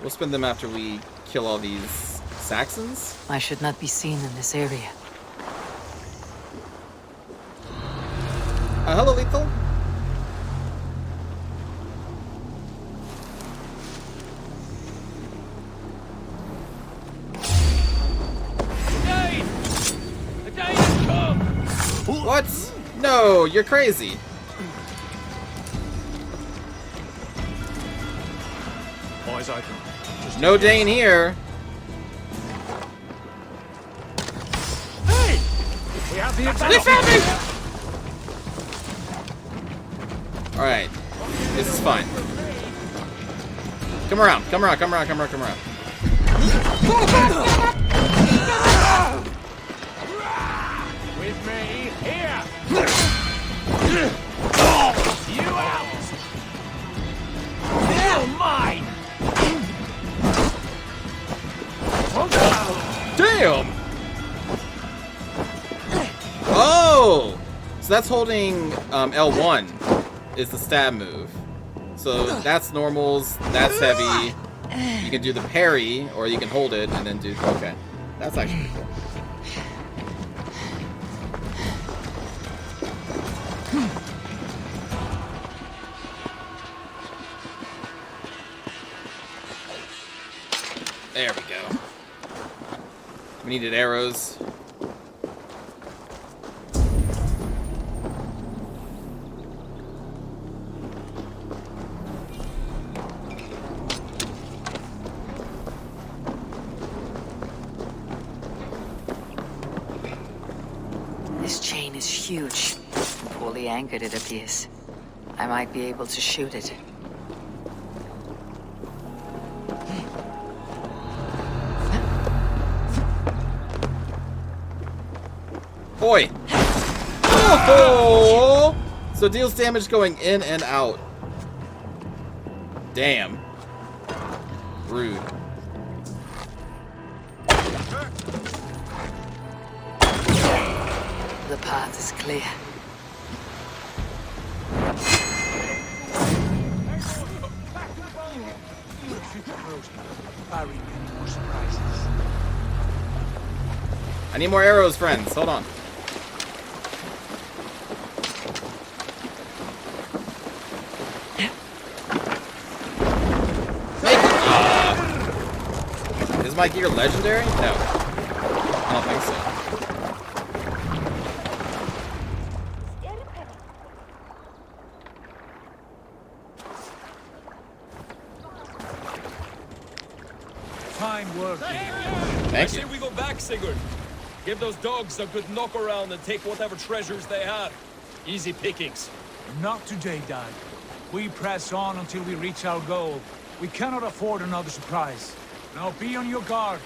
[SPEAKER 1] We'll spend them after we kill all these Saxons.
[SPEAKER 2] I should not be seen in this area.
[SPEAKER 1] Hello, Lethal.
[SPEAKER 9] The day has come!
[SPEAKER 1] What? No, you're crazy.
[SPEAKER 9] Eyes open.
[SPEAKER 1] No Dane here.
[SPEAKER 9] Hey! We have the advantage!
[SPEAKER 1] They found me! Alright. This is fine. Come around.
[SPEAKER 9] With me, here! You out! They're mine!
[SPEAKER 1] Damn! Oh! So that's holding L1 is the stab move. So that's normals, that's heavy. You can do the parry, or you can hold it and then do... Okay. That's actually pretty cool. There we go. We needed arrows.
[SPEAKER 2] This chain is huge. Poorly anchored, it appears. I might be able to shoot it.
[SPEAKER 1] Boy! Oh! So it deals damage going in and out. Damn. Rude.
[SPEAKER 2] The path is clear.
[SPEAKER 1] I need more arrows, friends. Hold on. Is my gear legendary? No. I don't think so.
[SPEAKER 9] Fine work.
[SPEAKER 1] Thank
[SPEAKER 12] I say we go back, Sigurd. Give those dogs a good knock around and take whatever treasures they have. Easy pickings.
[SPEAKER 9] Not today, Dad. We press on until we reach our goal. We cannot afford another surprise. Now be on your guard.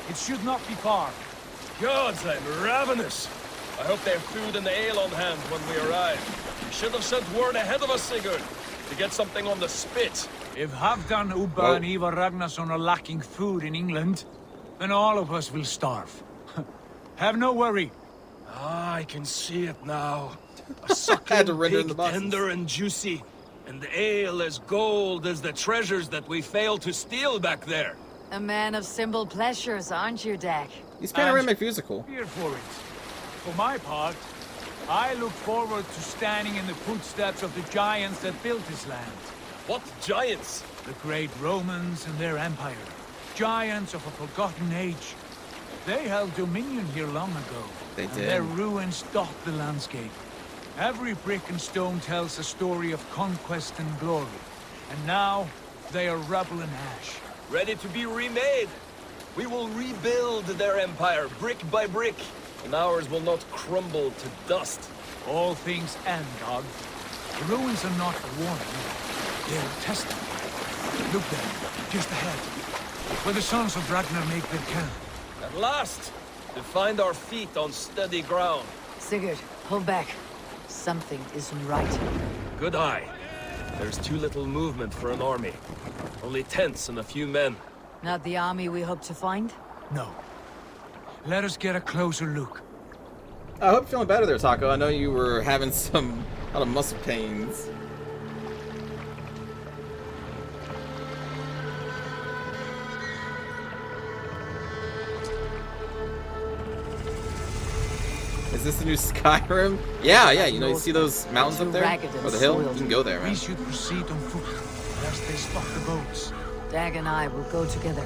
[SPEAKER 9] It should not be far.
[SPEAKER 12] Gods, I'm ravenous. I hope they have food and ale on hand when we arrive. You should have sent word ahead of us, Sigurd, to get something on the spit.
[SPEAKER 9] If Halfdan, Ubba, and Ivar Ragnarsson are lacking food in England, then all of us will starve. Have no worry.
[SPEAKER 12] Ah, I can see it now. A succulent pig, tender and juicy, and the ale as gold as the treasures that we failed to steal back there.
[SPEAKER 2] A man of simple pleasures, aren't you, Dak?
[SPEAKER 1] He's panoramic musical.
[SPEAKER 9] Here for it. For my part, I look forward to standing in the footsteps of the giants that built this land.
[SPEAKER 12] What giants?
[SPEAKER 9] The great Romans and their empire. Giants of a forgotten age. They held dominion here long ago.
[SPEAKER 1] They
[SPEAKER 9] and
[SPEAKER 1] did.
[SPEAKER 9] Their ruins dot the landscape. Every brick and stone tells a story of conquest and glory. And now, they are rubble and ash.
[SPEAKER 12] Ready to be remade. We will rebuild their empire brick by brick, and ours will not crumble to dust.
[SPEAKER 9] All things end, dog. The ruins are not a warning. They're a testament. Look there, just ahead, where the sons of Ragnar make their camp.
[SPEAKER 12] At last, to find our feet on steady ground.
[SPEAKER 2] Sigurd, hold back. Something isn't right.
[SPEAKER 12] Good eye. There's too little movement for an army. Only tents and a few men.
[SPEAKER 2] Not the army we hope to find?
[SPEAKER 9] No. Let us get a closer look.
[SPEAKER 1] I hope you're feeling better there, Taco. I know you were having a lot of muscle pains. Is this the new Skyrim? Yeah, you know, you see those mountains up there? Or the hill? You can go there, man.
[SPEAKER 9] We should proceed on foot, lest they spot the boats.
[SPEAKER 2] Dag and I will go together.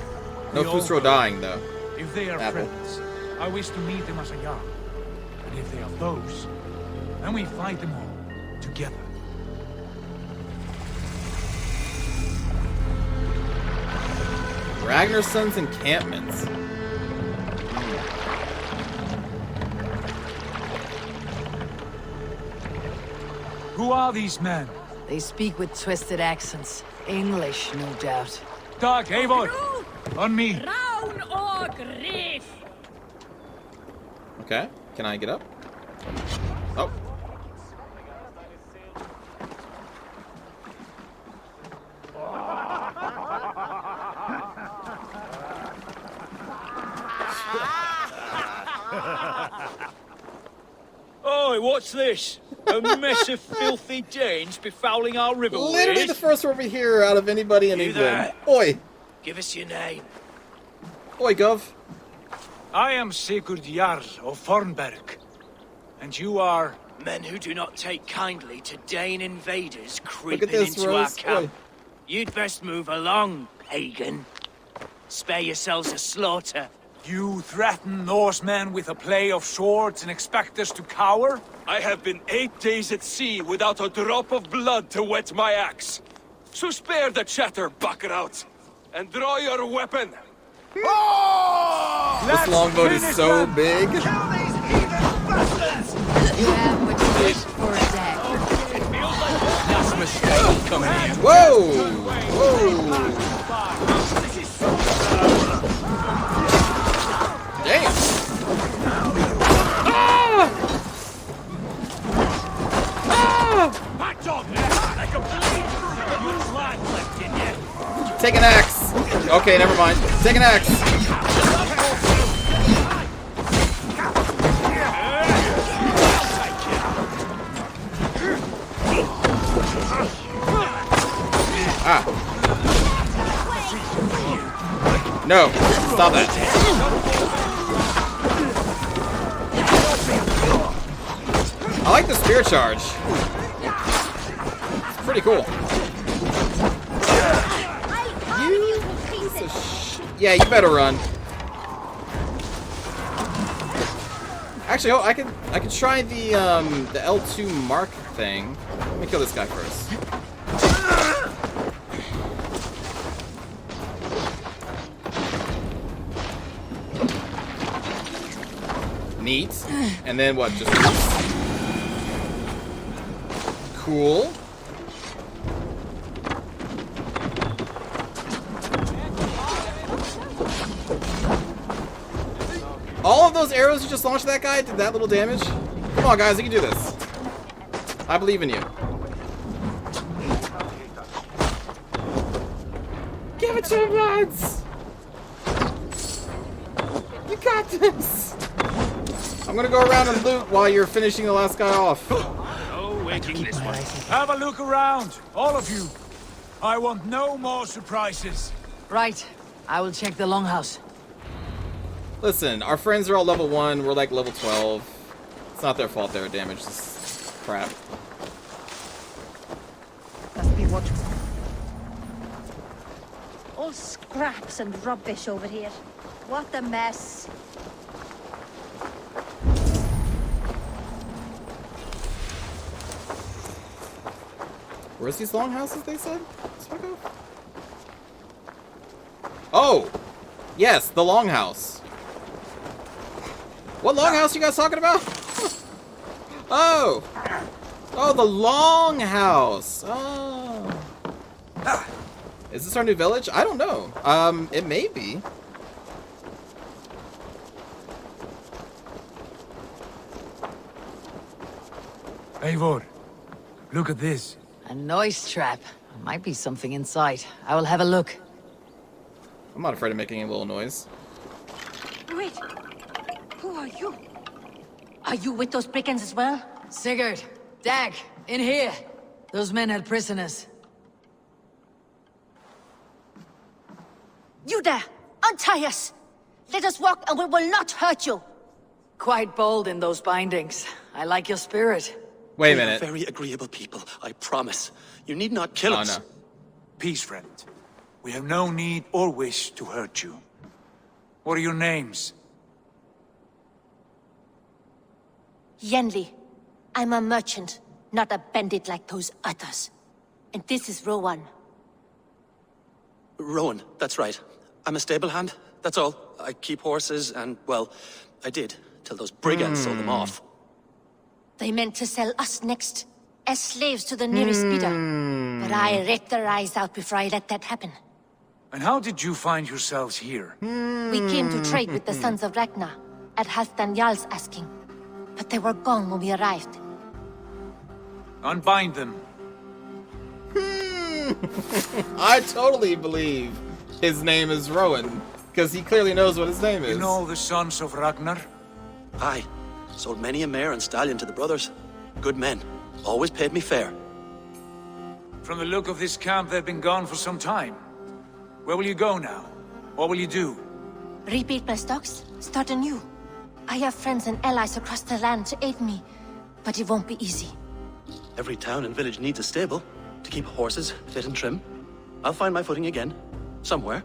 [SPEAKER 1] No Fusro dying, though.
[SPEAKER 9] If they are
[SPEAKER 1] Apple.
[SPEAKER 9] friends, I wish to meet them as a yard. And if they are foes, then we fight them all together.
[SPEAKER 1] Ragnarson's encampments.
[SPEAKER 9] Who are these men?
[SPEAKER 2] They speak with twisted accents. English, no doubt.
[SPEAKER 9] Dag, Eivor! On me!
[SPEAKER 1] Okay, can I get up? Oh.
[SPEAKER 5] Oi, what's this? A mess of filthy Danes befouling our riverways?
[SPEAKER 1] Literally the first word we hear out of anybody in England. Oi!
[SPEAKER 5] Give us your name.
[SPEAKER 1] Oi, Gov.
[SPEAKER 9] I am Sigurd Jarl of Fornberg. And you are...
[SPEAKER 5] Men who do not take kindly to Dane invaders
[SPEAKER 1] Look
[SPEAKER 5] creeping
[SPEAKER 1] at this,
[SPEAKER 5] into our
[SPEAKER 1] Rose.
[SPEAKER 5] camp.
[SPEAKER 1] Oi.
[SPEAKER 5] You'd best move along, pagan. Spare yourselves a slaughter.
[SPEAKER 9] You threaten Norsemen with a play of swords and expect us to cower?
[SPEAKER 12] I have been 8 days at sea without a drop of blood to wet my axe. So spare the chatter, Buckerout, and draw your weapon.
[SPEAKER 1] This longboat is so big.
[SPEAKER 2] You have what you wish for a day.
[SPEAKER 12] That's a mistake coming here.
[SPEAKER 1] Whoa! Whoa! Damn! Ah! Ah!
[SPEAKER 5] Back dog, I can bleed. Use line left in you.
[SPEAKER 1] Take an axe. Okay, never mind. Take an axe. Ah. No, stop that. I like the spear charge. It's pretty cool. You piece of shit. Yeah, you better run. Actually, oh, I could try the L2 mark thing. Let me kill this guy first. Neat. And then what? Just cool. All of those arrows you just launched at that guy did that little damage? Come on, guys, you can do this. I believe in you. Give it to him, lads! You got this! I'm gonna go around and loot while you're finishing the last guy off.
[SPEAKER 5] Oh, waking this one.
[SPEAKER 9] Have a look around, all of you. I want no more surprises.
[SPEAKER 2] Right. I will check the longhouse.
[SPEAKER 1] Listen, our friends are all level 1, we're like level 12. It's not their fault they're damaged. This is crap.
[SPEAKER 10] Must be what? All scraps and rubbish over here. What a mess.
[SPEAKER 1] Where's these longhouses they said? Let's fuck off. Oh! Yes, the longhouse. What longhouse you guys talking about? Oh! Oh, the longhouse. Oh. Is this our new village? I don't know. It may be.
[SPEAKER 9] Eivor, look at this.
[SPEAKER 2] A noise trap. Might be something inside. I will have a look.
[SPEAKER 1] I'm not afraid of making a little noise.
[SPEAKER 10] Wait. Who are you? Are you with those brigands as well?
[SPEAKER 2] Sigurd, Dag, in here. Those men had prisoners.
[SPEAKER 10] You there! Untie us! Let us walk and we will not hurt you!
[SPEAKER 2] Quite bold in those bindings. I like your spirit.
[SPEAKER 1] Wait a
[SPEAKER 15] We are
[SPEAKER 1] minute.
[SPEAKER 15] very agreeable people, I promise. You need not kill us.
[SPEAKER 1] No.
[SPEAKER 9] Peace, friend. We have no need or wish to hurt you. What are your names?
[SPEAKER 10] Yenli. I'm a merchant, not a bandit like those others. And this is Rowan.
[SPEAKER 15] Rowan, that's right. I'm a stable hand, that's all. I keep horses and, well, I did, till those brigands sold them off.
[SPEAKER 10] They meant to sell us next, as slaves to the nearest bidder. But I ripped their eyes out before I let that happen.
[SPEAKER 9] And how did you find yourselves here?
[SPEAKER 10] We came to trade with the sons of Ragnar, at Halfdan Jarl's asking. But they were gone when we arrived.
[SPEAKER 9] Unbind them.
[SPEAKER 1] I totally believe his name is Rowan, because he clearly knows what his name is.
[SPEAKER 9] You know the sons of Ragnar?
[SPEAKER 15] Aye. Sold many a mare and stallion to the brothers. Good men. Always paid me fair.
[SPEAKER 9] From the look of this camp, they've been gone for some time. Where will you go now? What will you do?
[SPEAKER 10] Rebuild my stocks, start anew. I have friends and allies across the land to aid me, but it won't be easy.
[SPEAKER 15] Every town and village needs a stable to keep horses fit and trim. I'll find my footing again. Somewhere.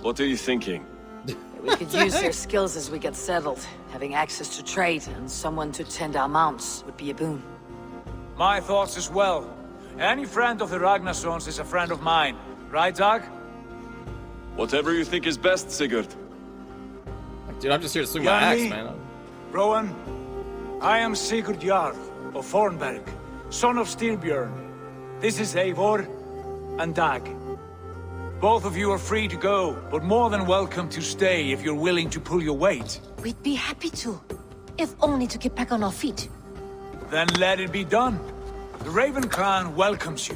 [SPEAKER 6] What are you thinking?
[SPEAKER 2] We could use your skills as we get settled. Having access to trade and someone to tend our mounts would be a boon.
[SPEAKER 9] My thoughts as well. Any friend of the Ragnarsons is a friend of mine. Right, Dag?
[SPEAKER 6] Whatever you think is best, Sigurd.
[SPEAKER 1] Dude, I'm just here to swing my axe,
[SPEAKER 9] Yanni,
[SPEAKER 1] man.
[SPEAKER 9] Rowan, I am Sigurd Jarl of Thornberg, son of Styrbjörn. This is Eivor and Dag. Both of you are free to go, but more than welcome to stay if you're willing to pull your weight.
[SPEAKER 10] We'd be happy to, if only to get back on our feet.
[SPEAKER 9] Then let it be done. The Raven clan welcomes you.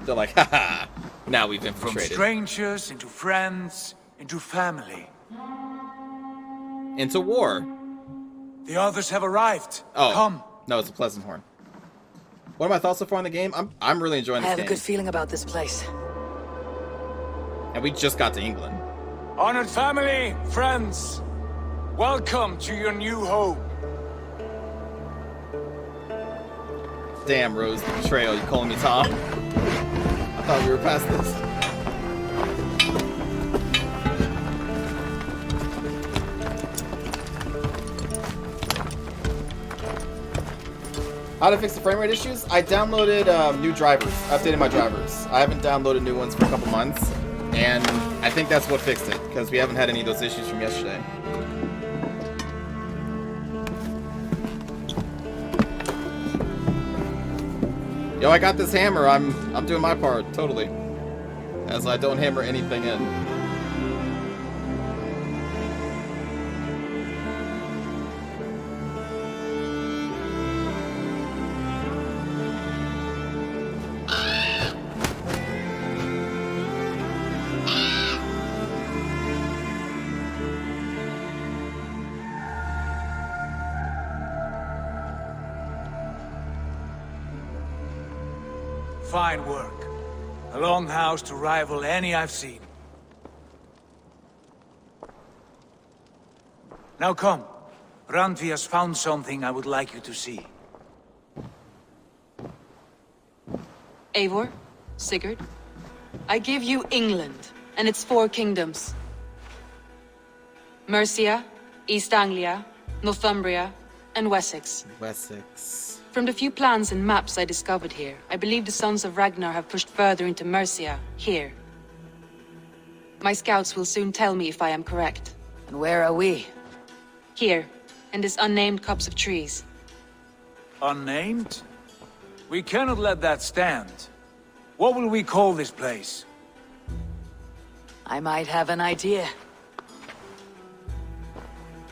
[SPEAKER 1] They're like, haha, now we've
[SPEAKER 9] From
[SPEAKER 1] infiltrated.
[SPEAKER 9] strangers into friends, into family.
[SPEAKER 1] Into war.
[SPEAKER 9] The others have arrived.
[SPEAKER 1] Oh,
[SPEAKER 9] Come.
[SPEAKER 1] No, it's a pleasant horn. What are my thoughts so far on the game? I'm really enjoying
[SPEAKER 2] I
[SPEAKER 1] this
[SPEAKER 2] have
[SPEAKER 1] game.
[SPEAKER 2] a good feeling about this place.
[SPEAKER 1] And we just got to England.
[SPEAKER 9] Honored family, friends, welcome to your new home.
[SPEAKER 1] Damn, Rose, the betrayal. You calling me Tom? I thought we were past this. How to fix the frame rate issues? I downloaded new drivers, updated my drivers. I haven't downloaded new ones for a couple months, and I think that's what fixed it, because we haven't had any of those issues from yesterday. Yo, I got this hammer. I'm doing my part, totally. As I don't hammer anything in.
[SPEAKER 9] Fine work. A longhouse to rival any I've seen. Now come. Randvi has found something I would like you to see.
[SPEAKER 11] Eivor, Sigurd, I give you England and its 4 kingdoms. Mercia, East Anglia, Northumbria, and Wessex.
[SPEAKER 1] Wessex.
[SPEAKER 11] From the few plans and maps I discovered here, I believe the Sons of Ragnar have pushed further into Mercia, here. My scouts will soon tell me if I am correct.
[SPEAKER 2] And where are we?
[SPEAKER 11] Here, in this unnamed copse of trees.
[SPEAKER 9] Unnamed? We cannot let that stand. What will we call this place?
[SPEAKER 2] I might have an idea.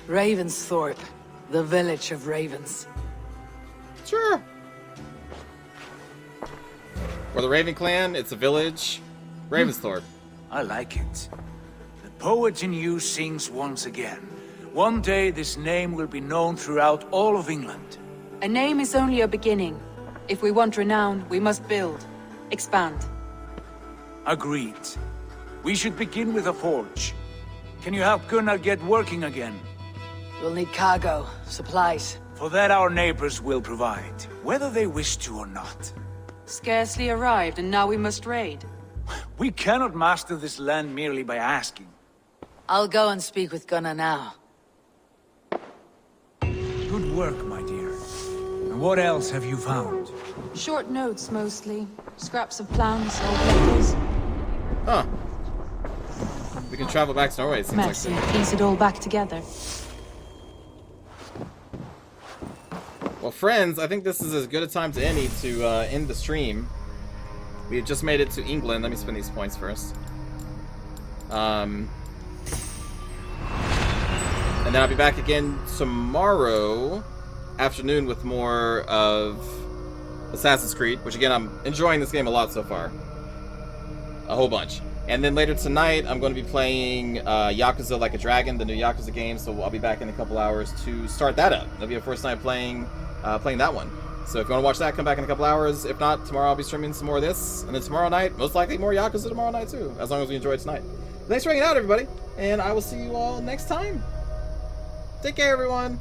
[SPEAKER 2] Ravensthorpe, the village of ravens.
[SPEAKER 1] Sure. Or the Raven Clan, it's a village. Ravensthorpe.
[SPEAKER 9] I like it. The poet in you sings once again. One day this name will be known throughout all of England.
[SPEAKER 11] A name is only a beginning. If we want renown, we must build. Expand.
[SPEAKER 9] Agreed. We should begin with a forge. Can you help Gunnar get working again?
[SPEAKER 2] We'll need cargo, supplies.
[SPEAKER 9] For that our neighbors will provide, whether they wish to or not.
[SPEAKER 11] Scarcely arrived, and now we must raid.
[SPEAKER 9] We cannot master this land merely by asking.
[SPEAKER 2] I'll go and speak with Gunnar now.
[SPEAKER 9] Good work, my dear. And what else have you found?
[SPEAKER 11] Short notes, mostly. Scraps of plans, old letters.
[SPEAKER 1] Huh. We can travel back to Norway, it seems
[SPEAKER 11] Maps
[SPEAKER 1] like.
[SPEAKER 11] and piece it all back together.
[SPEAKER 1] Well, friends, I think this is as good a time to any to end the stream. We had just made it to England. Let me spend these points first. And then I'll be back again tomorrow afternoon with more of Assassin's Creed, which again, I'm enjoying this game a lot so far. A whole bunch. And then later tonight, I'm going to be playing Yakuza Like a Dragon, the new Yakuza game, so I'll be back in a couple hours to start that up. That'll be our first night playing that one. So if you want to watch that, come back in a couple hours. If not, tomorrow I'll be streaming some more of this. And then tomorrow night, most likely more Yakuza tomorrow night too, as long as we enjoy it tonight. Thanks for hanging out, everybody, and I will see you all next time. Take care, everyone.